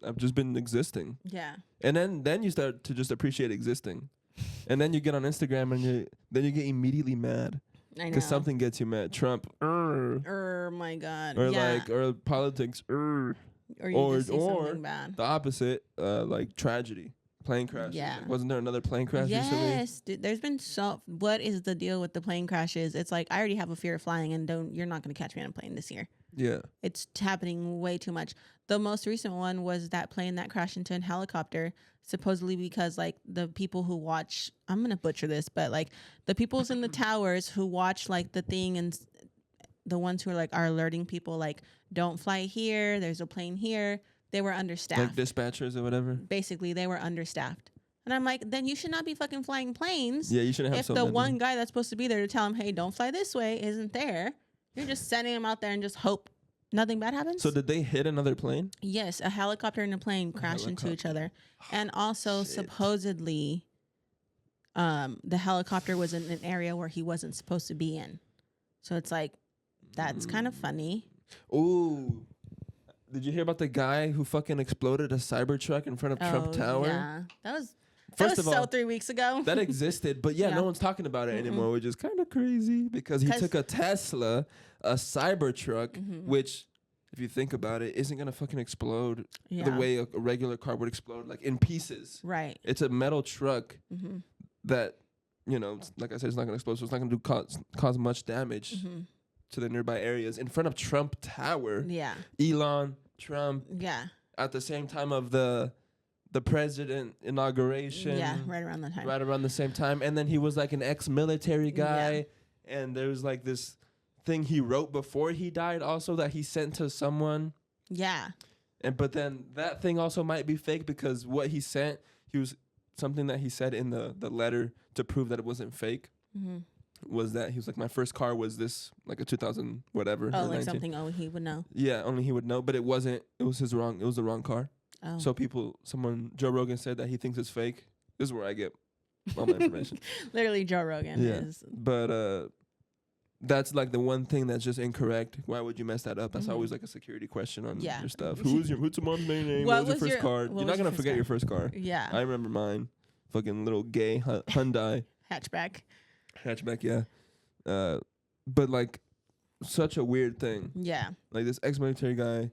[SPEAKER 1] I've just been existing.
[SPEAKER 2] Yeah.
[SPEAKER 1] And then you start to just appreciate existing. And then you get on Instagram and then you get immediately mad.
[SPEAKER 2] I know.
[SPEAKER 1] Because something gets you mad. Trump.
[SPEAKER 2] My God.
[SPEAKER 1] Or politics.
[SPEAKER 2] Or you just see something bad.
[SPEAKER 1] The opposite, like tragedy. Plane crash.
[SPEAKER 2] Yeah.
[SPEAKER 1] Wasn't there another plane crash recently?
[SPEAKER 2] Yes. Dude, there's been what is the deal with the plane crashes? It's like, I already have a fear of flying and you're not going to catch me on a plane this year.
[SPEAKER 1] Yeah.
[SPEAKER 2] It's happening way too much. The most recent one was that plane that crashed into a helicopter, supposedly because like the people who watch, I'm going to butcher this, but like the people's in the towers who watch like the thing and the ones who are like are alerting people like, don't fly here, there's a plane here. They were understaffed.
[SPEAKER 1] Like dispatchers or whatever?
[SPEAKER 2] Basically, they were understaffed. And I'm like, then you should not be fucking flying planes.
[SPEAKER 1] Yeah, you shouldn't have
[SPEAKER 2] if the one guy that's supposed to be there to tell him, hey, don't fly this way, isn't there. You're just sending him out there and just hope nothing bad happens.
[SPEAKER 1] So did they hit another plane?
[SPEAKER 2] Yes, a helicopter and a plane crashed into each other. And also supposedly the helicopter was in an area where he wasn't supposed to be in. So it's like, that's kind of funny.
[SPEAKER 1] Ooh. Did you hear about the guy who fucking exploded a Cybertruck in front of Trump Tower?
[SPEAKER 2] Yeah, that was
[SPEAKER 1] First of all,
[SPEAKER 2] 3 weeks ago.
[SPEAKER 1] That existed, but no one's talking about it anymore, which is kind of crazy because he took a Tesla, a Cybertruck, which, if you think about it, isn't gonna fucking explode the way a regular car would explode, like in pieces.
[SPEAKER 2] Right.
[SPEAKER 1] It's a metal truck that, like I said, it's not gonna explode, so it's not gonna cause much damage to the nearby areas in front of Trump Tower.
[SPEAKER 2] Yeah.
[SPEAKER 1] Elon, Trump.
[SPEAKER 2] Yeah.
[SPEAKER 1] At the same time of the president inauguration.
[SPEAKER 2] Yeah, right around that time.
[SPEAKER 1] Right around the same time. And then he was like an ex-military guy. Yeah. And there was like this thing he wrote before he died also that he sent to someone.
[SPEAKER 2] Yeah.
[SPEAKER 1] But then that thing also might be fake because what he sent, something that he said in the letter to prove that it wasn't fake. Was that he was like, my first car was this, like a 2000 whatever.
[SPEAKER 2] Oh, like 19. Something he would know.
[SPEAKER 1] Yeah, only he would know, but it wasn't. It was the wrong car.
[SPEAKER 2] Oh.
[SPEAKER 1] So Joe Rogan said that he thinks it's fake. This is where I get all my information.
[SPEAKER 2] Literally, Joe Rogan is.
[SPEAKER 1] But that's like the one thing that's just incorrect. Why would you mess that up? That's always like a security question on your stuff. What's your mom's name? What was your first car? You're not gonna forget your first car.
[SPEAKER 2] Yeah.
[SPEAKER 1] I remember mine. Fucking little gay Hyundai.
[SPEAKER 2] Hatchback, yeah.
[SPEAKER 1] But like such a weird thing.
[SPEAKER 2] Yeah.
[SPEAKER 1] Like this ex-military guy.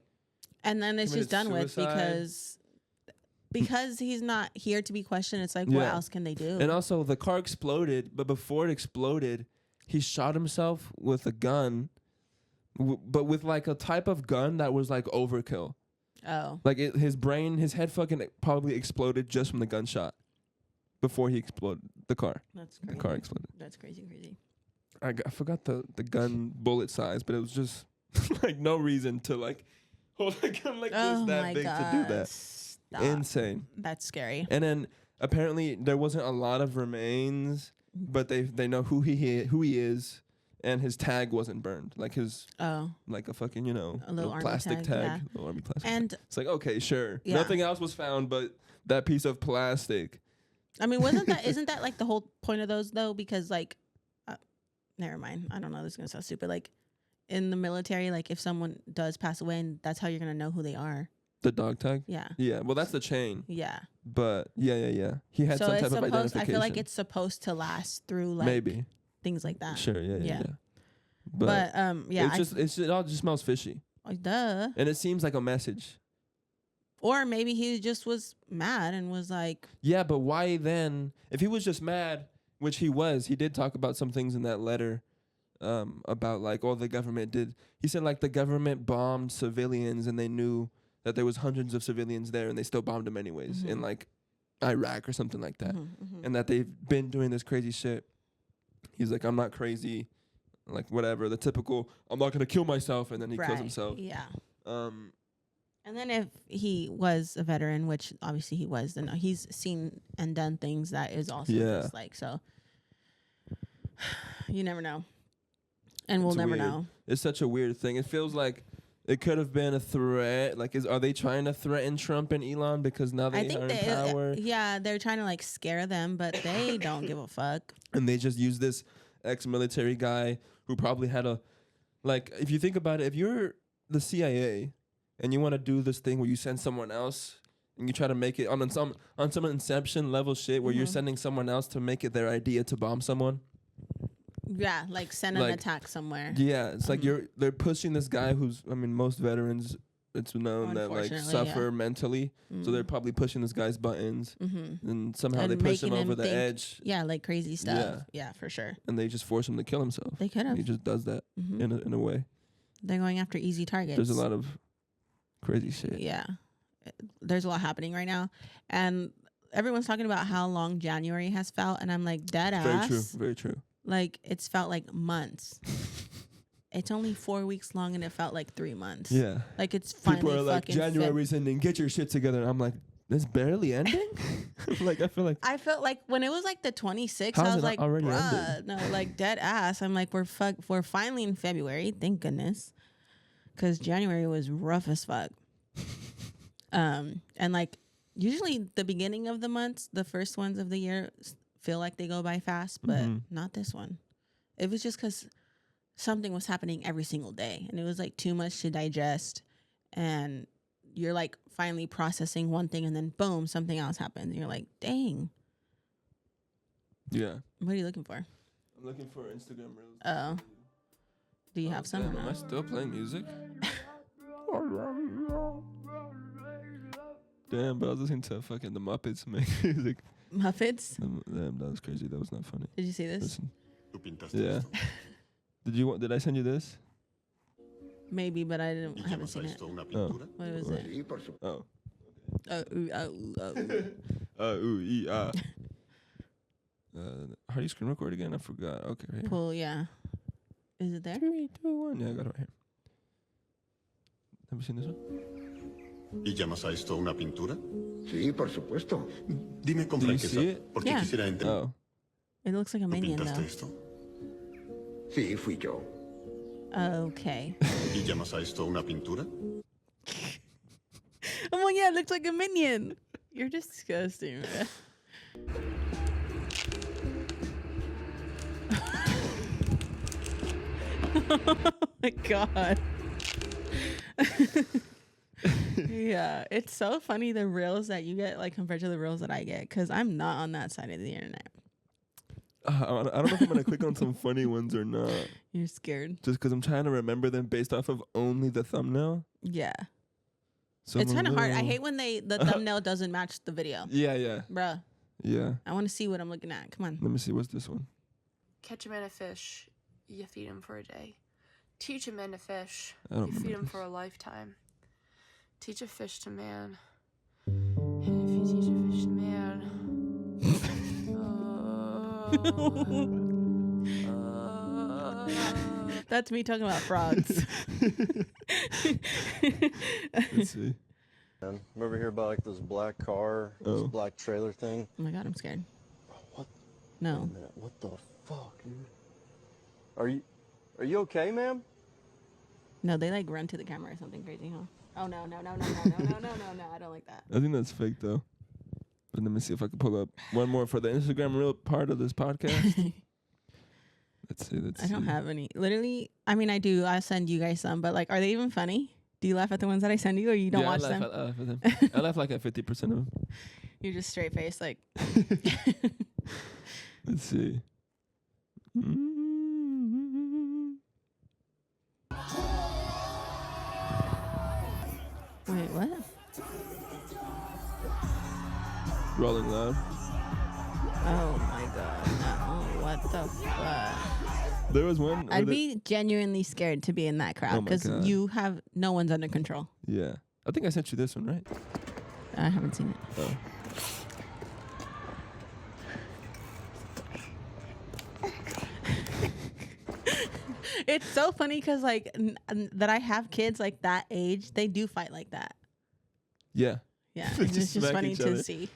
[SPEAKER 2] And then it's just done
[SPEAKER 1] suicide.
[SPEAKER 2] with because he's not here to be questioned. It's like, what else can they do?
[SPEAKER 1] And also the car exploded, but before it exploded, he shot himself with a gun, but with like a type of gun that was like overkill.
[SPEAKER 2] Oh.
[SPEAKER 1] Like his head fucking probably exploded just from the gunshot. Before he exploded the car.
[SPEAKER 2] That's crazy.
[SPEAKER 1] The car exploded.
[SPEAKER 2] That's crazy.
[SPEAKER 1] I forgot the gun bullet size, but it was just like no reason to like hold a gun like this that big to do that.
[SPEAKER 2] Stop.
[SPEAKER 1] Insane.
[SPEAKER 2] That's scary.
[SPEAKER 1] And then apparently there wasn't a lot of remains, but they know who he is, and his tag wasn't burned, like his like a fucking a little plastic tag. Little army plastic.
[SPEAKER 2] And
[SPEAKER 1] tag. It's like, okay, sure, nothing else was found, but that piece of plastic.
[SPEAKER 2] I mean, isn't that like the whole point of those though? Because like, never mind. I don't know. This is gonna sound stupid. Like in the military, like if someone does pass away, and that's how you're gonna know who they are.
[SPEAKER 1] The dog tag?
[SPEAKER 2] Yeah.
[SPEAKER 1] Yeah. Well, that's the chain.
[SPEAKER 2] Yeah.
[SPEAKER 1] But yeah. He had some type of identification.
[SPEAKER 2] I feel like it's supposed to last through like
[SPEAKER 1] maybe
[SPEAKER 2] things like that.
[SPEAKER 1] Sure. Yeah.
[SPEAKER 2] But yeah.
[SPEAKER 1] It all just smells fishy.
[SPEAKER 2] Like, duh.
[SPEAKER 1] And it seems like a message.
[SPEAKER 2] Or maybe he just was mad and was like.
[SPEAKER 1] Yeah, but why then? If he was just mad, which he was, he did talk about some things in that letter. About like the government did. He said like the government bombed civilians and they knew that there was hundreds of civilians there and they still bombed them anyways in like Iraq or something like that. And that they've been doing this crazy shit. He's like, I'm not crazy, like whatever, the typical I'm not gonna kill myself, and then he kills himself.
[SPEAKER 2] Yeah. And then if he was a veteran, which obviously he was, then he's seen and done things that is also just like, so you never know. And we'll never know.
[SPEAKER 1] It's such a weird thing. It feels like it could have been a threat. Like, are they trying to threaten Trump and Elon because now they are in power?
[SPEAKER 2] Yeah, they're trying to like scare them, but they don't give a fuck.
[SPEAKER 1] And they just use this ex-military guy who probably had if you think about it, if you're the CIA and you want to do this thing where you send someone else and you try to make it on some Inception level shit where you're sending someone else to make it their idea to bomb someone.
[SPEAKER 2] Yeah, like send an attack somewhere.
[SPEAKER 1] Yeah, it's like they're pushing this guy who's, I mean, most veterans, it's known that like suffer mentally, so they're probably pushing this guy's buttons, and somehow they push him over the edge.
[SPEAKER 2] Yeah, like crazy stuff. Yeah, for sure.
[SPEAKER 1] And they just force him to kill himself.
[SPEAKER 2] They could have.
[SPEAKER 1] He just does that in a way.
[SPEAKER 2] They're going after easy targets.
[SPEAKER 1] There's a lot of crazy shit.
[SPEAKER 2] Yeah, there's a lot happening right now, and everyone's talking about how long January has felt, and I'm like, dead ass.
[SPEAKER 1] Very true. Very true.
[SPEAKER 2] Like, it's felt like months. It's only 4 weeks long, and it felt like 3 months.
[SPEAKER 1] Yeah.
[SPEAKER 2] Like, it's finally
[SPEAKER 1] people are like, January's ending. Get your shit together. And I'm like, it's barely ending? I felt like
[SPEAKER 2] when it was like the 26th, I was like, bruh, no, like dead ass. I'm like, we're finally in February. Thank goodness. Because January was rough as fuck. And like, usually the beginning of the months, the first ones of the year feel like they go by fast, but not this one. It was just because something was happening every single day, and it was like too much to digest, and you're like finally processing one thing, and then boom, something else happens, and you're like, dang.
[SPEAKER 1] Yeah.
[SPEAKER 2] What are you looking for?
[SPEAKER 1] I'm looking for Instagram reels.
[SPEAKER 2] Oh. Do you have some?
[SPEAKER 1] Damn, am I still playing music? Damn, but I was listening to fucking the Muppets make music.
[SPEAKER 2] Muppets?
[SPEAKER 1] Damn, that was crazy. That was not funny.
[SPEAKER 2] Did you see this?
[SPEAKER 1] Listen. Yeah. Did I send you this?
[SPEAKER 2] Maybe, but I haven't seen it.
[SPEAKER 1] Oh.
[SPEAKER 2] What was it?
[SPEAKER 1] Oh. How do you screen record again? I forgot. Okay. Right.
[SPEAKER 2] Cool, yeah. Is it there?
[SPEAKER 1] 3, 2, 1. Yeah, I got it right here. Have you seen this one?
[SPEAKER 3] ¿Y llamas a esto una pintura?
[SPEAKER 4] Sí, por supuesto.
[SPEAKER 3] Dime con franqueza, porque quisiera entender.
[SPEAKER 1] Oh.
[SPEAKER 2] It looks like a minion, though.
[SPEAKER 3] ¿Pintaste esto?
[SPEAKER 4] Sí, fui yo.
[SPEAKER 2] Okay.
[SPEAKER 3] ¿Y llamas a esto una pintura?
[SPEAKER 2] Oh my god, it looks like a minion. You're disgusting, man. Oh my god. Yeah, it's so funny the reels that you get like compared to the reels that I get, because I'm not on that side of the internet.
[SPEAKER 1] I don't know if I'm gonna click on some funny ones or not.
[SPEAKER 2] You're scared.
[SPEAKER 1] Just because I'm trying to remember them based off of only the thumbnail.
[SPEAKER 2] Yeah. It's kind of hard. I hate when the thumbnail doesn't match the video.
[SPEAKER 1] Yeah.
[SPEAKER 2] Bruh.
[SPEAKER 1] Yeah.
[SPEAKER 2] I want to see what I'm looking at. Come on.
[SPEAKER 1] Let me see. What's this one?
[SPEAKER 5] Catch a man a fish, you feed him for a day. Teach a man to fish,
[SPEAKER 1] I don't
[SPEAKER 5] you feed
[SPEAKER 1] remember
[SPEAKER 5] him for a lifetime. Teach a fish to man, and if you teach a fish to man,
[SPEAKER 2] That's me talking about frogs.
[SPEAKER 1] Let's see.
[SPEAKER 6] Remember hear about like this black car, this black trailer thing?
[SPEAKER 2] Oh my god, I'm scared.
[SPEAKER 6] What?
[SPEAKER 2] No.
[SPEAKER 6] Wait a minute. What the fuck, dude? Are you okay, ma'am?
[SPEAKER 2] No, they like run to the camera or something crazy, huh? Oh no. I don't like that.
[SPEAKER 1] I think that's fake though. But let me see if I can pull up one more for the Instagram reel part of this podcast. Let's see.
[SPEAKER 2] I don't have any. Literally, I mean, I do. I send you guys some, but like, are they even funny? Do you laugh at the ones that I send you, or you don't watch them?
[SPEAKER 1] I laugh at them. I laugh like at 50% of them.
[SPEAKER 2] You're just straight faced, like.
[SPEAKER 1] Let's see.
[SPEAKER 2] Wait, what?
[SPEAKER 1] Rolling Loud.
[SPEAKER 2] Oh my god, no. What the fuck?
[SPEAKER 1] There was one.
[SPEAKER 2] I'd be genuinely scared to be in that crowd because you have no one's under control.
[SPEAKER 1] Yeah. I think I sent you this one, right?
[SPEAKER 2] I haven't seen it.
[SPEAKER 1] Oh.
[SPEAKER 2] It's so funny because like that I have kids like that age, they do fight like that.
[SPEAKER 1] Yeah.
[SPEAKER 2] Yeah,
[SPEAKER 1] They
[SPEAKER 2] it's
[SPEAKER 1] just
[SPEAKER 2] just
[SPEAKER 1] smack
[SPEAKER 2] funny
[SPEAKER 1] each
[SPEAKER 2] to
[SPEAKER 1] other.
[SPEAKER 2] see.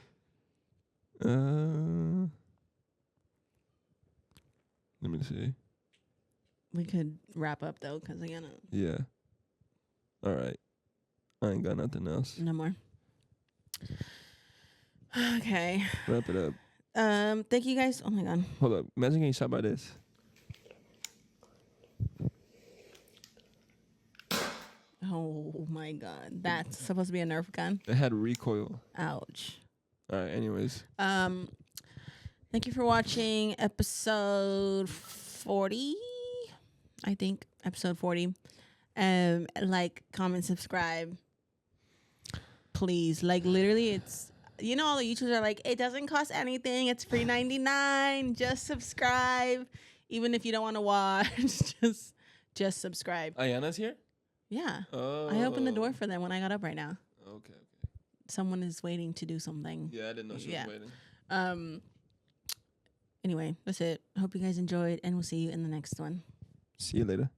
[SPEAKER 1] Let me see.
[SPEAKER 2] We could wrap up though, because again,
[SPEAKER 1] Yeah. All right. I ain't got nothing else.
[SPEAKER 2] no more. Okay.
[SPEAKER 1] Wrap it up.
[SPEAKER 2] Thank you guys. Oh my god.
[SPEAKER 1] Hold up. Imagine getting shot by this.
[SPEAKER 2] Oh my god. That's supposed to be a Nerf gun.
[SPEAKER 1] It had recoil.
[SPEAKER 2] Ouch.
[SPEAKER 1] All right. Anyways.
[SPEAKER 2] Thank you for watching episode 40. I think episode 40. Like, comment, subscribe. Please. Like, literally, it's, you know, all the YouTubers are like, it doesn't cost anything. It's free 99. Just subscribe. Even if you don't want to watch, just subscribe.
[SPEAKER 1] Ayana's here?
[SPEAKER 2] Yeah.
[SPEAKER 1] Oh.
[SPEAKER 2] I opened the door for them when I got up right now.
[SPEAKER 1] Okay.
[SPEAKER 2] Someone is waiting to do something.
[SPEAKER 1] Yeah, I didn't know she was waiting.
[SPEAKER 2] Anyway, that's it. Hope you guys enjoyed, and we'll see you in the next one.
[SPEAKER 1] See you later.